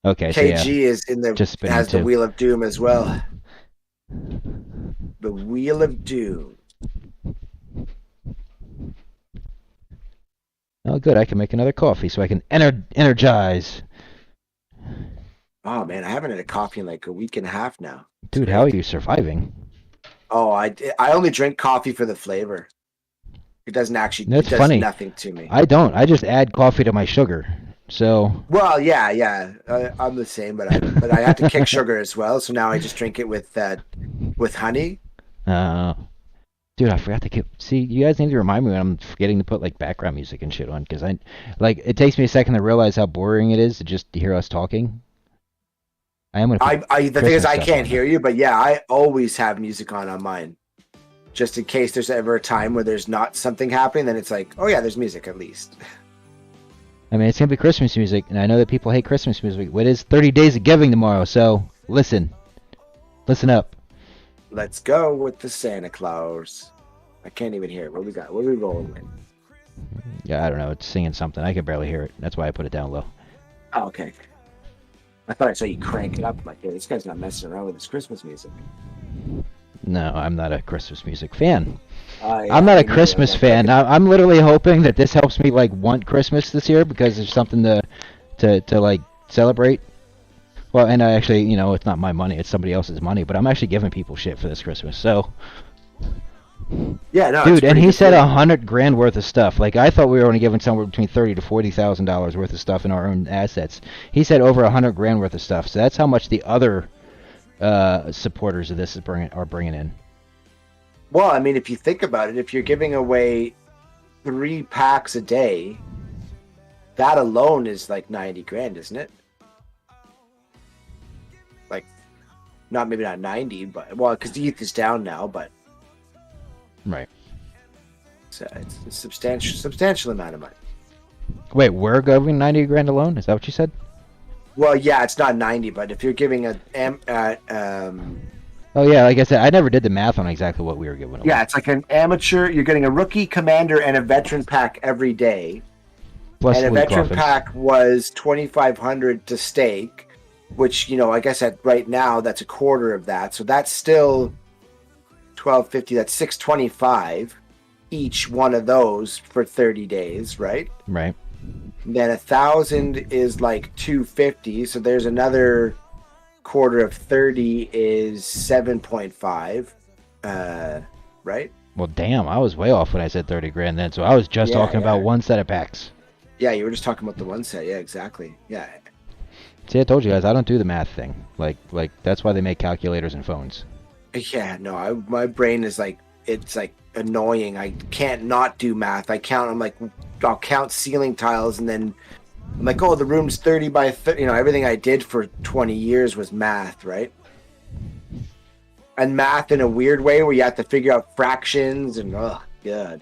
Okay. KG is in the has the Wheel of Doom as well. The Wheel of Doom. Oh, good. I can make another coffee so I can energize. Oh, man. I haven't had a coffee in like a week and a half now. Dude, how are you surviving? Oh, I only drink coffee for the flavor. It doesn't actually That's it does funny. Nothing to me. I don't. I just add coffee to my sugar. So. Well, yeah. I'm the same, but I have to kick sugar as well. So now I just drink it with honey. Dude, I forgot to keep. See, you guys need to remind me when I'm forgetting to put like background music and shit on, because it takes me a second to realize how boring it is to just hear us talking. I am gonna. The thing is, I can't hear you, but yeah, I always have music on mine, just in case there's ever a time where there's not something happening. Then it's like, oh yeah, there's music at least. I mean, it's gonna be Christmas music, and I know that people hate Christmas music. It is 30 Days of Giving tomorrow, so listen up. Let's go with the Santa Claus. I can't even hear it. What we got? What are we rolling with? Yeah, I don't know. It's singing something. I can barely hear it. That's why I put it down low. Oh, okay. I thought I saw you crank it up. Like, hey, this guy's not messing around with his Christmas music. No, I'm not a Christmas music fan. Yeah, I'm not a Christmas fan. I'm literally hoping that this helps me like want Christmas this year because there's something to like celebrate. Well, and I actually, you know, it's not my money; it's somebody else's money. But I'm actually giving people shit for this Christmas, so. Yeah, no, dude, and he said $100,000 worth of stuff. Like I thought we were only giving somewhere between $30,000 to $40,000 worth of stuff in our own assets. He said over $100,000 worth of stuff. So that's how much the other supporters of this are bringing in. Well, I mean, if you think about it, if you're giving away 3 packs a day, that alone is like $90,000, isn't it? Like, maybe not 90, but well, because the ETH is down now, but. Right. So it's a substantial amount of money. Wait, we're giving $90,000 alone? Is that what you said? Well, yeah, it's not 90, but if you're giving Oh yeah, like I said, I never did the math on exactly what we were giving away. Yeah, it's like an amateur. You're getting a rookie, commander, and a veteran pack every day. Plus and a veteran coffins. pack was $2,500 to stake, which, you know, I guess right now that's a quarter of that. So that's still $1,250. That's $625 each one of those for 30 days, right? Right. Then 1,000 is like $250. So there's another quarter of 30 is 7.5, right? Well, damn, I was way off when I said $30,000 then. So I was just talking about one set of packs. Yeah, you were just talking about the one set. Yeah, exactly. Yeah. See, I told you guys, I don't do the math thing. Like that's why they make calculators and phones. Yeah, no, my brain is like, it's like annoying. I can't not do math. I'll count ceiling tiles, and then I'm like, oh, the room's 30 by 30. You know, everything I did for 20 years was math, right? And math in a weird way where you have to figure out fractions and, oh, God.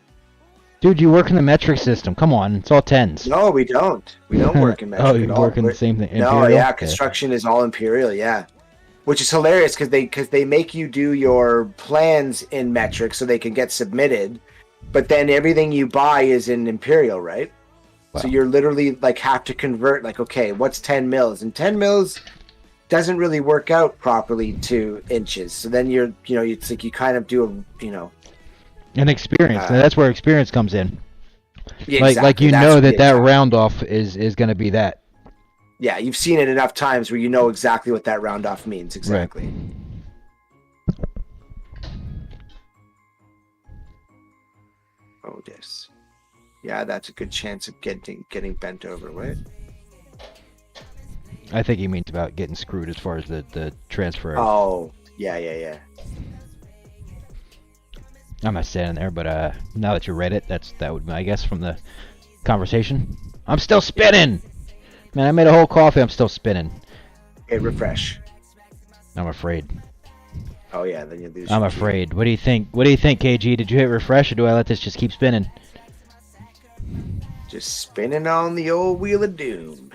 Dude, you work in the metric system. Come on, it's all tens. No, we don't. We don't work in metric Oh, you at all. work in the same thing. No, Imperial? yeah, construction is all imperial, yeah. Which is hilarious because they make you do your plans in metric so they can get submitted, but then everything you buy is in imperial, right? Wow. So you're literally like have to convert like, okay, what's 10 mils? And 10 mils doesn't really work out properly to inches. So then it's like you kind of do an experience. That's where experience comes in. Yeah, like exactly. you That's know what that the exact- round off is going to be that. Yeah, you've seen it enough times where you know exactly what that round off means. Exactly. Oh, yes. Yeah, that's a good chance of getting bent over. What? I think he means about getting screwed as far as the transfer. Oh, yeah. I'm not standing there, but now that you read it, that would be, I guess, from the conversation. I'm still spinning! Man, I made a whole coffee, I'm still spinning. Okay, refresh. I'm afraid. Oh yeah, then you lose. I'm your key. afraid. What do you think? What do you think, KG? Did you hit refresh, or do I let this just keep spinning? Just spinning on the old wheel of doom.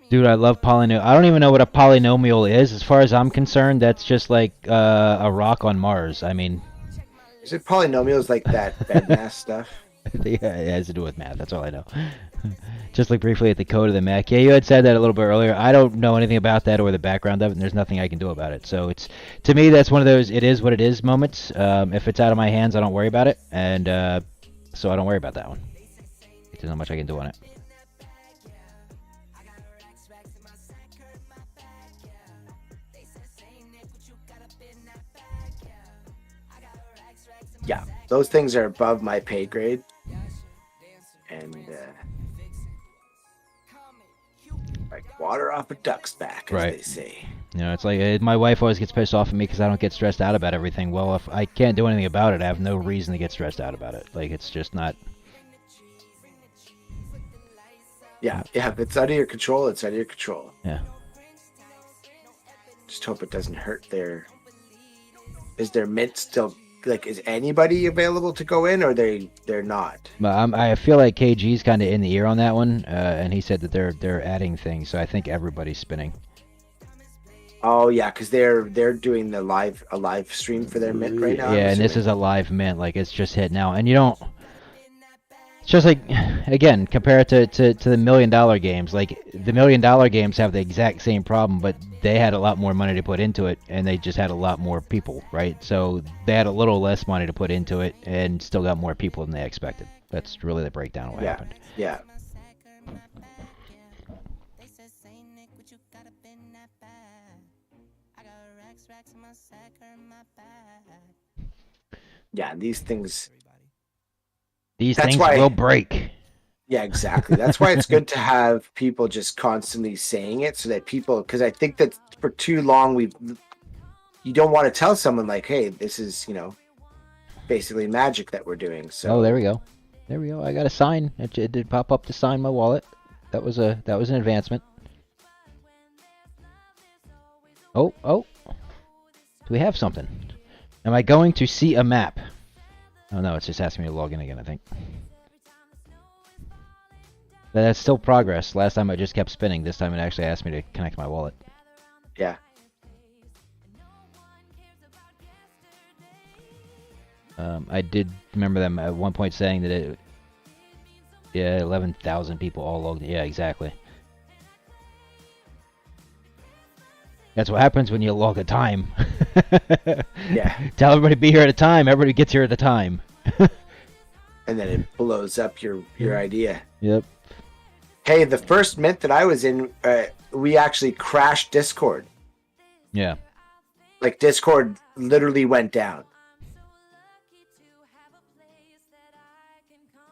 Dude, I love polynomial. I don't even know what a polynomial is. As far as I'm concerned, that's just like a rock on Mars. I mean, Is it polynomials like that BedMath stuff? yeah, it has to do with math. That's all I know. Just look briefly at the code of the Mac. Yeah, you had said that a little bit earlier. I don't know anything about that or the background of it, and there's nothing I can do about it. So it's, to me, that's one of those it is what it is moments. If it's out of my hands, I don't worry about it, and so I don't worry about that one. There's not much I can do on it. Yeah, those things are above my pay grade. And like water off a duck's back, as Right. they say. You know, it's like my wife always gets pissed off at me because I don't get stressed out about everything. Well, if I can't do anything about it, I have no reason to get stressed out about it. Like, it's just not. Yeah, if it's out of your control, it's out of your control. Yeah. Just hope it doesn't hurt their. Is their mint still like? Is anybody available to go in, or they're not? But I feel like KG's kind of in the ear on that one, and he said that they're adding things, so I think everybody's spinning. Oh yeah, because they're doing a live stream for their mint right now. I'm Yeah, and this assuming. is a live mint, like it's just hit now, and you don't. It's just like, again, compare it to the $1 million games. Like the $1 million games have the exact same problem, but they had a lot more money to put into it, and they just had a lot more people, right? So they had a little less money to put into it, and still got more people than they expected. That's really the breakdown of what happened. Yeah. Yeah, these things. These That's things why- will break. Yeah, exactly. That's why it's good to have people just constantly saying it, so that people, because I think that for too long you don't want to tell someone like, hey, this is basically magic that we're doing. So Oh, there we go. There we go. I got a sign. It did pop up to sign my wallet. That was an advancement. Oh. Do we have something? Am I going to see a map? Oh no, it's just asking me to log in again, I think. But that's still progress. Last time I just kept spinning. This time it actually asked me to connect my wallet. yeah. I did remember them at one point saying that 11,000 people all logged in. Yeah, exactly. That's what happens when you log a time. Yeah. Tell everybody to be here at a time. Everybody gets here at a time. And then it blows up your idea. Yep. Hey, the first mint that I was in, we actually crashed Discord. Yeah. Like Discord literally went down.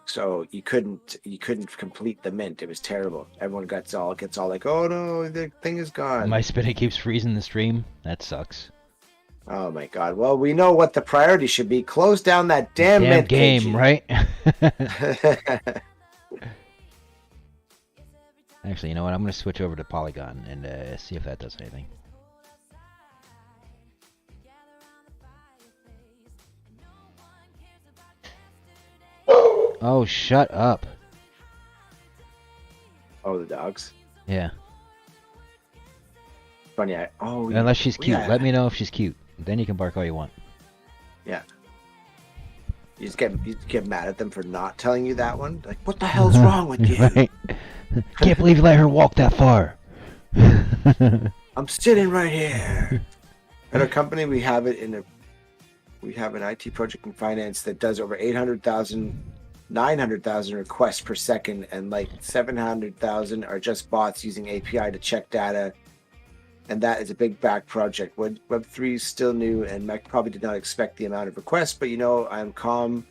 So you couldn't complete the mint. It was terrible. Everyone gets all like, oh no, the thing is gone. My spinning keeps freezing the stream. That sucks. Oh my god. Well, we know what the priority should be. Close down that damn mint game, KG. right? Actually, you know what? I'm going to switch over to Polygon and see if that does anything. Oh, shut up. Oh, the dogs. Yeah. Funny. Unless she's cute. yeah. Let me know if she's cute. Then you can bark all you want. Yeah. You just get mad at them for not telling you that one. Like, what the hell's wrong with you? Right? Can't believe you let her walk that far. I'm sitting right here. At our company, we have an IT project in finance that does over 800,000 900,000 requests per second, and like 700,000 are just bots using API to check data. And that is a big back project. Web3 is still new, and Mech probably did not expect the amount of requests, but I'm calm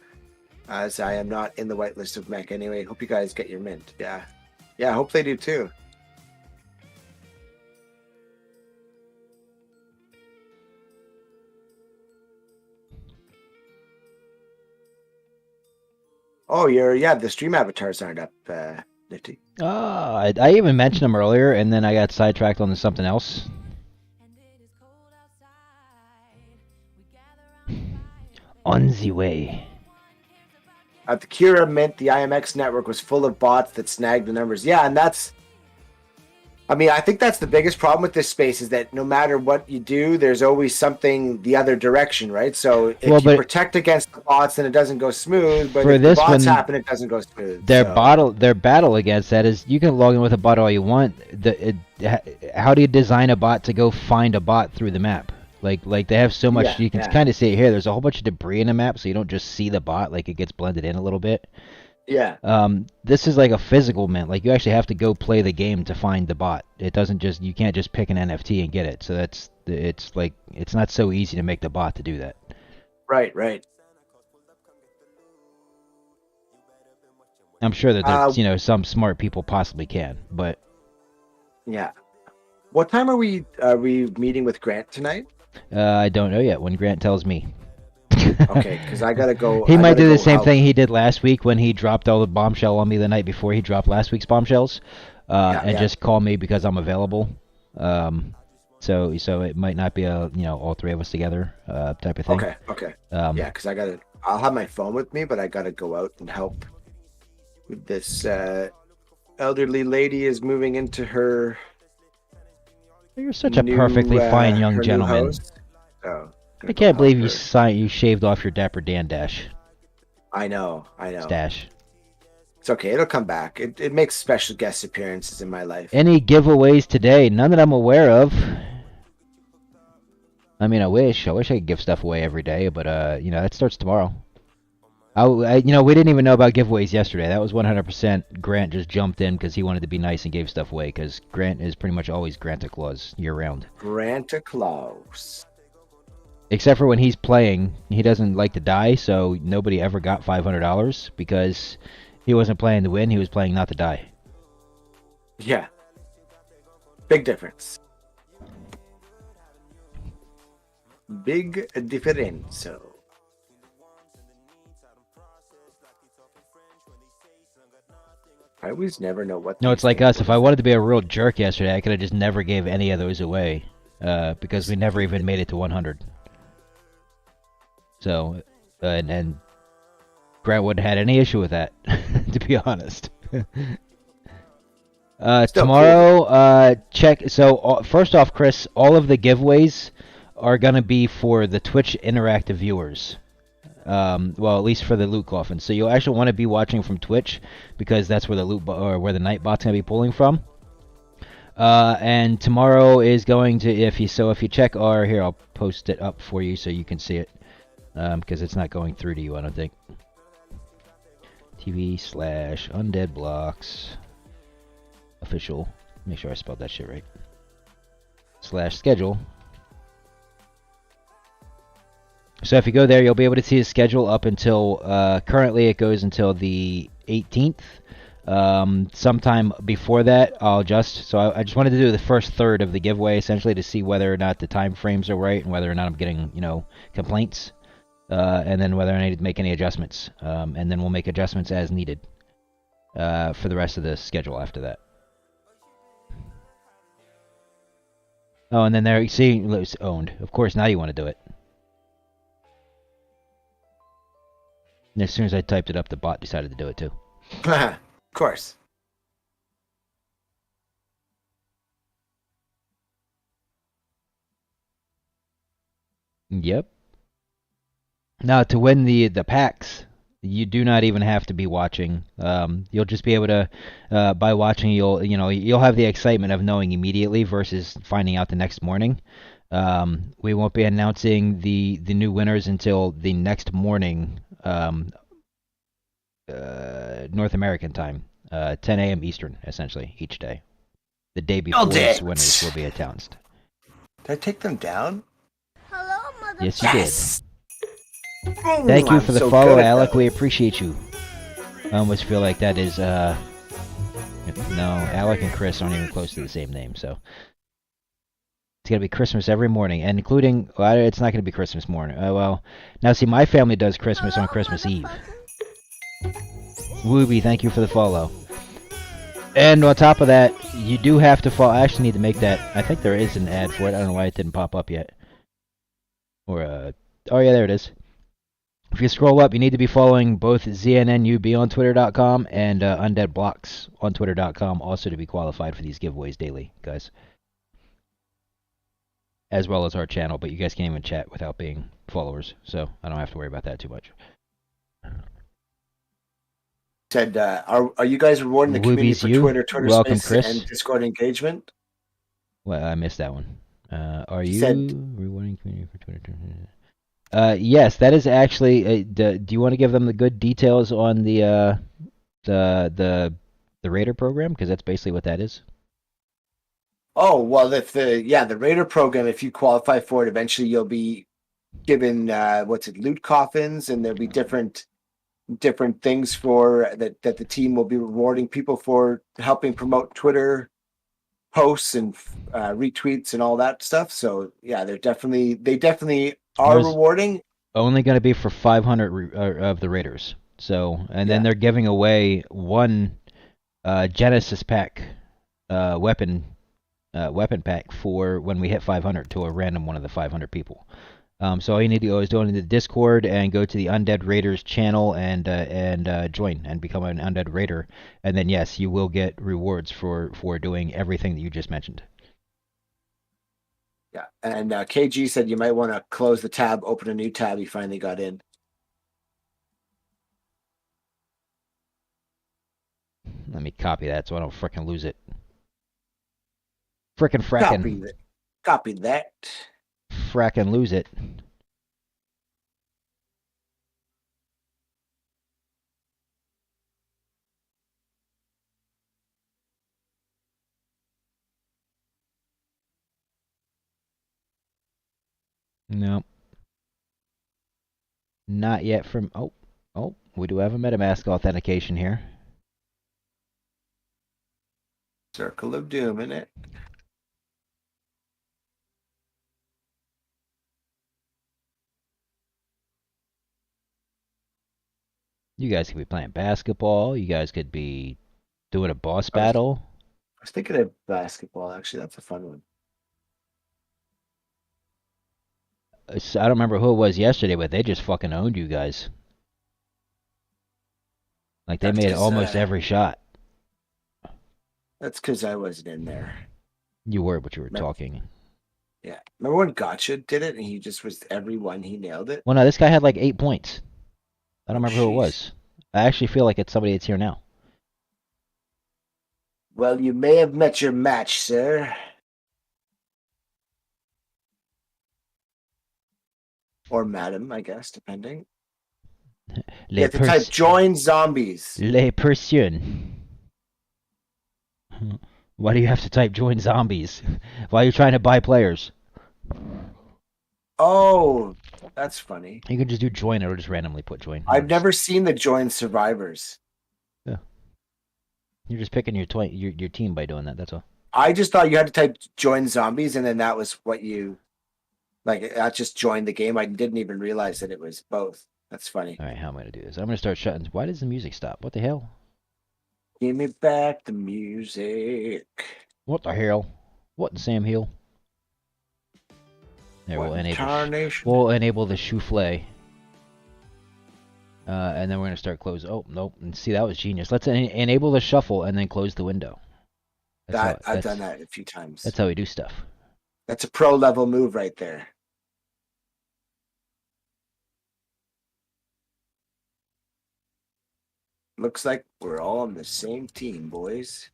as I am not in the whitelist of Mech anyway. Hope you guys get your mint. Yeah, I hope they do too. Oh, the stream avatars aren't up, Nifty. I even mentioned them earlier, and then I got sidetracked onto something else. On the way. At the Kira Mint, the IMX network was full of bots that snagged the numbers. Yeah, and I think that's the biggest problem with this space is that no matter what you do, there's always something the other direction, right? So if you protect against the bots, then it doesn't go smooth. But if the bots happen, it doesn't go smooth. Their battle against that is you can log in with a bot all you want. How do you design a bot to go find a bot through the map? Like they have so much. You can kind of see it here. There's a whole bunch of debris in the map, so you don't just see the bot. Like it gets blended in a little bit. Yeah. This is like a physical mint. Like you actually have to go play the game to find the bot. It doesn't just you can't just pick an NFT and get it. So it's not so easy to make the bot to do that. Right. I'm sure that there's some smart people possibly can, but yeah. What time are we meeting with Grant tonight? I don't know yet. When Grant tells me. Okay, because I gotta go. He might do the same thing he did last week when he dropped all the bombshell on me the night before he dropped last week's bombshells, just call me because I'm available. So it might not be all three of us together type of thing. Okay. Because I'll have my phone with me, but I gotta go out and help with this elderly lady is moving into her. You're such a perfectly fine young gentleman. So. I can't believe you shaved off your Dapper Dan dash. I know. Stash. It's okay. It'll come back. It makes special guest appearances in my life. Any giveaways today? None that I'm aware of. I mean, I wish I could give stuff away every day, but that starts tomorrow. We didn't even know about giveaways yesterday. That was 100% Grant just jumped in because he wanted to be nice and gave stuff away because Grant is pretty much always Granta Claus year round. Granta Claus. Except for when he's playing, he doesn't like to die, so nobody ever got $500 because he wasn't playing to win, he was playing not to die. Yeah. Big difference. Big difference. I always never know what... No, it's like us. If I wanted to be a real jerk yesterday, I could have just never gave any of those away because we never even made it to 100. So, and Grant wouldn't have had any issue with that, to be honest. Tomorrow, check. So, first off, Chris, all of the giveaways are going to be for the Twitch interactive viewers. Well, at least for the loot coffin. So you'll actually want to be watching from Twitch because that's where the where the night bot's going to be pulling from. And tomorrow is going to, if you check here, I'll post it up for you so you can see it. Because it's not going through to you, I don't think. TV/Undead Blocks official. Make sure I spelled that shit right. /schedule. So if you go there, you'll be able to see the schedule up until currently it goes until the 18th. Sometime before that, I'll adjust. So I just wanted to do the first third of the giveaway essentially to see whether or not the time frames are right and whether or not I'm getting complaints. And then whether I need to make any adjustments. And then we'll make adjustments as needed for the rest of the schedule after that. Oh, and then there, you see, it's owned. Of course, now you want to do it. And as soon as I typed it up, the bot decided to do it too. Of course. Yep. Now, to win the packs, you do not even have to be watching. You'll just be able to, by watching, you'll have the excitement of knowing immediately versus finding out the next morning. We won't be announcing the new winners until the next morning. North American time, 10 a.m. Eastern, essentially each day. The day before the dance. winners will be announced. Did I take them down? Yes, you Yes. did. Thank you I'm for the so follow, good at Alec. those. We appreciate you. I almost feel like that is no, Alec and Chris aren't even close to the same name, so it's gonna be Christmas every morning, and including well, it's not gonna be Christmas morning. Well, now see, my family does Christmas on Christmas Eve. Wooby, thank you for the follow. And on top of that, you do have to follow. I actually need to make that. I think there is an ad for it. I don't know why it didn't pop up yet. Or oh yeah, there it is. If you scroll up, you need to be following both ZNNUB on Twitter.com and Undead Blocks on Twitter.com also to be qualified for these giveaways daily, guys. As well as our channel, but you guys can't even chat without being followers, so I don't have to worry about that too much. Said, are you guys rewarding the community Woobies, for you? Twitter Welcome, Spaces, Chris. and Discord engagement? Well, I missed that one. Are He you said- rewarding community for Twitter? Yes, that is actually. Do you want to give them the good details on the Raider program? Because that's basically what that is. Oh well, if the Raider program, if you qualify for it, eventually you'll be given loot coffins, and there'll be different things for that the team will be rewarding people for helping promote Twitter posts and retweets and all that stuff. So yeah, they definitely are There's- rewarding. Only going to be for 500 of the Raiders. So, and then Yeah. they're giving away one Genesis pack weapon pack for when we hit 500 to a random one of the 500 people. So all you need to go is go into the Discord and go to the Undead Raiders channel and join and become an Undead Raider. And then yes, you will get rewards for doing everything that you just mentioned. Yeah, and KG said you might want to close the tab, open a new tab. He finally got in. Let me copy that so I don't frickin' lose it. Frickin' Copy that. frackin' lose it. No. Not yet from... Oh, we do have a MetaMask authentication here. Circle of Doom in it. You guys could be playing basketball. You guys could be doing a boss I was- battle. I was thinking of basketball. Actually, that's a fun one. I don't remember who it was yesterday, but they just fucking owned you guys. Like, they That's made 'cause, almost every shot. That's because I wasn't in there. You were, but you were Remember- talking. Yeah, remember when Gotcha did it and he just was every one he nailed it. Well, no, this guy had like 8 points. I don't Oh, remember who it jeez. was. I actually feel like it's somebody that's here now. Well, you may have met your match, sir. Or madam, I guess, depending. You Les have to type join zombies. Les personnes. Why do you have to type join zombies? Why are you trying to buy players? Oh, that's funny. You can just do join or just randomly put join. I've never seen the join survivors. You're just picking your team by doing that. That's all. I just thought you had to type join zombies and then that was what you like that just joined the game. I didn't even realize that it was both. That's funny. All right, how am I gonna do this? I'm gonna start shutting. Why does the music stop? What the hell? Give me back the music. What the hell? What in Sam Hill? There, What we'll enable. tarnation? We'll enable the souffle. And then we're gonna start close. Oh nope! And see, that was genius. Let's enable the shuffle and then close the window. I've done that a few times. That's how we do stuff. That's a pro level move right there. Looks like we're all on the same team, boys.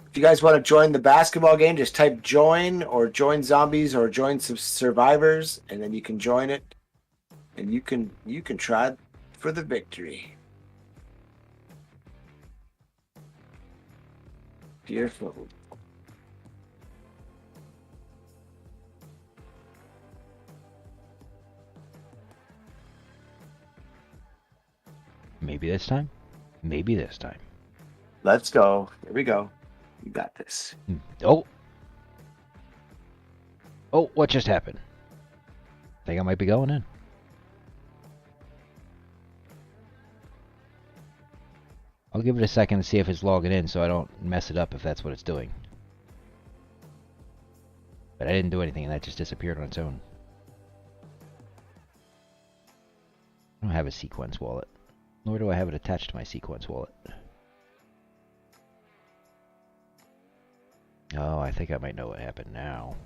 If you guys want to join the basketball game, just type join or join zombies or join some survivors, and then you can join it. and you can try for the victory. Beautiful. Maybe this time. Maybe this time. Let's go. Here we go. You got this. Oh. Oh, what just happened? Think I might be going in. I'll give it a second to see if it's logging in so I don't mess it up if that's what it's doing. But I didn't do anything and that just disappeared on its own. I don't have a sequence wallet. Nor do I have it attached to my sequence wallet. Oh, I think I might know what happened now.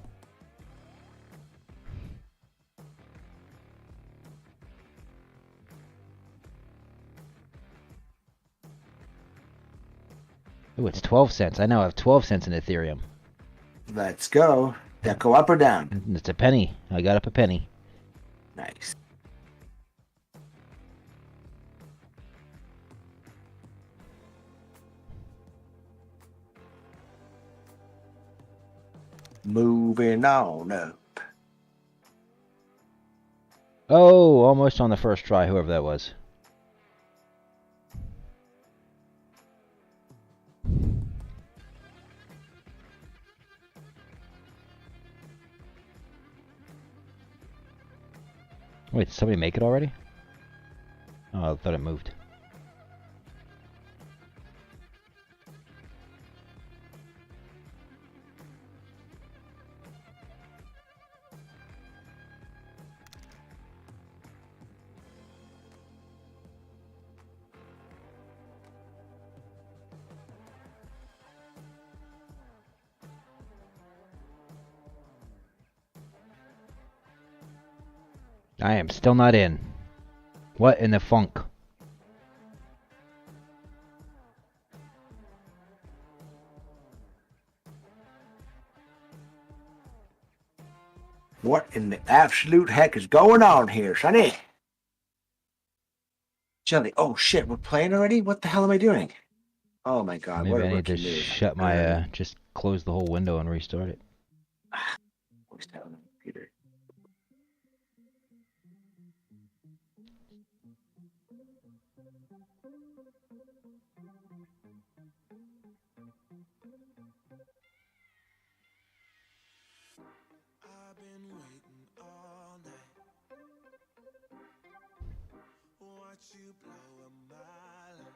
Oh, it's 12 cents. I now have 12 cents in Ethereum. Let's go. That go up or down? It's a penny. I got up a penny. Nice. Moving on up. Oh, almost on the first try, whoever that was. Wait, did somebody make it already? Oh, I thought it moved. I am still not in. What in the funk? What in the absolute heck is going on here, Sonny? Jelly. Oh shit, we're playing already? What the hell am I doing? Oh my god, Maybe what a I need to rookie move. shut my, just close the whole window and restart it. Always telling him, Peter. I've been waiting all night. Watch you blow a mile.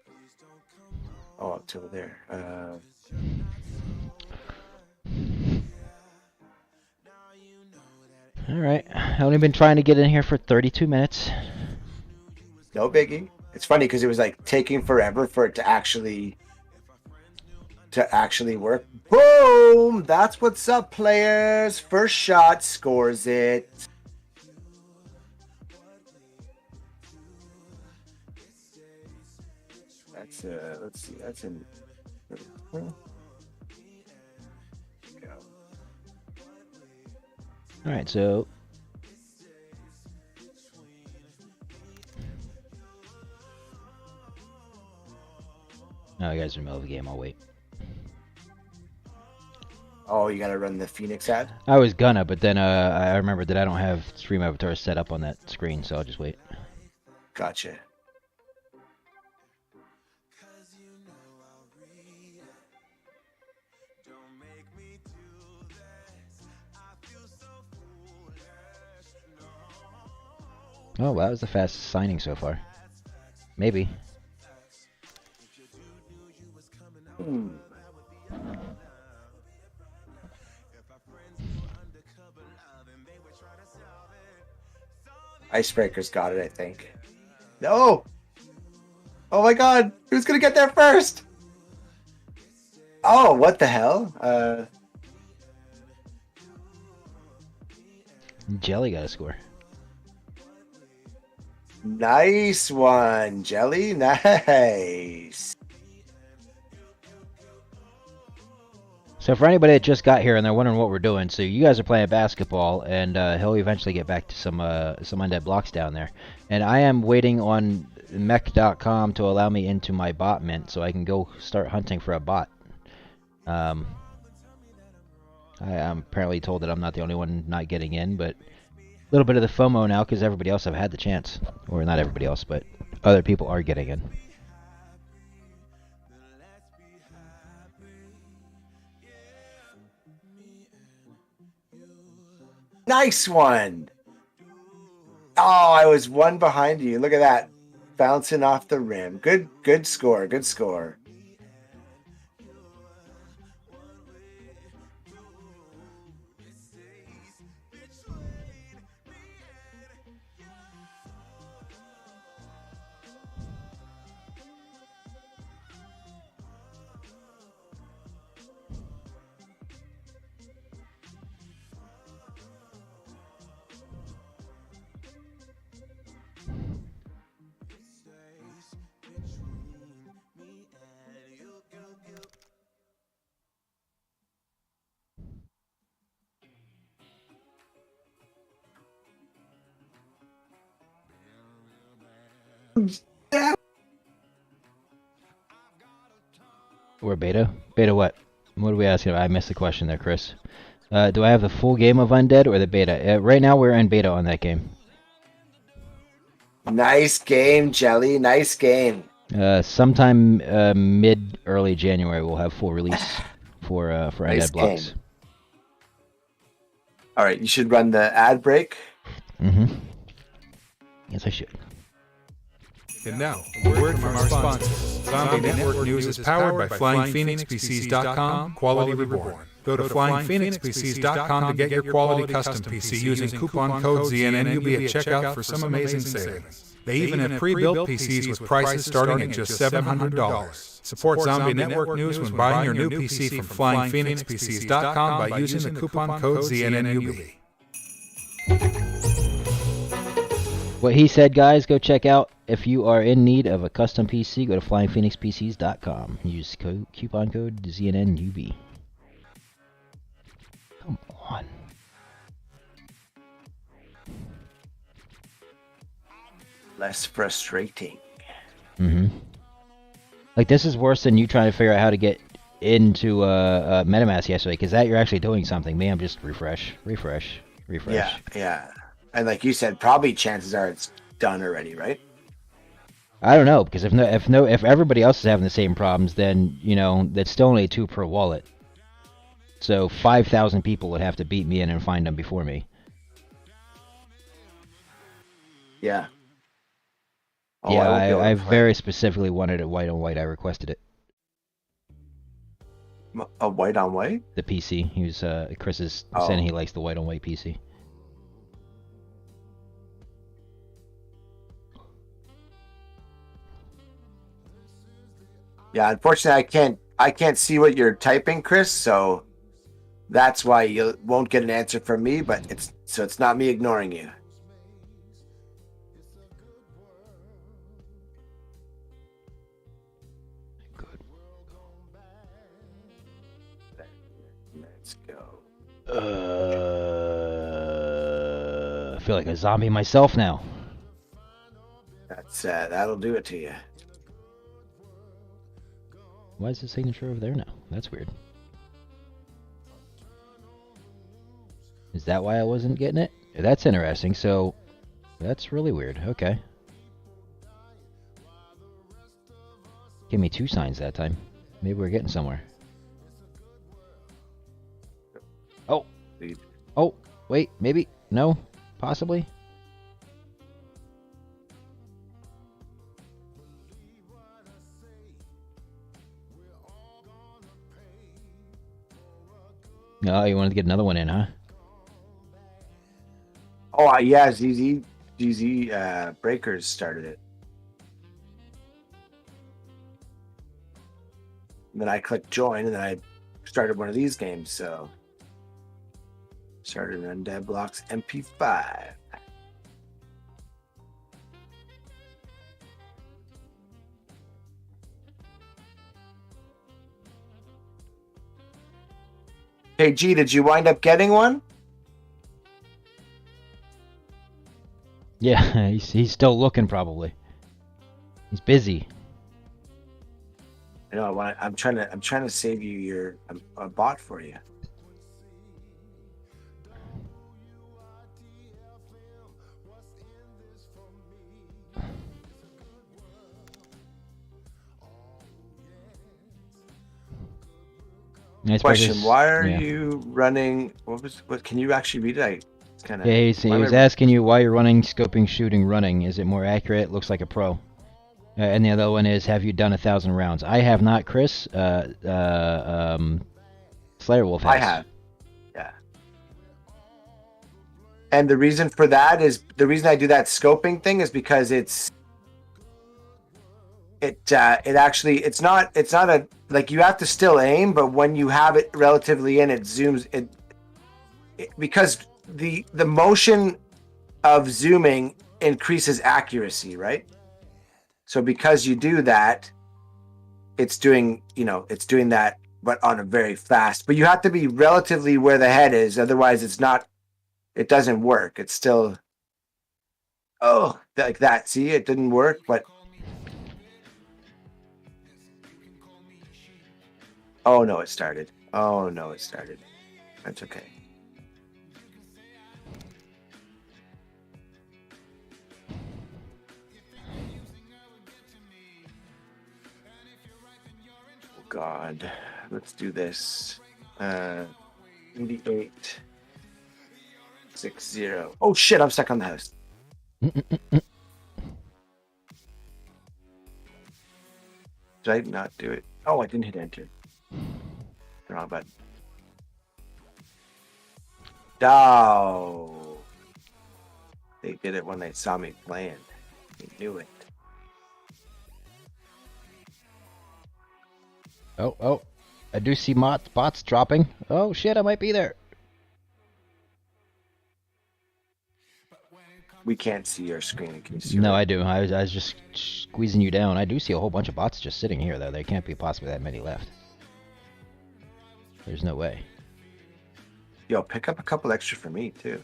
Please don't come home. Oh, up till there. Alright, I've only been trying to get in here for 32 minutes. No biggie. It's funny because it was like taking forever for it to actually work. Boom! That's what's up, players. First shot scores it. That's let's see. That's in. Alright, so... Oh, you guys are in the middle of the game, I'll wait. Oh, you gotta run the Phoenix ad? I was gonna, but then I remembered that I don't have Stream Avatar set up on that screen, so I'll just wait. Gotcha. Oh, wow, that was the fastest signing so far. Maybe. Icebreaker's got it, I think. No! Oh my god! Who's gonna get there first? Oh, what the hell? Jelly got a score. Nice one, Jelly. Nice. So for anybody that just got here and they're wondering what we're doing, so you guys are playing basketball, and he'll eventually get back to some undead blocks down there. And I am waiting on mech.com to allow me into my bot mint so I can go start hunting for a bot. I'm apparently told that I'm not the only one not getting in, but a little bit of the FOMO now because everybody else have had the chance. Or not everybody else, but other people are getting in. Nice one. Oh, I was one behind you. Look at that. Bouncing off the rim. Good score. Good score. We're beta? Beta what? What are we asking? I missed the question there, Chris. Do I have the full game of Undead or the beta? Right now we're in beta on that game. Nice game, Jelly. Nice game. Sometime mid-early January we'll have full release for Nice Undead blocks. game. All right, you should run the ad break. Mm-hmm. Yes, I should. And now, a word from our sponsors. Zombie Network News is powered by FlyingPhoenixPCs.com, Quality Reborn. Go to FlyingPhoenixPCs.com to get your quality custom PC using coupon code ZNNUB at checkout for some amazing savings. They even have pre-built PCs with prices starting at just $700. Support Zombie Network News when buying your new PC from FlyingPhoenixPCs.com by using the coupon code ZNNUB. What he said, guys, go check out. If you are in need of a custom PC, go to FlyingPhoenixPCs.com. Use coupon code ZNNUB. Come on. Less frustrating. Mm-hmm. Like, this is worse than you trying to figure out how to get into MetaMask yesterday, because that you're actually doing something. Me, I'm just refresh. Yeah. And like you said, probably chances are it's done already, right? I don't know, because if everybody else is having the same problems, then that's still only 2 per wallet. So 5,000 people would have to beat me in and find them before me. Yeah. Oh, yeah, I very specifically wanted it white on white. I requested it. A white on white? The PC. He was Chris is saying he likes the white on white PC. Yeah, unfortunately, I can't see what you're typing, Chris. So that's why you won't get an answer from me. But it's not me ignoring you. Good. Let's go. I feel like a zombie myself now. That'll do it to you. Why is the signature over there now? That's weird. Is that why I wasn't getting it? That's interesting. So, that's really weird. Okay. Give me 2 signs that time. Maybe we're getting somewhere. Oh. Oh, wait, maybe. No, possibly. Oh, you wanted to get another one in, huh? Oh, yeah, ZZ Breakers started it. And then I clicked join, and then I started one of these games, so started Undead Blocks MP5. Hey, G, did you wind up getting one? Yeah, he's still looking probably. He's busy. No, I'm trying to save you a bot for you. Nice Question: practice. why are Yeah. you running? What? Can you actually read it? It's kind of. Yeah, he was asking you why you're running scoping, shooting, running. Is it more accurate? Looks like a pro. And the other one is, have you done 1,000 rounds? I have not, Chris. Slayer Wolf has. I have. Yeah. And the reason for that is the reason I do that scoping thing is because it's not a like you have to still aim, but when you have it relatively in, it zooms it because the motion of zooming increases accuracy, right? So because you do that, it's doing that, but on a very fast. But you have to be relatively where the head is, otherwise it doesn't work. It's still like that. See, it didn't work, but oh no, it started. That's okay. Oh God, let's do this. 88 60. Oh shit, I'm stuck on the house. Did I not do it? Oh, I didn't hit enter. The wrong button. Oh. They did it when they saw me playing. They knew it. Oh. I do see bots dropping. Oh shit, I might be there. We can't see your screen. Can you see No, it? I do. I was just squeezing you down. I do see a whole bunch of bots just sitting here, though. There can't be possibly that many left. There's no way. Yo, pick up a couple extra for me, too.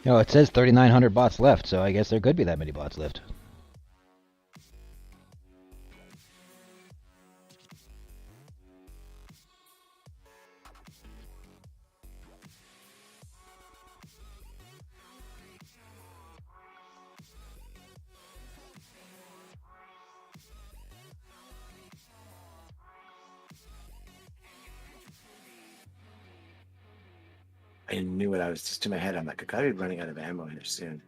No, it says 3,900 bots left, so I guess there could be that many bots left. I knew it. I was just in my head. I'm like, I gotta be running out of ammo here soon.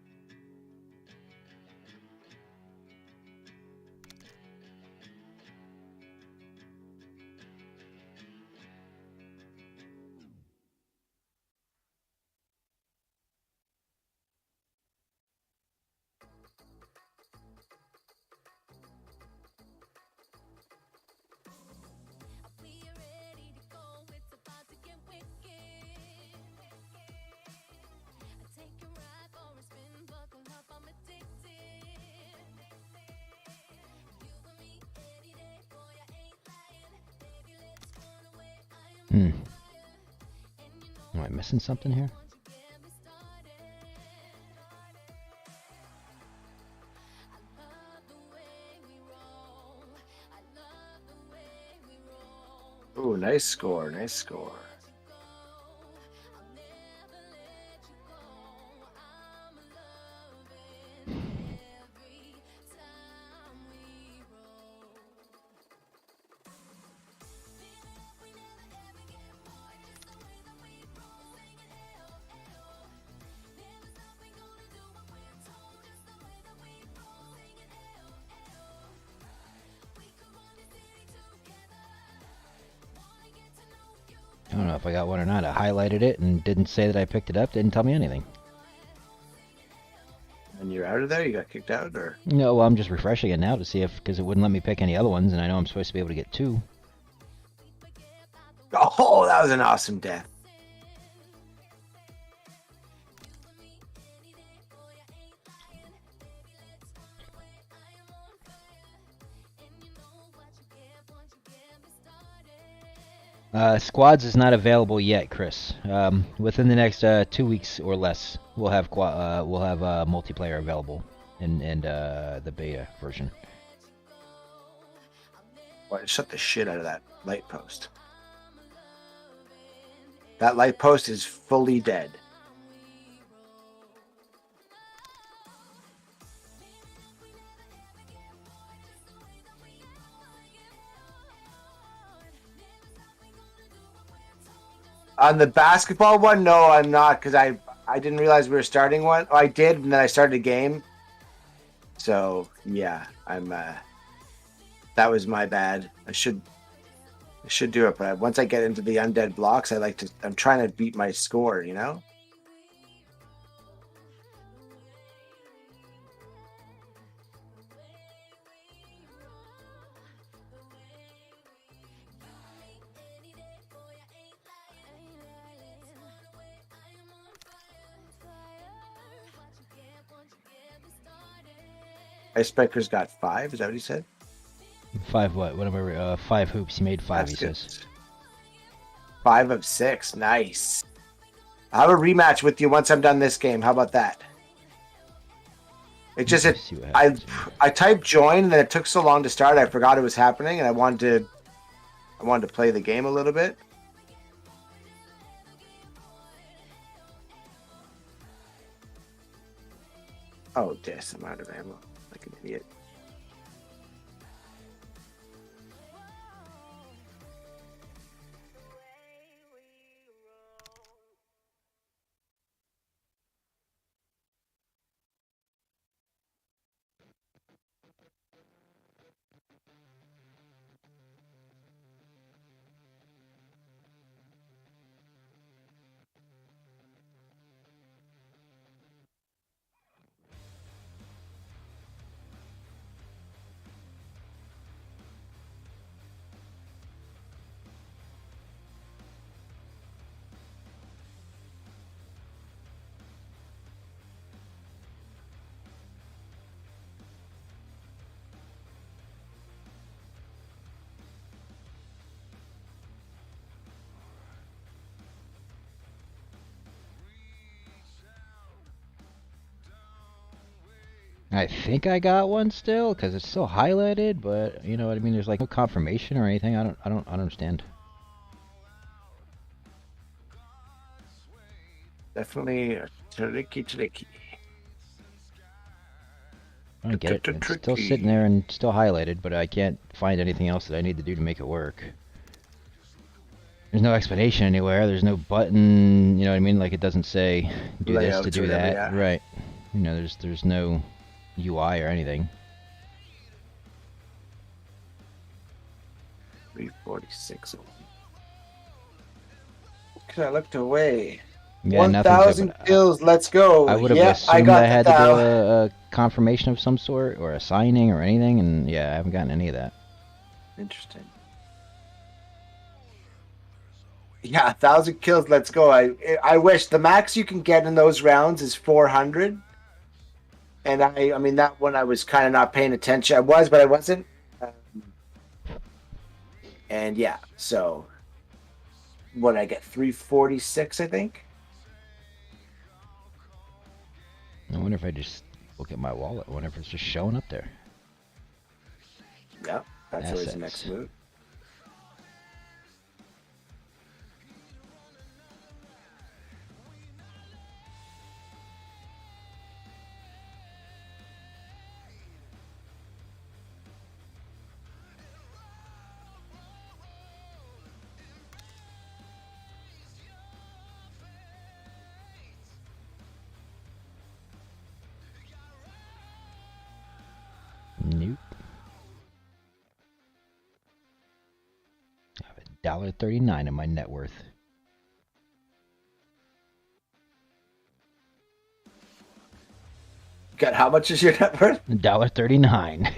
Am I missing something here? Ooh, nice score. Nice score. I don't know if I got one or not. I highlighted it and didn't say that I picked it up. Didn't tell me anything. And you're out of there? You got kicked out, or? No, well, I'm just refreshing it now to see if, because it wouldn't let me pick any other ones, and I know I'm supposed to be able to get 2. Oh, that was an awesome death. Squads is not available yet, Chris. Within the next 2 weeks or less, we'll have multiplayer available in the beta version. Well, shut the shit out of that light post. That light post is fully dead. On the basketball one, no, I'm not, because I didn't realize we were starting one. Oh, I did, and then I started a game. So yeah, I'm. That was my bad. I should do it, but once I get into the undead blocks, I'm trying to beat my score, you know? Icebreaker's got 5. Is that what he said? 5 what? Whatever. 5 hoops. He made 5. That's He good. says. 5 of 6. Nice. I'll have a rematch with you once I'm done this game. How about that? It just Let's see what happens. I typed join and then it took so long to start. I forgot it was happening, and I wanted to play the game a little bit. Oh, yes, I'm out of ammo. Like an idiot. I think I got one still because it's still highlighted, but you know what I mean. There's like no confirmation or anything. I don't understand. Definitely tricky. I don't get it. It's still sitting there and still highlighted, but I can't find anything else that I need to do to make it work. There's no explanation anywhere. There's no button. You know what I mean? Like it doesn't say do this Layouts to do or whatever, that. yeah. Right. You know, there's no UI or anything. 346. Okay, I looked away. Yeah, nothing's 1,000 open. kills. Let's go. I would have Yeah, assumed I got I had that to do now. a confirmation of some sort or a signing or anything, and yeah, I haven't gotten any of that. Interesting. Yeah, 1,000 kills. Let's go. I wish the max you can get in those rounds is 400. And I mean that one I was kind of not paying attention. I was, but I wasn't. And yeah, so what did I get? 346, I think. I wonder if I just look at my wallet. I wonder if it's just showing up there. Yeah, that's always the Assets. next move. Nope. I have $1.39 in my net worth. Got how much is your net worth? $1.39.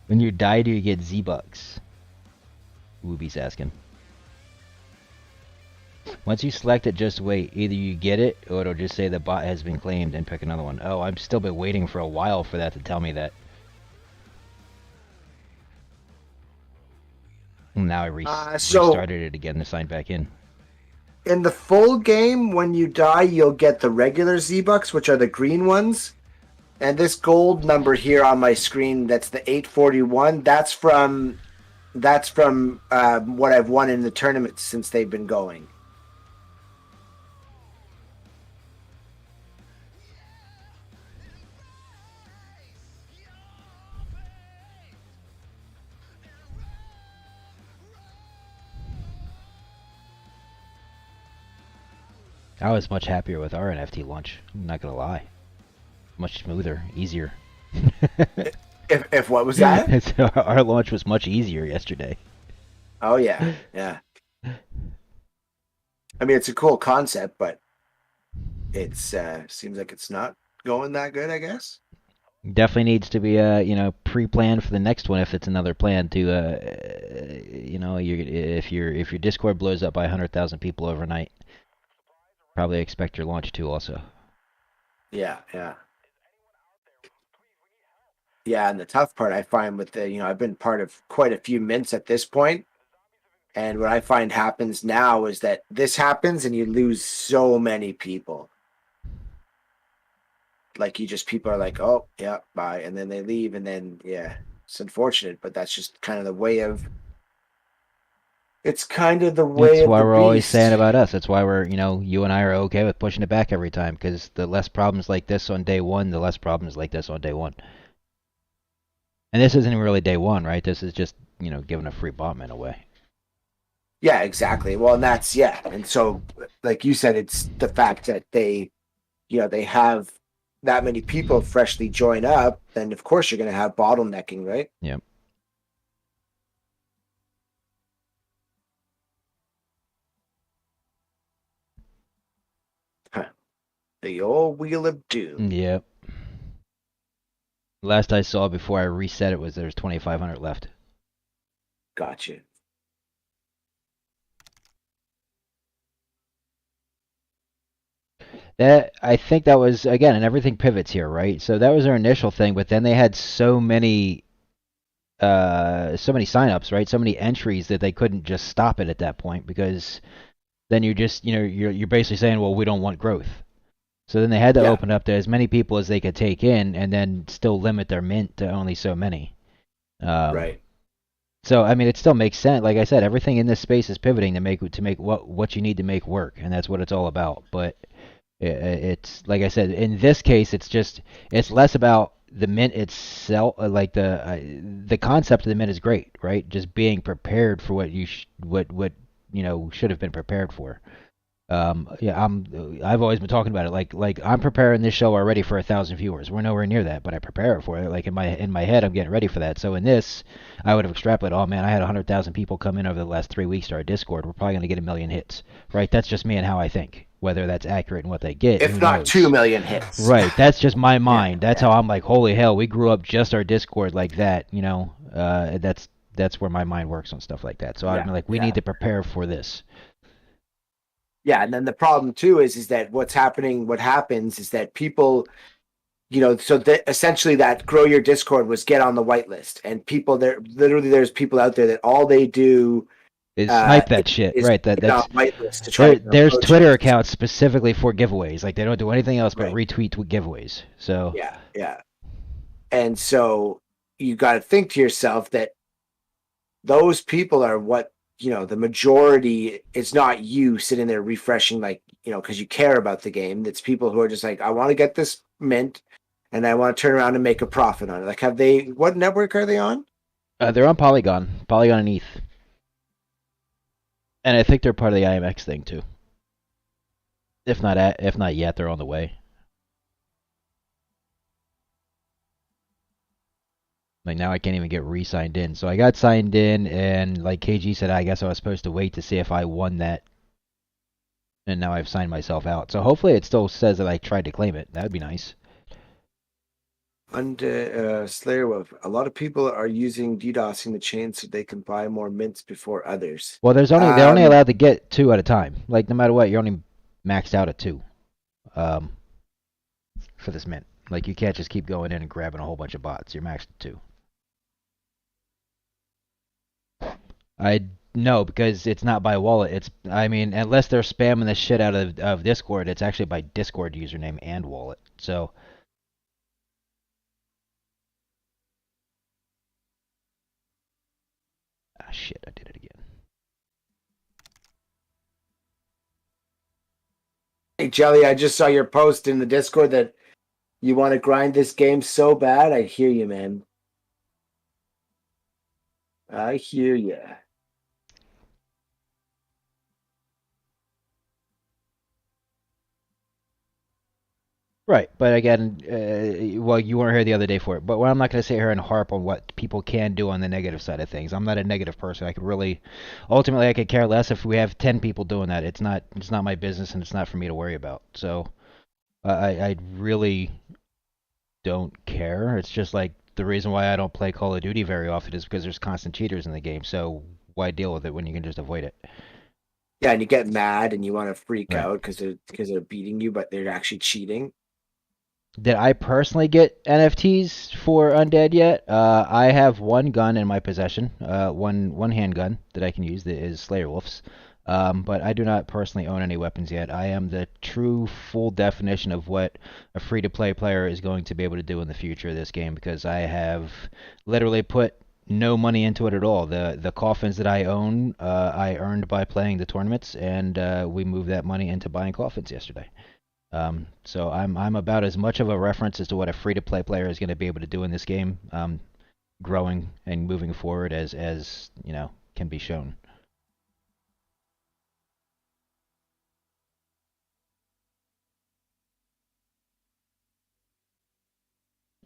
When you die, do you get Z-Bucks? Wooby's asking. Once you select it, just wait. Either you get it, or it'll just say the bot has been claimed and pick another one. Oh, I've still been waiting for a while for that to tell me that. Now I So restarted it again to sign back in. in the full game, when you die, you'll get the regular Z-Bucks, which are the green ones. And this gold number here on my screen, that's the 841. That's from what I've won in the tournament since they've been going. I was much happier with our NFT launch. I'm not gonna lie. Much smoother, easier. If what was that? So our launch was much easier yesterday. Oh yeah, yeah. I mean, it's a cool concept, but it's seems like it's not going that good, I guess. Definitely needs to be pre-planned for the next one if it's another plan to if your Discord blows up by 100,000 people overnight, probably expect your launch to also. Yeah, yeah. Yeah, and the tough part I find with I've been part of quite a few mints at this point, and what I find happens now is that this happens and you lose so many people. Like people are like, oh yeah, bye, and then they leave, and then yeah, it's unfortunate, but that's just kind of the way of. It's kind of the way. That's of why the we're always beast. saying about us. That's why we're you and I are okay with pushing it back every time, because the less problems like this on day one, the less problems like this on day one. And this isn't really day one, right? This is just giving a free botman away. Yeah, exactly. Well, and that's and so like you said, it's the fact that they have that many people freshly join up, then of course you're going to have bottlenecking, right? Yep. The old wheel of doom. Yep. Last I saw before I reset it was there's 2,500 left. Gotcha. I think that was, again, and everything pivots here, right? So that was their initial thing, but then they had so many signups, right? So many entries that they couldn't just stop it at that point, because then you're just you're basically saying, well, we don't want growth. So then they had to open up to as many people as they could take in, and then still limit their mint to only so many. Right. So I mean, it still makes sense. Like I said, everything in this space is pivoting to make what you need to make work, and that's what it's all about. But it's like I said, in this case, it's less about the mint itself. Like the concept of the mint is great, right? Just being prepared for what you should have been prepared for. I've always been talking about it. Like I'm preparing this show already for 1,000 viewers. We're nowhere near that, but I prepare it for it. Like in my head, I'm getting ready for that. So in this, I would have extrapolated. Oh man, I had 100,000 people come in over the last 3 weeks to our Discord. We're probably going to get 1 million hits, right? That's just me and how I think. Whether that's accurate in what they get, if not knows? 2 million hits, right? That's just my mind. That's how I'm like, holy hell, we grew up just our Discord like that. That's where my mind works on stuff like that. So I'm like, we need to prepare for this. Yeah, and then the problem too is that what happens is that people, essentially that grow your Discord was get on the whitelist, and people there's people out there that all they do is snipe that shit, right? That's whitelist to try. There's Twitter accounts specifically for giveaways. Like they don't do anything else but retweet giveaways. So yeah, and so you got to think to yourself that those people are what. The majority, it's not you sitting there refreshing, because you care about the game. It's people who are just like, I want to get this mint and I want to turn around and make a profit on it. Like, what network are they on? They're on Polygon and ETH. And I think they're part of the IMX thing too. If not yet, they're on the way. Like now I can't even get re-signed in. So I got signed in, and like KG said, I guess I was supposed to wait to see if I won that. And now I've signed myself out. So hopefully it still says that I tried to claim it. That would be nice. And Slayer, a lot of people are using DDoSing the chain so they can buy more mints before others. Well, they're only allowed to get 2 at a time. Like no matter what, you're only maxed out at 2. For this mint. Like you can't just keep going in and grabbing a whole bunch of bots. You're maxed at 2. I no, because it's not by wallet. I mean, unless they're spamming the shit out of Discord, it's actually by Discord username and wallet. So, shit, I did it again. Hey, Jelly, I just saw your post in the Discord that you want to grind this game so bad. I hear you, man. I hear you. Right, but again, well, you weren't here the other day for it. But I'm not going to sit here and harp on what people can do on the negative side of things. I'm not a negative person. I could really, ultimately, I could care less if we have 10 people doing that. It's not my business, and it's not for me to worry about. So, I really don't care. It's just like the reason why I don't play Call of Duty very often is because there's constant cheaters in the game. So why deal with it when you can just avoid it? Yeah, and you get mad and you want to freak Right. out because they're beating you, but they're actually cheating. Did I personally get NFTs for Undead yet? I have one gun in my possession, one handgun that I can use that is Slayer Wolf's. But I do not personally own any weapons yet. I am the true full definition of what a free-to-play player is going to be able to do in the future of this game because I have literally put no money into it at all. The coffins that I own, I earned by playing the tournaments, and we moved that money into buying coffins yesterday. So I'm about as much of a reference as to what a free-to-play player is going to be able to do in this game, growing and moving forward as you know can be shown.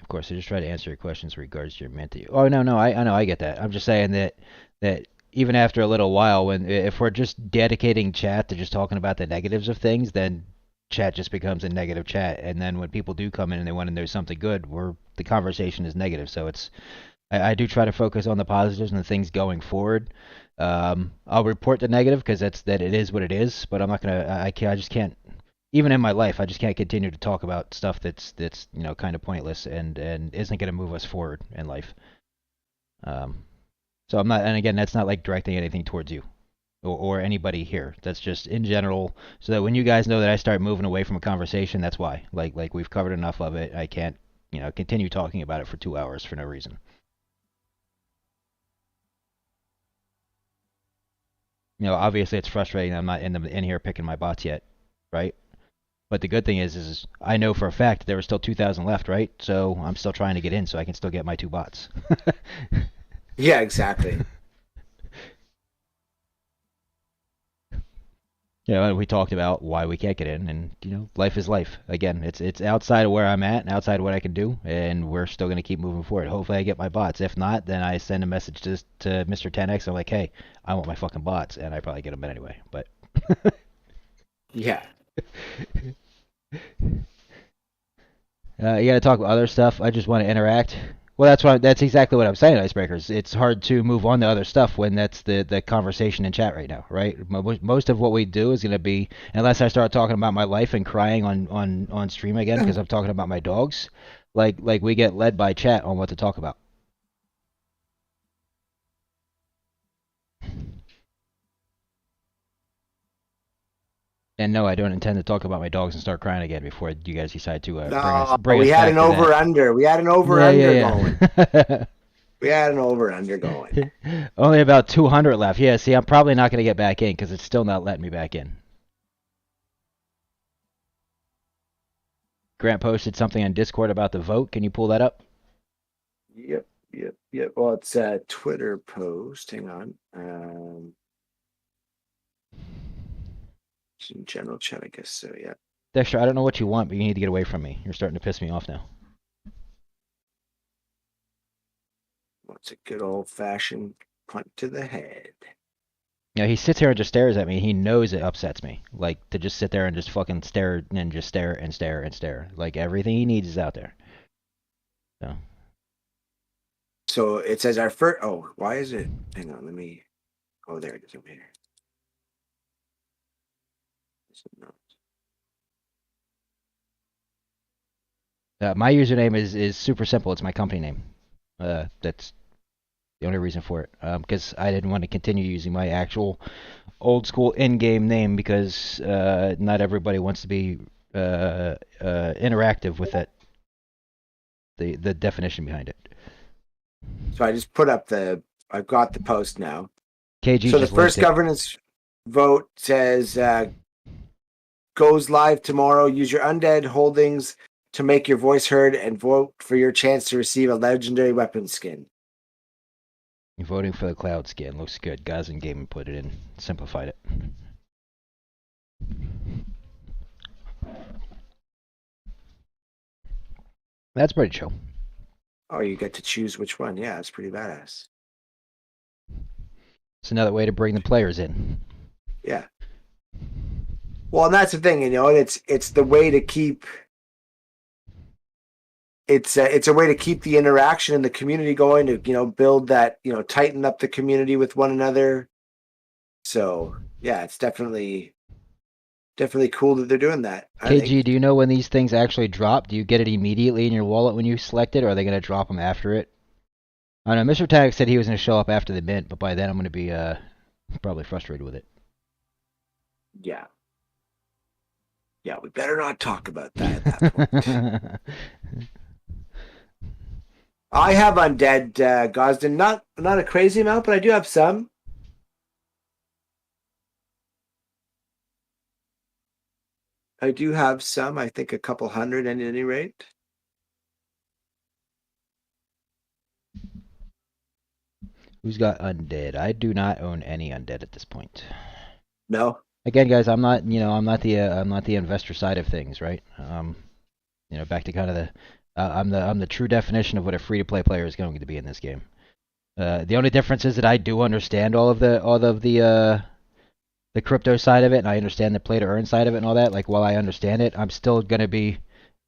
Of course, I just try to answer your questions in regards to your mental. Oh no, I know I get that. I'm just saying that even after a little while, when if we're just dedicating chat to just talking about the negatives of things, then chat just becomes a negative chat. And then when people do come in and they want to know something good, the conversation is negative. So I do try to focus on the positives and the things going forward. I'll report the negative because that it is what it is. But I'm not gonna. I just can't. Even in my life, I just can't continue to talk about stuff that's kind of pointless and isn't going to move us forward in life. So I'm not, and again, that's not like directing anything towards you or anybody here. That's just in general, so that when you guys know that I start moving away from a conversation, that's why. Like we've covered enough of it. I can't continue talking about it for 2 hours for no reason. Obviously it's frustrating. I'm not in here picking my bots yet, right? But the good thing is I know for a fact there were still 2,000 left, right? So I'm still trying to get in, so I can still get my 2 bots. Yeah, exactly. We talked about why we can't get in, and life is life. Again, it's outside of where I'm at and outside of what I can do, and we're still gonna keep moving forward. Hopefully, I get my bots. If not, then I send a message to Mr. 10X. I'm like, hey, I want my fucking bots, and I probably get them anyway. But Yeah. you got to talk about other stuff. I just want to interact. Well, that's exactly what I'm saying, Icebreakers. It's hard to move on to other stuff when that's the conversation in chat right now, right? Most of what we do is going to be, unless I start talking about my life and crying on stream again because I'm talking about my dogs, like we get led by chat on what to talk about. And no, I don't intend to talk about my dogs and start crying again before you guys decide to bring us we had back an to that. over under. We had an over under going. Yeah. We had an over under going. Only about 200 left. Yeah, see, I'm probably not going to get back in because it's still not letting me back in. Grant posted something on Discord about the vote. Can you pull that up? Yep. Well, it's a Twitter post. Hang on. It's in general chat, I guess. So yeah. Dexter, I don't know what you want, but you need to get away from me. You're starting to piss me off now. What's a good old fashioned punt to the head? Yeah, he sits here and just stares at me. He knows it upsets me. Like, to just sit there and just fucking stare and just stare and stare and stare. Like, everything he needs is out there. So it says our first. Oh, why is it? Hang on, let me. Oh, there it is over here. My username is super simple. It's my company name. That's The only reason for it, because I didn't want to continue using my actual old school in-game name because not everybody wants to be interactive with it. The definition behind it. So I just put up I've got the post now. KG So the just first linked it. governance vote says goes live tomorrow. Use your undead holdings to make your voice heard and vote for your chance to receive a legendary weapon skin. You're voting for the cloud skin. Looks good. Guys in game put it in. Simplified it. That's pretty chill. Oh, you get to choose which one. Yeah, it's pretty badass. It's another way to bring the players in. Yeah. Well, and that's the thing, it's the way to keep. It's a way to keep the interaction in the community going, to build that, tighten up the community with one another. So yeah, it's definitely cool that they're doing that. I KG, think. do you know when these things actually drop? Do you get it immediately in your wallet when you select it, or are they going to drop them after it? I don't know. Mr. Tag said he was going to show up after the mint, but by then I'm going to be probably frustrated with it. Yeah. Yeah, we better not talk about that at that point. I have undead Gosden, not a crazy amount, but I do have some. I do have some. I think a couple hundred at any rate. Who's got undead? I do not own any undead at this point. No. Again, guys, I'm not the investor side of things, right? Back to kind of the I'm the true definition of what a free-to-play player is going to be in this game. The only difference is that I do understand all of the crypto side of it, and I understand the play-to-earn side of it and all that. Like, while I understand it, I'm still going to be...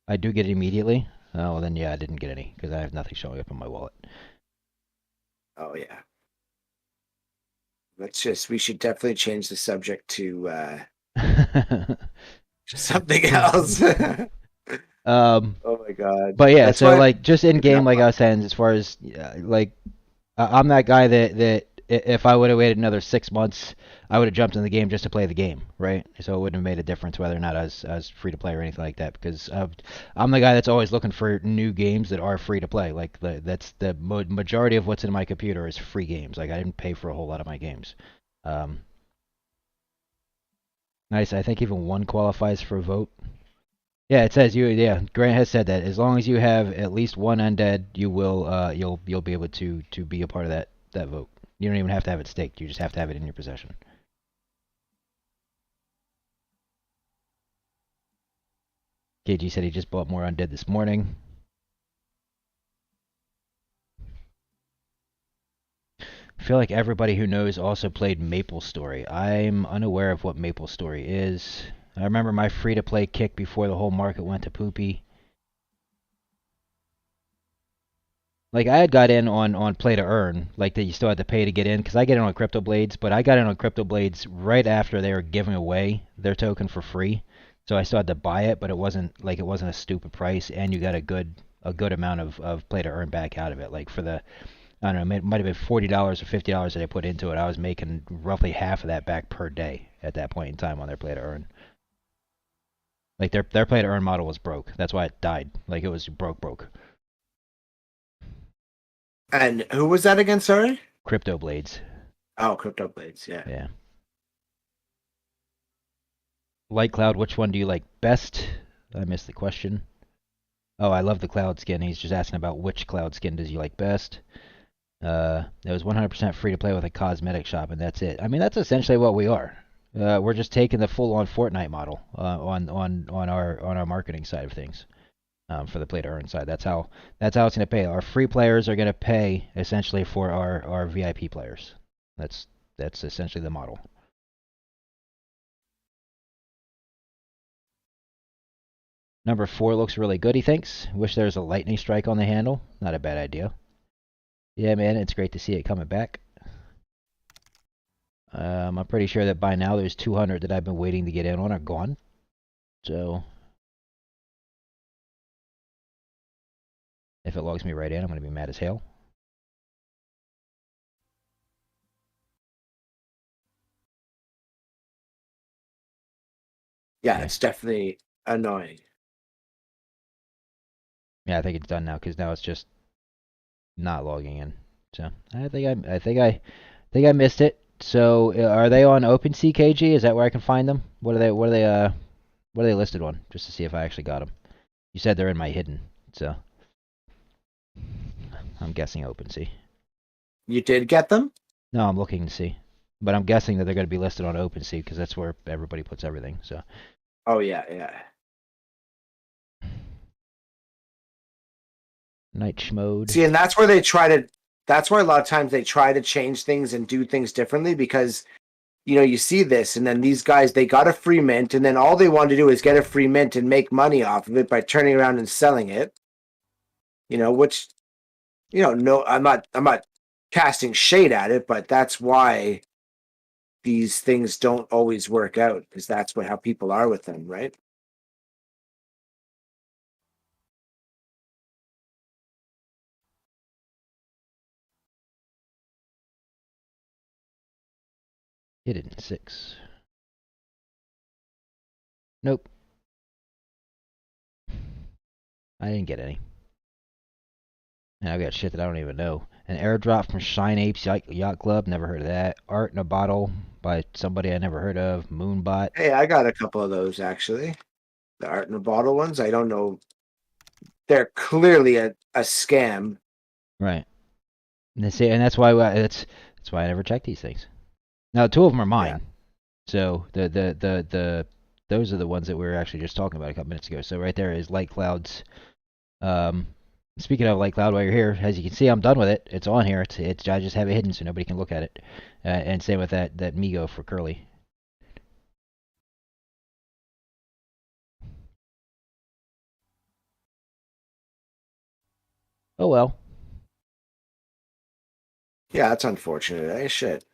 I do get it immediately. Oh, well, then, yeah, I didn't get any, because I have nothing showing up in my wallet. Oh, yeah. We should definitely change the subject to something else. Oh my god. But yeah, That's so why- like just in game, like I was saying, as far as like I'm that guy that if I would have waited another 6 months, I would have jumped in the game just to play the game, right? So it wouldn't have made a difference whether or not I was free to play or anything like that, because I'm the guy that's always looking for new games that are free to play. Like that's the majority of what's in my computer is free games. Like I didn't pay for a whole lot of my games. Nice. I think even one qualifies for a vote. Yeah, it says yeah, Grant has said that as long as you have at least one undead, you will you'll be able to be a part of that vote. You don't even have to have it staked. You just have to have it in your possession. KG said he just bought more undead this morning. I feel like everybody who knows also played MapleStory. I'm unaware of what MapleStory is. I remember my free-to-play kick before the whole market went to poopy. Like, I had got in on play to earn, like that you still had to pay to get in, because I get in on Crypto Blades, but I got in on Crypto Blades right after they were giving away their token for free. So I still had to buy it, but it wasn't a stupid price, and you got a good amount of play to earn back out of it. Like for the, I don't know, it might have been $40 or $50 that I put into it. I was making roughly half of that back per day at that point in time on their play to earn. Like their play to earn model was broke. That's why it died. Like it was broke. And who was that again? Sorry. Crypto Blades. Oh, Crypto Blades. Yeah. Yeah. Light Cloud, which one do you like best? I missed the question. Oh, I love the cloud skin. He's just asking about which cloud skin does you like best. It was 100% free to play with a cosmetic shop, and that's it. I mean, that's essentially what we are. We're just taking the full-on Fortnite model on our marketing side of things. For the play to earn side, that's how it's going to pay. Our free players are going to pay essentially for our VIP players. That's essentially the model. Number 4 looks really good, he thinks. Wish there was a lightning strike on the handle. Not a bad idea. Yeah, man, it's great to see it coming back. I'm pretty sure that by now there's 200 that I've been waiting to get in on are gone. So if it logs me right in, I'm going to be mad as hell. Yeah, Yeah. it's definitely annoying. Yeah, I think it's done now because now it's just not logging in. So I think I missed it. So are they on OpenSea KG? Is that where I can find them? What are they listed on? Just to see if I actually got them. You said they're in my hidden, so I'm guessing OpenSea. You did get them? No, I'm looking to see, but I'm guessing that they're going to be listed on OpenSea because that's where everybody puts everything. So Oh yeah, yeah. night mode. See, and that's where they try to. That's why a lot of times they try to change things and do things differently because you see this, and then these guys they got a free mint, and then all they want to do is get a free mint and make money off of it by turning around and selling it. Which no, I'm not casting shade at it, but that's why these things don't always work out because that's how people are with them, right? Hidden 6. Nope. I didn't get any. And I've got shit that I don't even know. An airdrop from Shine Apes Yacht Club. Never heard of that. Art in a bottle by somebody I never heard of. Moonbot. Hey, I got a couple of those actually. The art in a bottle ones. I don't know. They're clearly a scam. Right. And that's why that's why I never check these things. Now 2 of them are mine. Yeah. So the those are the ones that we were actually just talking about a couple minutes ago. So right there is Light Cloud's. Speaking of Light Cloud, while you're here, as you can see, I'm done with it. It's on here. It's I just have it hidden so nobody can look at it. And same with that Migo for Curly. Oh well. Yeah, that's unfortunate. Shit.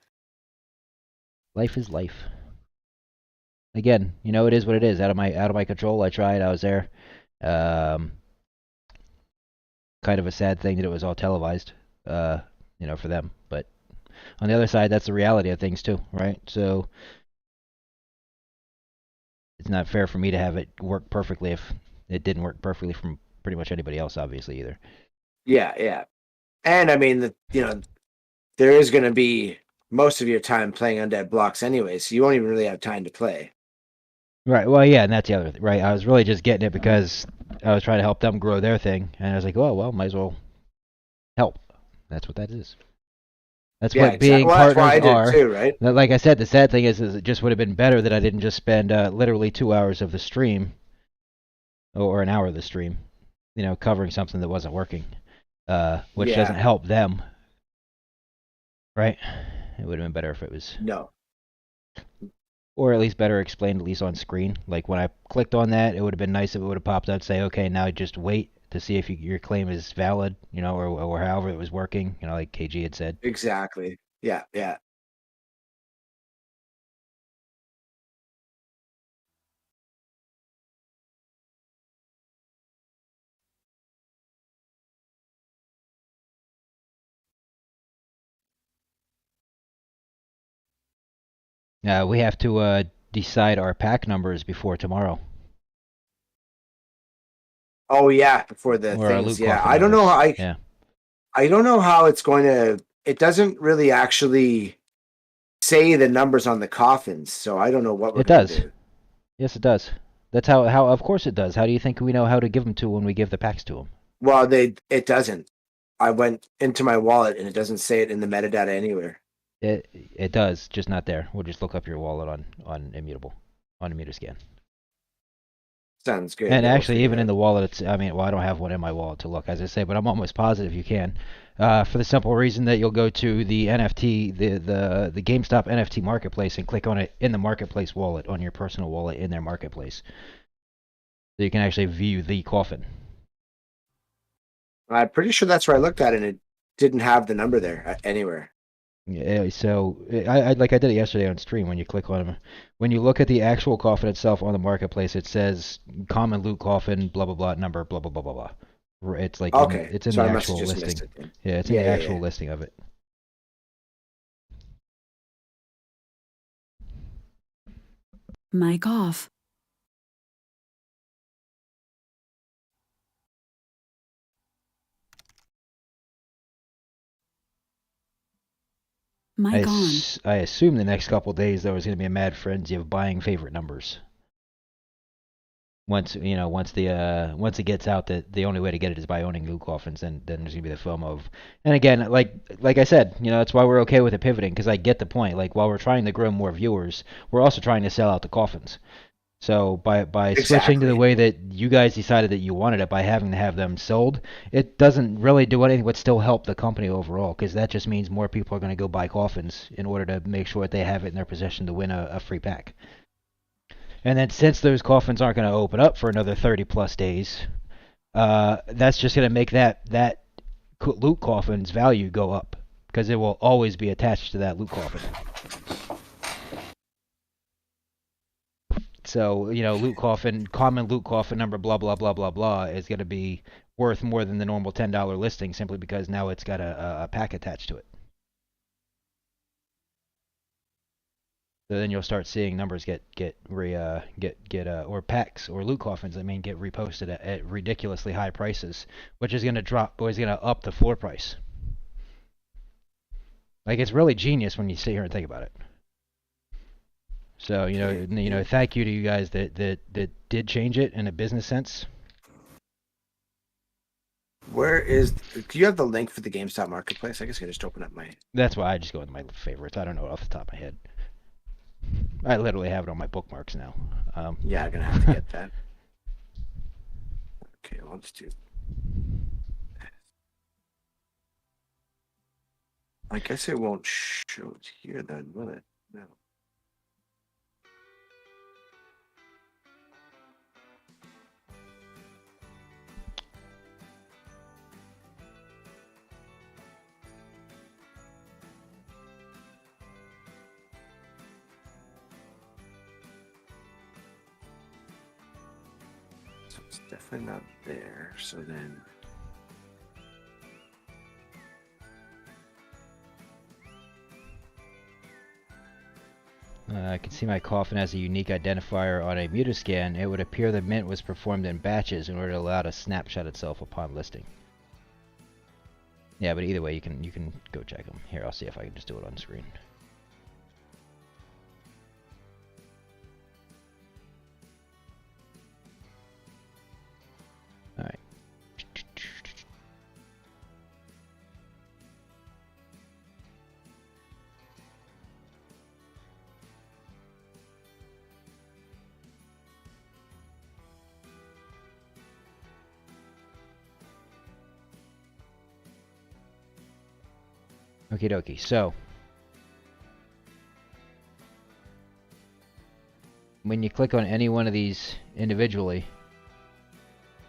Life is life. Again, it is what it is. Out of my control. I tried. I was there. Kind of a sad thing that it was all televised. For them. But on the other side, that's the reality of things too, right? So it's not fair for me to have it work perfectly if it didn't work perfectly from pretty much anybody else, obviously, either. Yeah, yeah. And I mean, there is going to be most of your time playing undead blocks anyway, so you won't even really have time to play. Right. Well, yeah, and that's the other thing, right? I was really just getting it because I was trying to help them grow their thing, and I was like, oh, well, might as well help. That's what that is. That's what being Well, that's partners why I are. did too, right? Like I said, the sad thing is it just would have been better that I didn't just spend literally 2 hours of the stream, or an hour of the stream, covering something that wasn't working, which Yeah. doesn't help them. Right? It would have been better if it was, No. or at least better explained, at least on screen. Like when I clicked on that, it would have been nice if it would have popped up, say, okay, now just wait to see if your claim is valid, or however it was working, like KG had said. Exactly. Yeah, yeah. We have to decide our pack numbers before tomorrow. Oh yeah, before the Or our things. loot Yeah, coffin I don't know. numbers. Yeah. I don't know how it's going to. It doesn't really actually say the numbers on the coffins, so I don't know what we're It going does. to do. Yes, it does. That's how. Of course it does. How do you think we know how to give them to when we give the packs to them? Well, it doesn't. I went into my wallet and it doesn't say it in the metadata anywhere. It does, just not there. We'll just look up your wallet on Immutable, on Immutascan. Sounds good. And Yeah, we'll actually, figure even it in out. the wallet, I don't have one in my wallet to look, as I say, but I'm almost positive you can. For the simple reason that you'll go to the NFT, the GameStop NFT marketplace, and click on it in the marketplace wallet, on your personal wallet in their marketplace. So you can actually view the coffin. I'm pretty sure that's where I looked at it and it didn't have the number there anywhere. Yeah, so I like I did it yesterday on stream. When you click on them, when you look at the actual coffin itself on the marketplace, it says common loot coffin, blah blah blah, number, blah blah blah blah blah. It's like Okay, it's in so the I must have actual just missed listing. it then. Yeah, it's in Yeah, the yeah, actual yeah. listing of it. Mic off. Mic on. I assume the next couple days there was going to be a mad frenzy of buying favorite numbers. Once it gets out that the only way to get it is by owning loot coffins, then there's gonna be the FOMO of. And again, like I said, that's why we're okay with it pivoting, because I get the point. Like, while we're trying to grow more viewers, we're also trying to sell out the coffins. So by switching to the way that you guys decided that you wanted it, by having to have them sold, it doesn't really do anything but still help the company overall, because that just means more people are going to go buy coffins in order to make sure that they have it in their possession to win a free pack. And then since those coffins aren't going to open up for another 30 plus days, that's just going to make that loot coffin's value go up, because it will always be attached to that loot coffin. So, loot coffin, common loot coffin number, blah, blah, blah, blah, blah, is going to be worth more than the normal $10 listing, simply because now it's got a pack attached to it. So then you'll start seeing numbers or packs or loot coffins, get reposted at ridiculously high prices, which is going to up the floor price. Like, it's really genius when you sit here and think about it. So, thank you to you guys that did change it in a business sense. Do you have the link for the GameStop Marketplace? I guess I can just open up my... That's why I just go with my favorites. I don't know off the top of my head. I literally have it on my bookmarks now. Yeah, I'm going to have to get that. Okay, well, let's do... I guess it won't show it here then, will it? No. So it's definitely not there. So then... I can see my coffin as a unique identifier on a Mutascan. It would appear the mint was performed in batches in order to allow it to snapshot itself upon listing. Yeah, but either way, you can go check them. Here, I'll see if I can just do it on screen. All right. Okie dokie, so when you click on any one of these individually,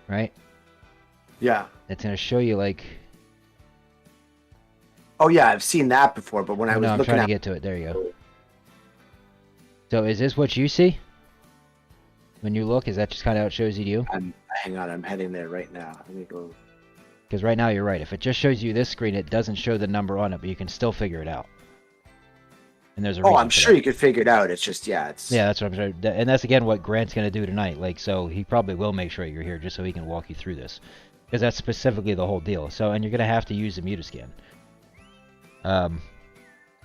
right? Yeah. It's going to show you like... Oh yeah, I've seen that before, but when I was I'm looking trying to get to it. There you go. So is this what you see? When you look, is that just kind of how it shows you to you? Hang on, I'm heading there right now. Let me go... Because right now you're right. If it just shows you this screen, it doesn't show the number on it, but you can still figure it out. And there's a reason I'm for sure that. you could figure it out. It's just, yeah, it's... Yeah, that's what I'm saying. And that's, again, what Grant's going to do tonight. Like, so he probably will make sure you're here just so he can walk you through this. Because that's specifically the whole deal. So, and you're going to have to use the Mutascan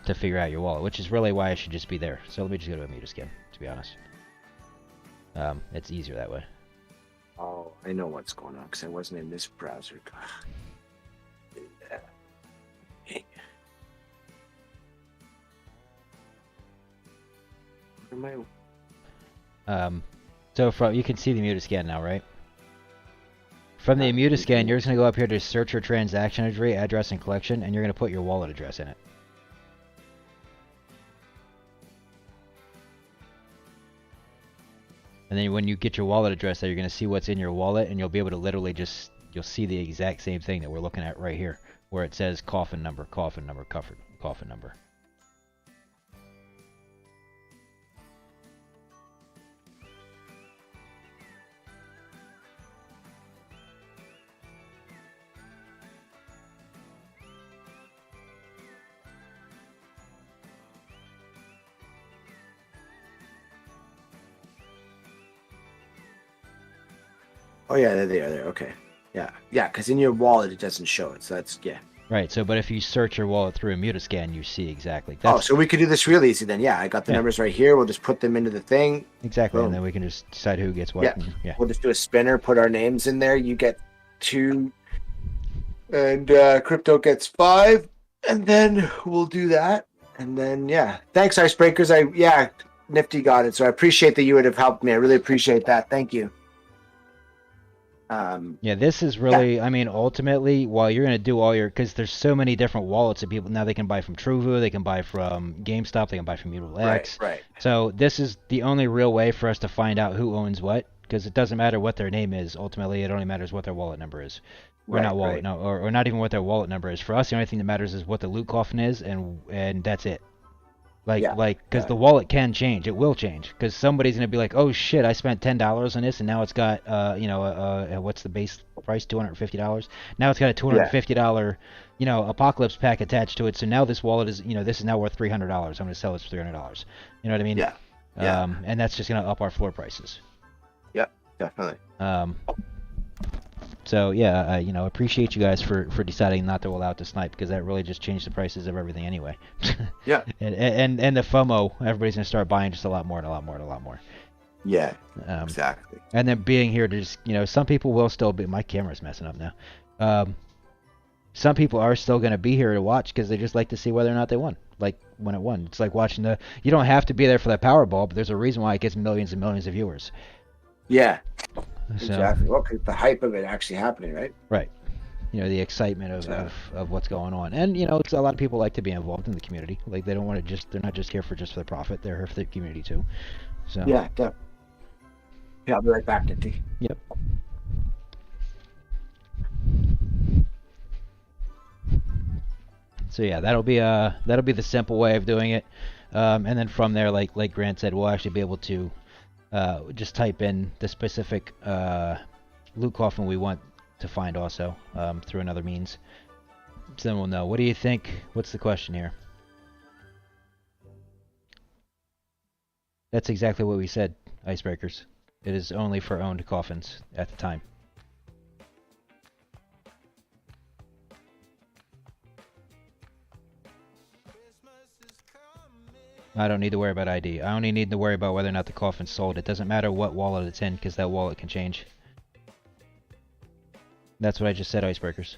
to figure out your wallet, which is really why it should just be there. So let me just go to a Mutascan, to be honest. It's easier that way. Oh, I know what's going on because I wasn't in this browser. Where am I? So you can see the Mutascan now, right? From the Mutascan, you're just going to go up here to search your transaction address and collection, and you're going to put your wallet address in it. And then when you get your wallet address there, you're going to see what's in your wallet, and you'll be able to literally you'll see the exact same thing that we're looking at right here, where it says coffin number, coffin number, coffin number. Oh yeah, there they are. There. Okay. Yeah, yeah. Because in your wallet it doesn't show it. So that's yeah. Right. So, but if you search your wallet through a Mutascan, you see exactly. Oh, so we could do this real easy then. Yeah, I got the Yeah. numbers right here. We'll just put them into the thing. exactly, Boom. and then we can just decide who gets what. Yeah. and- yeah. We'll just do a spinner, put our names in there. You get 2, and Crypto gets 5, and then we'll do that. And then thanks, Icebreakers. Nifty got it. So I appreciate that you would have helped me. I really appreciate that. Thank you. Yeah, this is really, I mean, ultimately, while you're going to do all your, because there's so many different wallets that people, now they can buy from Truvu, they can buy from GameStop, they can buy from Mutual X. Right. So this is the only real way for us to find out who owns what, because it doesn't matter what their name is. Ultimately, it only matters what their wallet number is. Or Right, not wallet, right. no, or not even what their wallet number is. For us, the only thing that matters is what the loot coffin is, and that's it. Because the wallet can change. It will change. Because somebody's going to be like, oh shit, I spent $10 on this, and now it's got, what's the base price? $250. Now it's got a $250, Apocalypse pack attached to it. So now this wallet is, this is now worth $300. I'm going to sell this for $300. You know what I mean? Yeah. And that's just going to up our floor prices. Yep, definitely. So yeah, I appreciate you guys for deciding not to allow it to snipe, because that really just changed the prices of everything anyway. Yeah. and the FOMO, everybody's gonna start buying just a lot more and a lot more and a lot more. Yeah, Um, exactly. And then being here to just, some people will still be. My camera's messing up now. Some people are still gonna be here to watch because they just like to see whether or not they won. Like when it won, it's like watching the. You don't have to be there for that Powerball, but there's a reason why it gets millions and millions of viewers. Yeah, So, exactly. Well, 'cause the hype of it actually happening, right? Right. The excitement of what's going on. And, it's a lot of people like to be involved in the community. Like, they don't want to they're not just here for the profit. They're here for the community, too. So. Yeah, definitely. Yeah, I'll be right back, Nifty. Yep. So, yeah, that'll be the simple way of doing it. And then from there, like Grant said, we'll actually be able to just type in the specific loot coffin we want to find also through another means. So then we'll know. What do you think? What's the question here? That's exactly what we said, Icebreakers. It is only for owned coffins at the time. I don't need to worry about ID. I only need to worry about whether or not the coffin's sold. It doesn't matter what wallet it's in, because that wallet can change. That's what I just said, Icebreakers.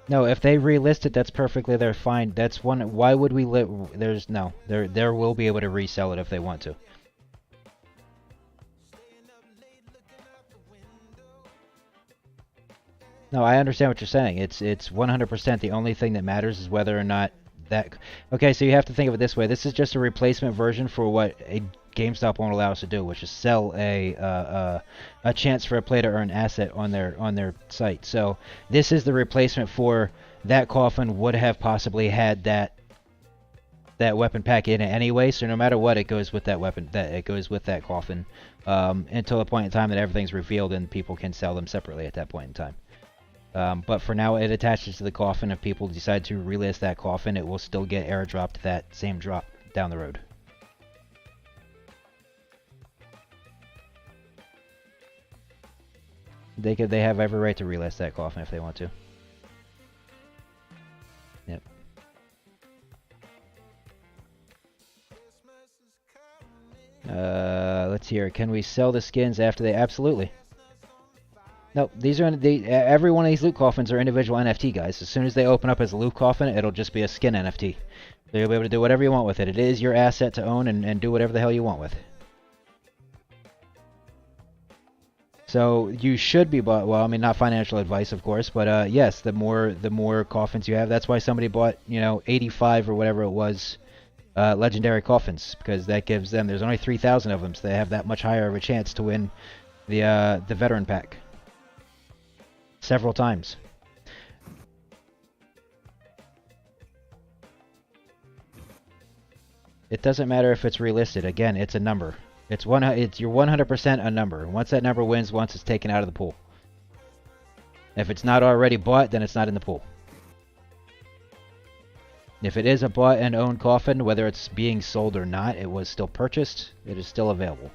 No, if they relist it, that's perfectly they're fine. That's one. Why would we there's no. There will be able to resell it if they want to. No, I understand what you're saying. It's 100%. The only thing that matters is whether or not that. Okay, so you have to think of it this way. This is just a replacement version for what a GameStop won't allow us to do, which is sell a chance for a player to earn asset on their site. So this is the replacement for that coffin would have possibly had that weapon pack in it anyway. So no matter what, it goes with that weapon. It goes with that coffin until a point in time that everything's revealed and people can sell them separately at that point in time. But for now, it attaches to the coffin. If people decide to relist that coffin, it will still get airdropped that same drop down the road. They have every right to relist that coffin if they want to. Yep. Let's hear. Can we sell the skins after they? Absolutely. No, these are every one of these loot coffins are individual NFT, guys. As soon as they open up as a loot coffin, it'll just be a skin NFT. So you'll be able to do whatever you want with it. It is your asset to own and do whatever the hell you want with. So you should be bought. Well, I mean, not financial advice, of course, but yes, the more coffins you have. That's why somebody bought 85 or whatever it was legendary coffins, because that gives them. There's only 3,000 of them, so they have that much higher of a chance to win the veteran pack. Several times. It doesn't matter if it's relisted. Again, it's a number. It's you're 100% a number. Once that number wins, once it's taken out of the pool. If it's not already bought, then it's not in the pool. If it is a bought and owned coffin, whether it's being sold or not, it was still purchased. It is still available.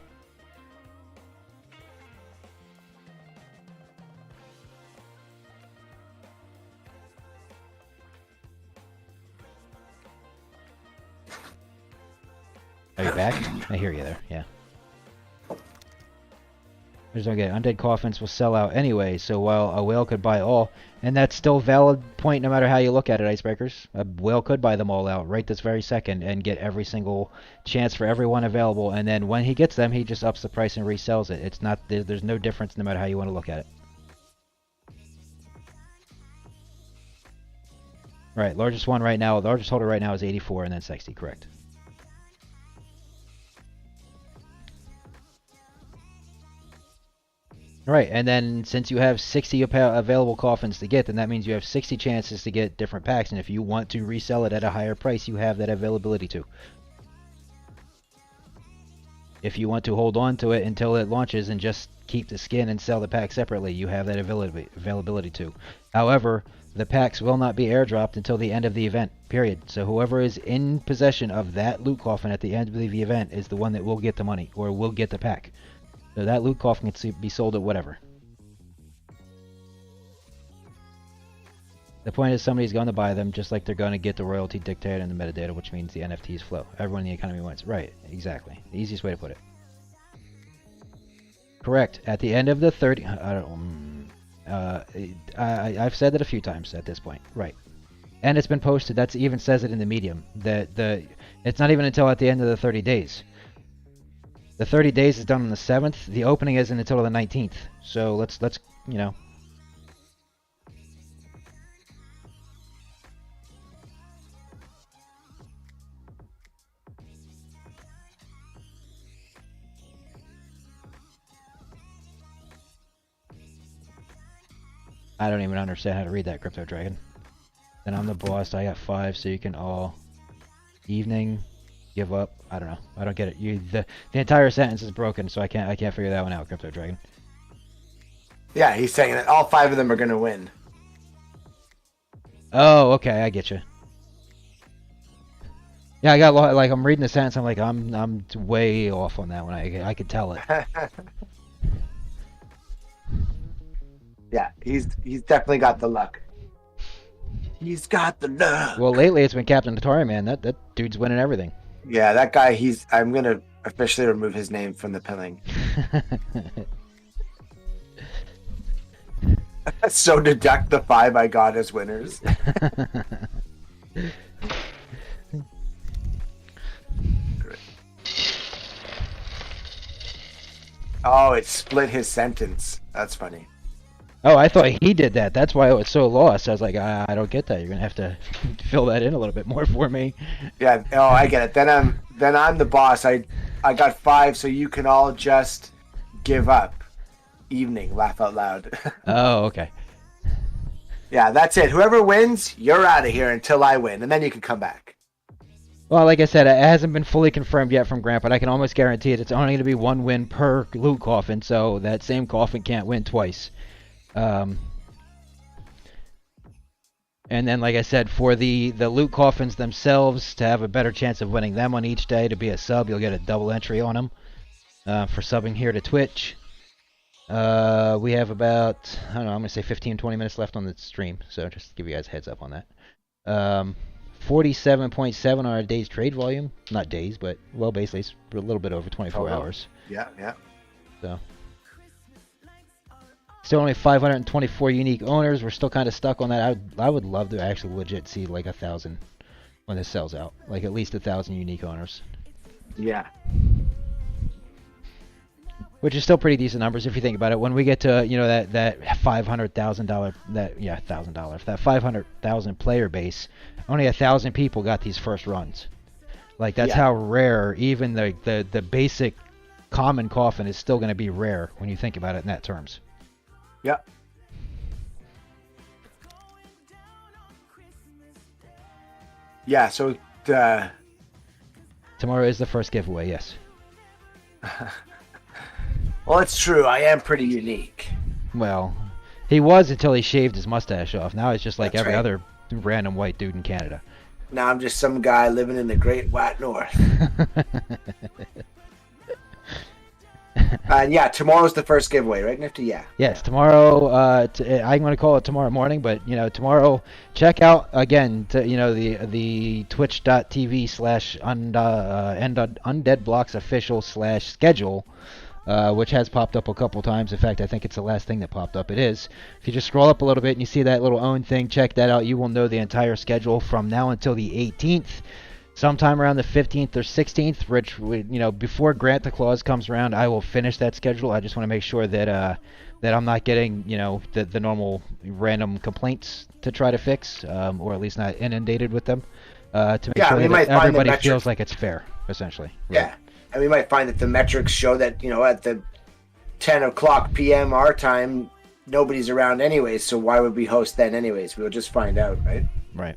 Are you back? I hear you there, yeah. There's okay. Undead coffins will sell out anyway, so while a whale could buy all, and that's still a valid point no matter how you look at it, Icebreakers. A whale could buy them all out right this very second and get every single chance for everyone available, and then when he gets them, he just ups the price and resells it. It's not, there's no difference no matter how you want to look at it. Right, largest one right now, the largest holder right now is 84 and then 60, correct. Right, and then since you have 60 available coffins to get, then that means you have 60 chances to get different packs, and if you want to resell it at a higher price, you have that availability to. If you want to hold on to it until it launches and just keep the skin and sell the pack separately, you have that availability to. However, the packs will not be airdropped until the end of the event, period. So whoever is in possession of that loot coffin at the end of the event is the one that will get the money, or will get the pack. So that loot coffin can be sold at whatever. The point is somebody's going to buy them just like they're going to get the royalty dictated in the metadata, which means the NFTs flow. Everyone in the economy wins. Right, exactly. The easiest way to put it. Correct. At the end of the 30... I've said that a few times at this point. Right. And it's been posted. That even says it in the medium. It's not even until at the end of the 30 days. The 30 days is done on the 7th. The opening isn't until the 19th. So let's you know. I don't even understand how to read that, Crypto Dragon. Then I'm the boss. I got 5, so you can all evening. Give up. I don't know. I don't get it. The entire sentence is broken, so I can't figure that one out, Crypto Dragon. Yeah, he's saying that all 5 of them are going to win. Oh, okay, I get you. Yeah, I got like I'm reading the sentence. I'm like I'm way off on that one. I could tell it. Yeah, he's definitely got the luck. He's got the luck. Well, lately it's been Captain Atari, man. That dude's winning everything. Yeah, that guy, I'm going to officially remove his name from the pilling. So deduct the 5 I got as winners. Great. Oh, it split his sentence. That's funny. Oh, I thought he did that. That's why I was so lost. I was like, I don't get that. You're gonna have to fill that in a little bit more for me. Yeah. Oh, I get it. Then I'm the boss. I got 5, so you can all just give up. Evening. Laugh out loud. Oh, okay. Yeah, that's it. Whoever wins, you're out of here until I win, and then you can come back. Well, like I said, it hasn't been fully confirmed yet from Grant, but I can almost guarantee it. It's only going to be 1 win per loot coffin, so that same coffin can't win twice. And then, like I said, for the loot coffins themselves, to have a better chance of winning them on each day, to be a sub, you'll get a double entry on them for subbing here to Twitch. We have about, I don't know, I'm going to say 15-20 minutes left on the stream, so just to give you guys a heads up on that. 47.7 on our day's trade volume. Not days, but, well, basically it's a little bit over 24 hours. Yeah, yeah. So. Still only 524 unique owners. We're still kind of stuck on that. I would love to actually legit see like 1,000 when this sells out. Like at least 1,000 unique owners. Yeah. Which is still pretty decent numbers if you think about it. When we get to, you know, that $500,000, $1,000, that 500,000 player base, only 1,000 people got these first runs. Like that's how rare even the basic common coffin is still going to be rare when you think about it in that terms. Yep. Yeah, so tomorrow is the first giveaway, yes. Well, it's true. I am pretty unique. Well, he was until he shaved his mustache off. Now he's just like That's every right. other random white dude in Canada. Now I'm just some guy living in the Great White North. And yeah, tomorrow's the first giveaway, right, Nifty? Yeah. Yes, tomorrow. I'm going to call it tomorrow morning, but tomorrow, check out again. The twitch.tv/Undead Blocks official /schedule, which has popped up a couple times. In fact, I think it's the last thing that popped up. It is. If you just scroll up a little bit and you see that little own thing, check that out. You will know the entire schedule from now until the 18th. Sometime around the 15th or 16th, which, before Grant the Clause comes around, I will finish that schedule. I just want to make sure that I'm not getting, the normal random complaints to try to fix, or at least not inundated with them, to make sure that everybody feels like it's fair, essentially. Yeah, and we might find that the metrics show that, at the 10 o'clock p.m. our time, nobody's around anyways, so why would we host then anyways? We'll just find out, right? Right.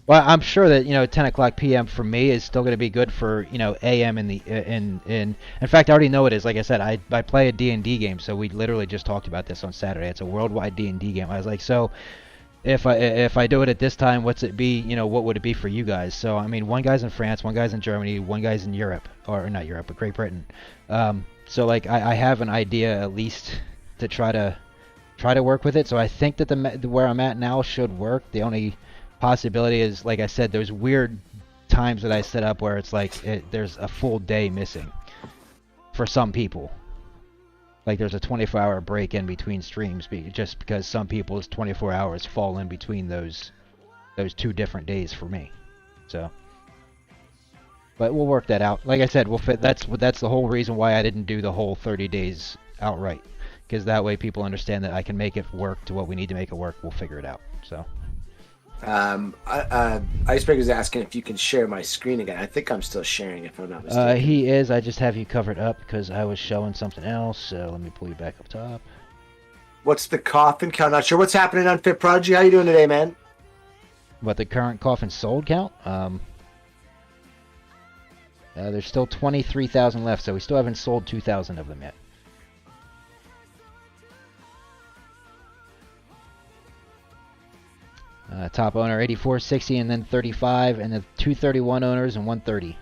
Well, I'm sure that 10 o'clock p.m. for me is still going to be good for a.m. in fact, I already know it is. Like I said, I play a D&D game, so we literally just talked about this on Saturday. It's a worldwide D&D game. I was like, so if I do it at this time, what's it be? What would it be for you guys? So I mean, one guy's in France, one guy's in Germany, one guy's in Europe, or not Europe, but Great Britain. So like I have an idea at least to try to work with it. So I think that where I'm at now should work. The only possibility is, like I said, there's weird times that I set up where it's like there's a full day missing for some people. Like there's a 24-hour break in between streams, just because some people's 24 hours fall in between those 2 different days for me. So, but we'll work that out. Like I said, that's the whole reason why I didn't do the whole 30 days outright, because that way people understand that I can make it work to what we need to make it work. We'll figure it out. So. Icebreaker's asking if you can share my screen again. I think I'm still sharing, if I'm not mistaken. He is. I just have you covered up because I was showing something else. So let me pull you back up top. What's the coffin count? Not sure what's happening on Fit Prodigy. How you doing today, man? What, the current coffin sold count? There's still 23,000 left, so we still haven't sold 2,000 of them yet. Top owner 8460 and then 35, and the 231 owners and 130.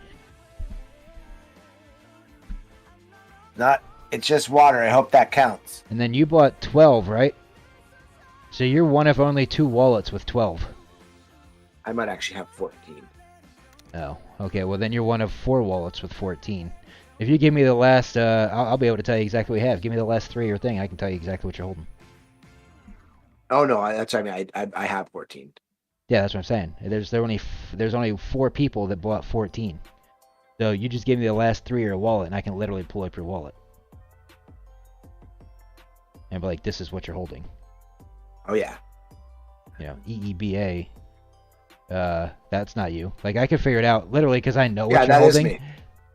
It's just water. I hope that counts. And then you bought 12, right? So you're one of only 2 wallets with 12. I might actually have 14. Oh, okay. Well, then you're one of 4 wallets with 14. If you give me the last, I'll be able to tell you exactly what you have. Give me the last 3 or thing. I can tell you exactly what you're holding. Oh no, that's what I mean. I have 14. Yeah, that's what I'm saying. There's only 4 people that bought 14. So you just give me the last 3 of your wallet, and I can literally pull up your wallet and be like, "This is what you're holding." Oh yeah. EEBA. That's not you. Like I can figure it out literally because I know what Yeah, you're that is holding.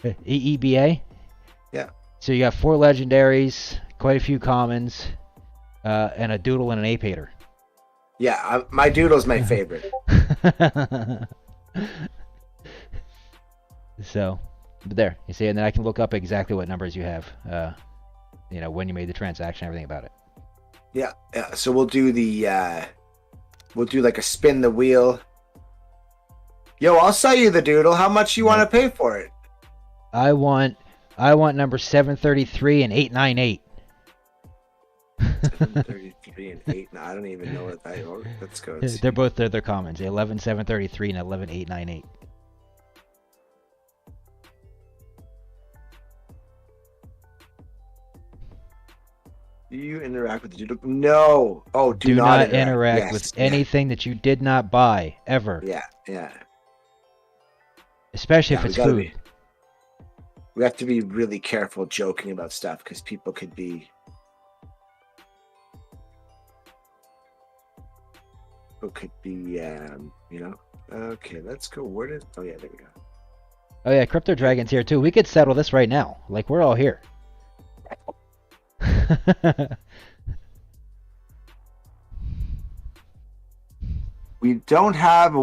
me. EEBA. Yeah. So you got 4 legendaries, quite a few commons. And a doodle and an ape hater. Yeah, my doodle's my favorite. So, but there, you see, and then I can look up exactly what numbers you have. When you made the transaction, everything about it. Yeah. So we'll do like a spin the wheel. Yo, I'll sell you the doodle. How much you want to pay for it? I want number 733 and 898. 733 and 8. No, I don't even know what that is. Let's go. They're both their commons. 11733 and 11898. Do you interact with the doodle? No. Oh, do not interact with anything that you did not buy ever. Yeah. Especially if it's food. We have to be really careful joking about stuff because people could be. Okay, let's go. Oh yeah, there we go. Oh yeah, Crypto Dragon's here too. We could settle this right now. Like we're all here. We don't have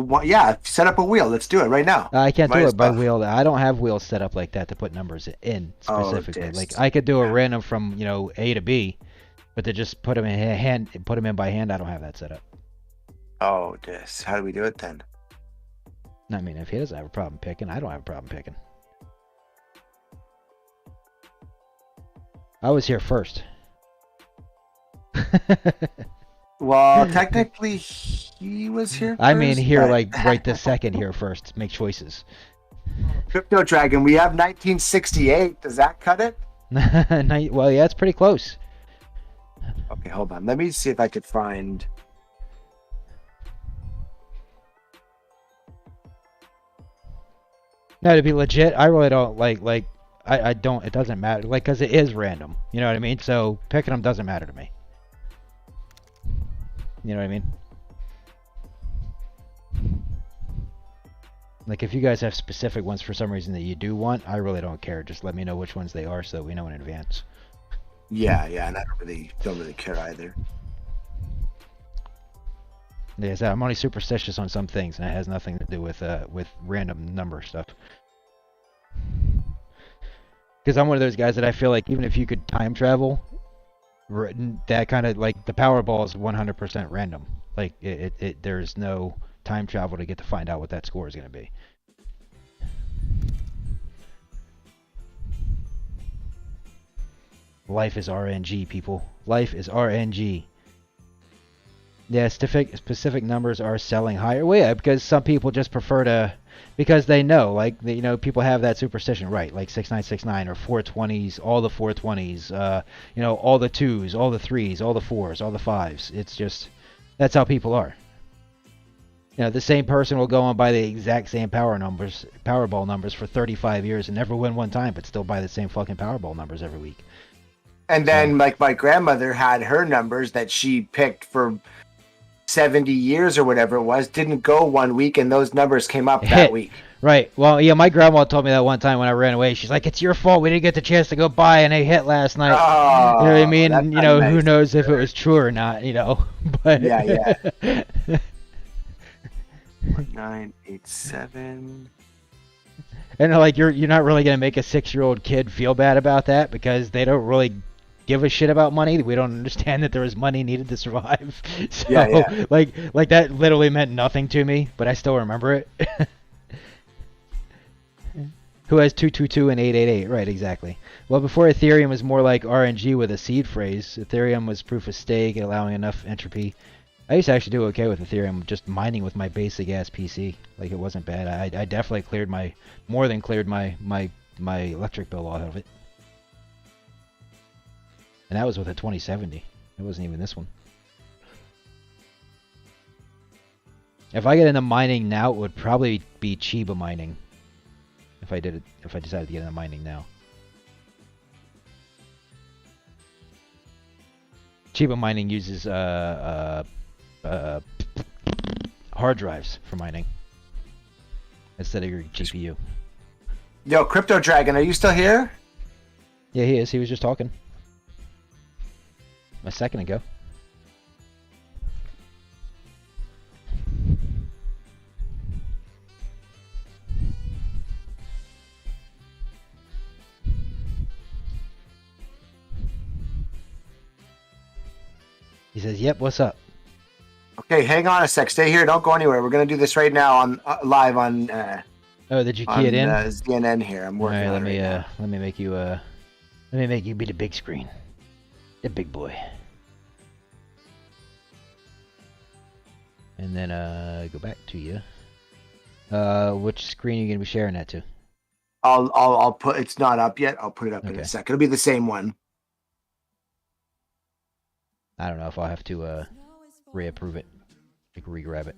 set up a wheel. Let's do it right now. I can't do it by wheel. I don't have wheels set up like that to put numbers in specifically. Like I could do a random from A to B, but to just put them in by hand, I don't have that set up. Oh, this. How do we do it then? I mean, if he doesn't have a problem picking, I don't have a problem picking. I was here first. Well, technically, he was here. I mean, first, here, but- like, right this second here first. Make choices. Crypto Dragon. We have 1968. Does that cut it? Well, yeah, it's pretty close. Okay, hold on. Let me see if I could find. No, to be legit, I really don't like. I don't. It doesn't matter, like, cause it is random. You know what I mean? So picking them doesn't matter to me. You know what I mean? Like, if you guys have specific ones for some reason that you do want, I really don't care. Just let me know which ones they are so we know in advance. Yeah, and I don't really care either. Yeah, so I'm only superstitious on some things, and it has nothing to do with random number stuff. Because I'm one of those guys that I feel like even if you could time travel, that kind of, like, the Powerball is 100% random. Like, there's no time travel to get to find out what that score is going to be. Life is RNG, people. Life is RNG. Yeah, specific numbers are selling higher. Well, yeah, because some people just prefer to, because they know, like, you know, people have that superstition, right? Like 6969 or 420s, all the 420s, you know, all the 2s, all the 3s, all the 4s, all the 5s. It's just, that's how people are. You know, the same person will go and buy the exact same Powerball numbers for 35 years and never win one time, but still buy the same fucking Powerball numbers every week. And then, like, my grandmother had her numbers that she picked for 70 years or whatever it was, didn't go 1 week, and those numbers came up that Hit. week. Right. Well, yeah, my grandma told me that one time when I ran away. She's like, "It's your fault. We didn't get the chance to go buy, and they hit last night." Oh, You know what I mean? that's And, you know, not who nice. knows if it was true or not, you know. But Yeah. 987. And like you're not really gonna make a 6-year-old kid feel bad about that because they don't really give a shit about money. We don't understand that there was money needed to survive. So Yeah. like that literally meant nothing to me, but I still remember it. Who has 222 and 888? Right, exactly. Well, before Ethereum was more like RNG with a seed phrase. Ethereum was proof of stake, allowing enough entropy. I used to actually do okay with Ethereum, just mining with my basic ass PC. Like, it wasn't bad. I definitely more than cleared my electric bill out of it. And that was with a 2070. It wasn't even this one. If I get into mining now, it would probably be Chiba mining. If I decided to get into mining now. Chiba mining uses hard drives for mining instead of your GPU. Yo, Crypto Dragon, are you still here? Yeah, he is. He was just talking a second ago. He says, "Yep, what's up?" Okay, hang on a sec. Stay here. Don't go anywhere. We're gonna do this right now on live on Oh, did you key it in? CNN here. I'm working Alright, on it right now. let me make you be the big screen. The big boy. And then go back to you. Which screen are you gonna be sharing that to? I'll put. It's not up yet. I'll put it up in Okay. a sec. It'll be the same one. I don't know if I'll have to reapprove it. Like re-grab it.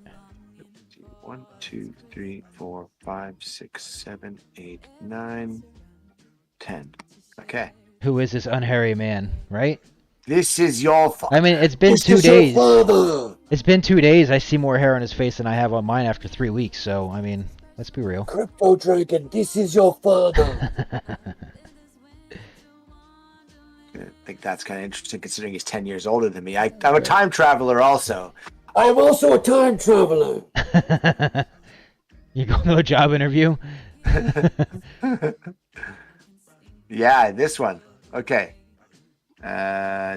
1, 2, 3, 4, 5, 6, 7, 8, 9, 10. Okay. Who is this unhairy man, right? This is your fault. I mean, it's been 2 days. It's been 2 days. I see more hair on his face than I have on mine after 3 weeks. So, I mean, let's be real. Crypto Dragon, this is your father. I think that's kind of interesting considering he's 10 years older than me. I'm a time traveler also. I am also a time traveler. You going to a job interview? Yeah, this one. Okay.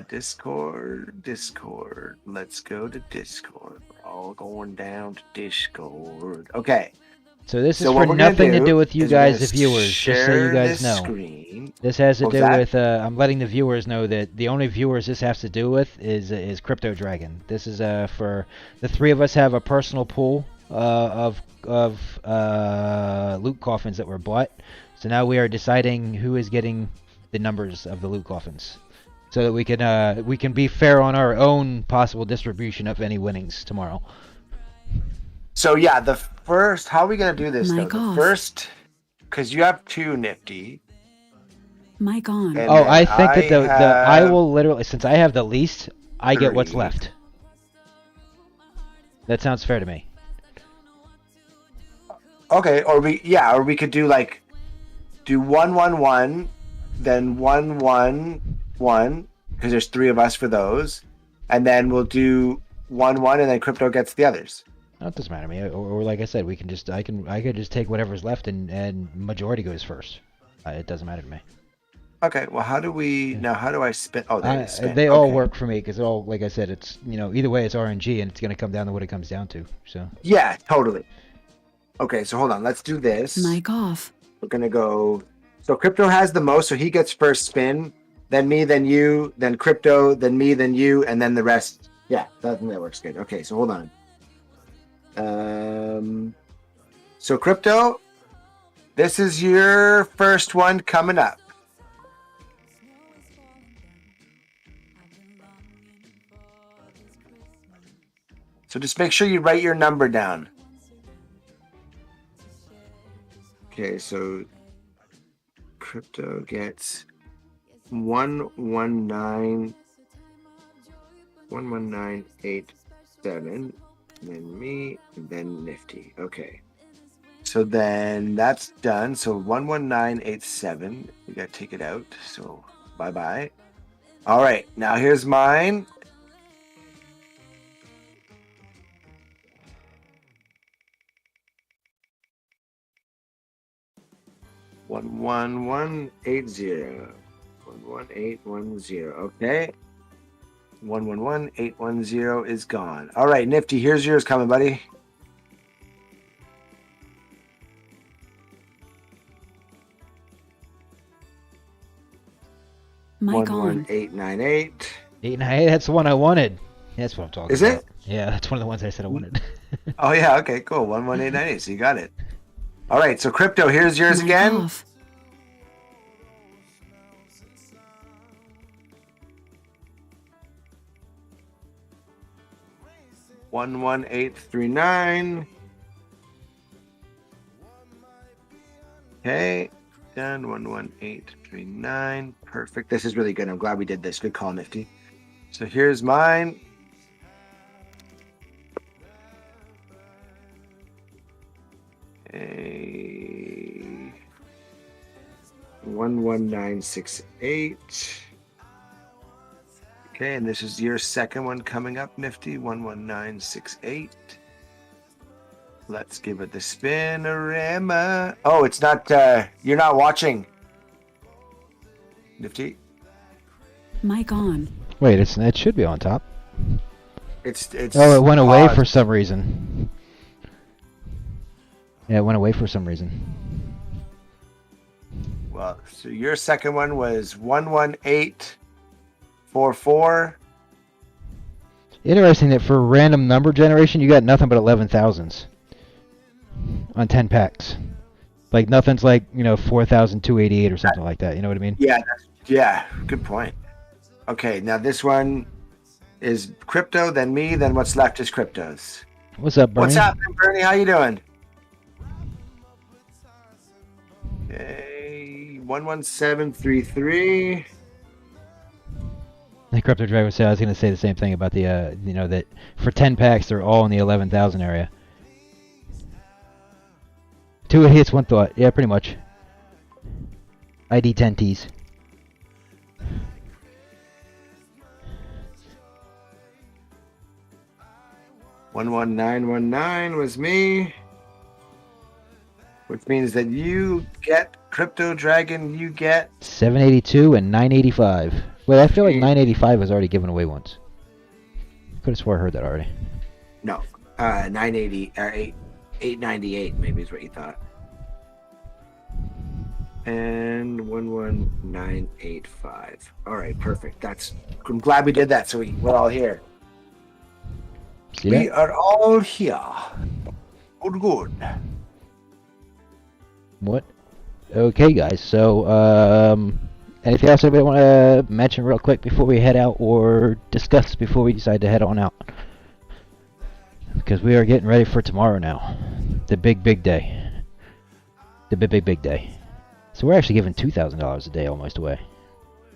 Discord. Let's go to Discord. We're all going down to Discord. Okay. So this is So for what we're gonna nothing to do with you is we're guys, gonna the viewers, just so you share guys this know. Screen. This has to What do was that? with, I'm letting the viewers know that the only viewers this has to do with is Crypto Dragon. This is for the three of us have a personal pool of loot coffins that were bought. So now we are deciding who is getting the numbers of the loot coffins, so that we can be fair on our own possible distribution of any winnings tomorrow. So yeah, the first. How are we gonna do this Mic though? The off. first, because you have 2 Nifty. Mic on. And Oh, then I think that I have will literally, since I have the least, I get what's 3. left. That sounds fair to me. Okay, or we could do like do 1-1-1, then 1-1-1 because there's 3 of us for those, and then we'll do 1-1, and then Crypto gets the others. No, it doesn't matter to me. Or like I said, we can just I could just take whatever's left and majority goes first. It doesn't matter to me. Okay, well, how do I spin? Oh, there it is, spin. They all Okay. work for me because all, like I said, it's either way it's RNG and it's gonna come down to what it comes down to. So Yeah, totally. Okay, so hold on. Let's do this. Mic off. We're gonna go. So Crypto has the most, so he gets first spin. Then me, then you, then Crypto, then me, then you, and then the rest. Yeah, that works good. Okay, so hold on. So Crypto, this is your first one coming up. So just make sure you write your number down. Okay, so Crypto gets 11987, then me, and then Nifty. Okay. So then that's done. So 11987. We gotta take it out. So bye-bye. All right, now here's mine. One one one 810. 11810. Okay. 111810 is gone. All right, Nifty, here's yours coming, buddy. Mic on. 11898. 898, that's the one I wanted. That's what I'm talking Is about. it? Yeah, that's one of the ones I said I wanted. Oh yeah, okay, cool. 11898. So you got it. All right, so Crypto, here's yours Mic again. off. One 11839. Okay, done. 11839. Perfect. This is really good. I'm glad we did this. Good call, Nifty. So here's mine. Okay. 11968. Okay, and this is your second one coming up, Nifty. 11968. Let's give it the spinorama. Oh, it's not. You're not watching. Nifty. Mic on. Wait, it should be on top. It's. Oh, it went away paused. for some reason. Yeah, it went away for some reason. Well, so your second one was 11844. Interesting that for random number generation, you got nothing but 11,000s on 10 packs. Like nothing's like 4,288 or something like that. You know what I mean? Yeah. Yeah. Good point. Okay, now this one is Crypto, then me, then what's left is Cryptos. What's up, Bernie? What's happening, Bernie? How you doing? Okay, 11733. The Crypto Dragon said I was going to say the same thing about the that for 10 packs they're all in the 11,000 area. 2 hits, 1 thought. Yeah, pretty much. ID 10 Ts. One 11919 was me, which means that you get Crypto Dragon. You get 782 and 985. Wait, I feel like 985 was already given away once. Could have swore I heard that already. no 980 or 8. 898 maybe is what you thought. And 11985. All right, perfect. I'm glad we did that, so we're all here. See We that? are all here. Good. What? Okay, guys. So, anything else anybody want to mention real quick before we head out, or discuss before we decide to head on out? Because we are getting ready for tomorrow now, the big day. The big day. So we're actually giving $2,000 a day almost away.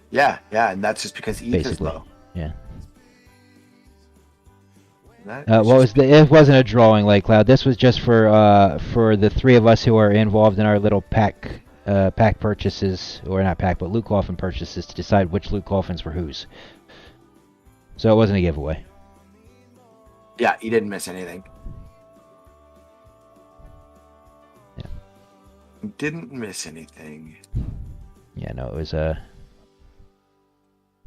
Yeah, and that's just because ETH is Basically. low. Yeah. That is What was just- it wasn't a drawing, Light Cloud. This was just for the three of us who are involved in our little pack purchases, or not pack, but loot coffin purchases, to decide which loot coffins were whose. So it wasn't a giveaway. Yeah, you didn't miss anything. Yeah. You didn't miss anything. Yeah, no, it was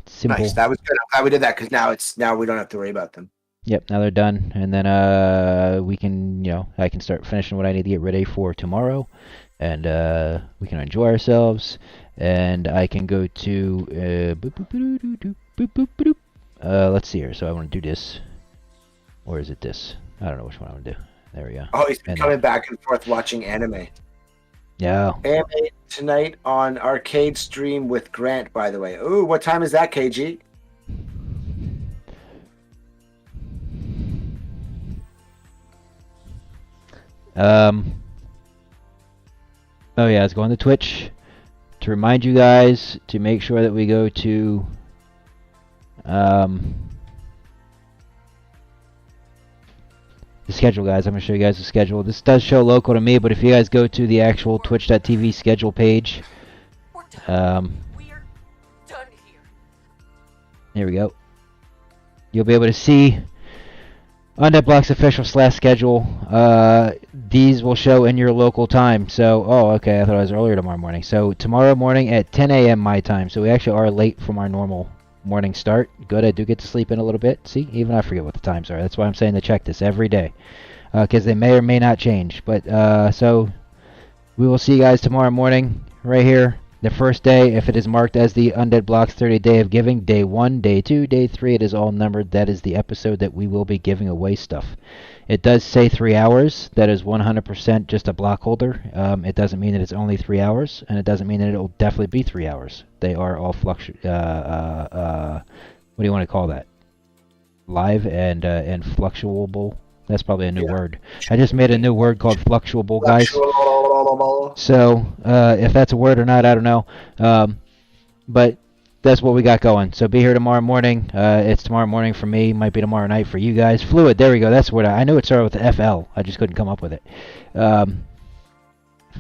simple. Nice. That was good. I'm glad we did that because now we don't have to worry about them. Yep, now they're done, and then we can, I can start finishing what I need to get ready for tomorrow, and we can enjoy ourselves, and I can go to let's see here. So I want to do this, or is it this? I don't know which one I want to do. There we go. Oh, he's been And- coming back and forth watching anime. Yeah. Anime tonight on Arcade Stream with Grant, by the way. Ooh, what time is that, KG? Oh yeah, let's go on to Twitch to remind you guys to make sure that we go to the schedule, guys. I'm gonna show you guys the schedule. This does show local to me, but if you guys go to the actual twitch.tv schedule page, We're done. We are done here. here we go. You'll be able to see Undead Block's official /schedule. These will show in your local time. So, okay, I thought it was earlier tomorrow morning. So tomorrow morning at 10 a.m. my time. So we actually are late from our normal morning start. Good, I do get to sleep in a little bit. See, even I forget what the times are. That's why I'm saying to check this every day, because they may or may not change. But so we will see you guys tomorrow morning right here. The first day, if it is marked as the Undead Blocks 30 Day of Giving, Day 1, Day 2, Day 3, it is all numbered. That is the episode that we will be giving away stuff. It does say 3 hours. That is 100% just a block holder. It doesn't mean that it's only 3 hours, and it doesn't mean that it will definitely be 3 hours. They are all what do you want to call that? Live and fluctuable. That's probably a new word. I just made a new word called fluctuable, guys. So, if that's a word or not, I don't know. But that's what we got going. So be here tomorrow morning. It's tomorrow morning for me. Might be tomorrow night for you guys. Fluid, there we go. That's what I knew it started with the FL. I just couldn't come up with it.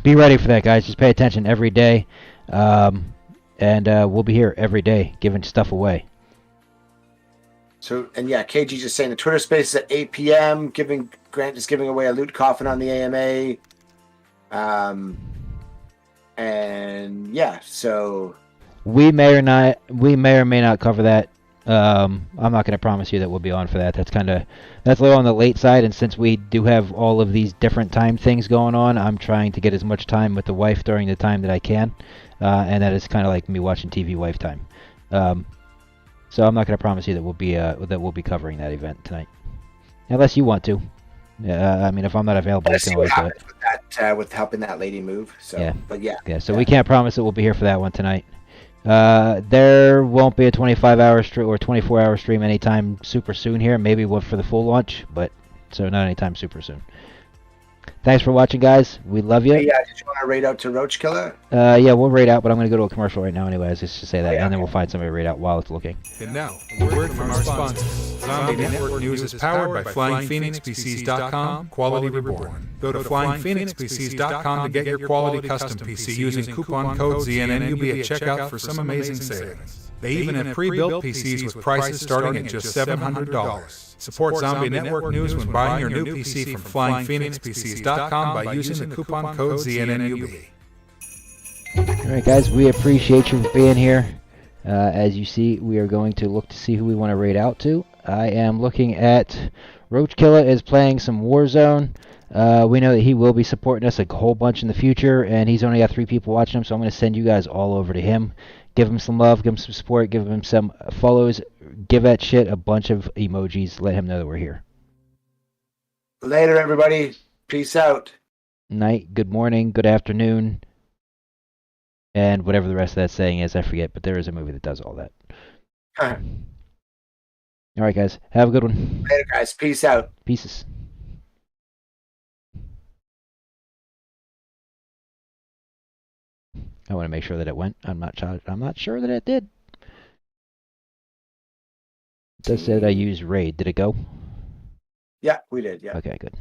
Be ready for that, guys. Just pay attention every day. And we'll be here every day giving stuff away. So, and yeah, KG just saying the Twitter space is at 8 p.m. Grant is giving away a loot coffin on the AMA. And yeah, so We may or may not cover that. I'm not going to promise you that we'll be on for that. That's a little on the late side, and since we do have all of these different time things going on, I'm trying to get as much time with the wife during the time that I can, and that is kind of like me watching TV wife time. So I'm not going to promise you that we'll be covering that event tonight, unless you want to. I mean, if I'm not available, we let's can see what always do it. happens with that, with helping that lady move. So, Yeah. but yeah. Yeah, so we can't promise that we'll be here for that one tonight. There won't be a 25-hour stream or 24-hour stream anytime super soon here. Maybe one for the full launch, but so not anytime super soon. Thanks for watching, guys. We love you. Hey, did you want to raid out to Roach Killer? Yeah, we'll raid out, but I'm going to go to a commercial right now anyways, just to say that, yeah, and then we'll find somebody to raid out while it's looking. And now, a word from our sponsor. Zombie Network News is powered by FlyingPhoenixPCs.com, Quality Reborn. Go to FlyingPhoenixPCs.com to get your quality custom PC using coupon code ZNNUB at checkout for some amazing savings. They even have pre-built PCs with prices starting at just $700. Support Zombie Network News when buying your new PC from FlyingPhoenixPCs.com by using the coupon code ZNNUB. Alright guys, we appreciate you being here. As you see, we are going to look to see who we want to raid out to. I am looking at Roach Killer is playing some Warzone. We know that he will be supporting us a whole bunch in the future, and he's only got 3 people watching him, so I'm going to send you guys all over to him. Give him some love, give him some support, give him some follows, give that shit a bunch of emojis, let him know that we're here. Later, everybody. Peace out. Night, good morning, good afternoon, and whatever the rest of that saying is, I forget, but there is a movie that does all that. Alright, guys, have a good one. Later, guys. Peace out. Pieces. I want to make sure that it went. I'm not sure that it did. It does say that I used RAID. Did it go? Yeah, we did. Yeah. Okay, good.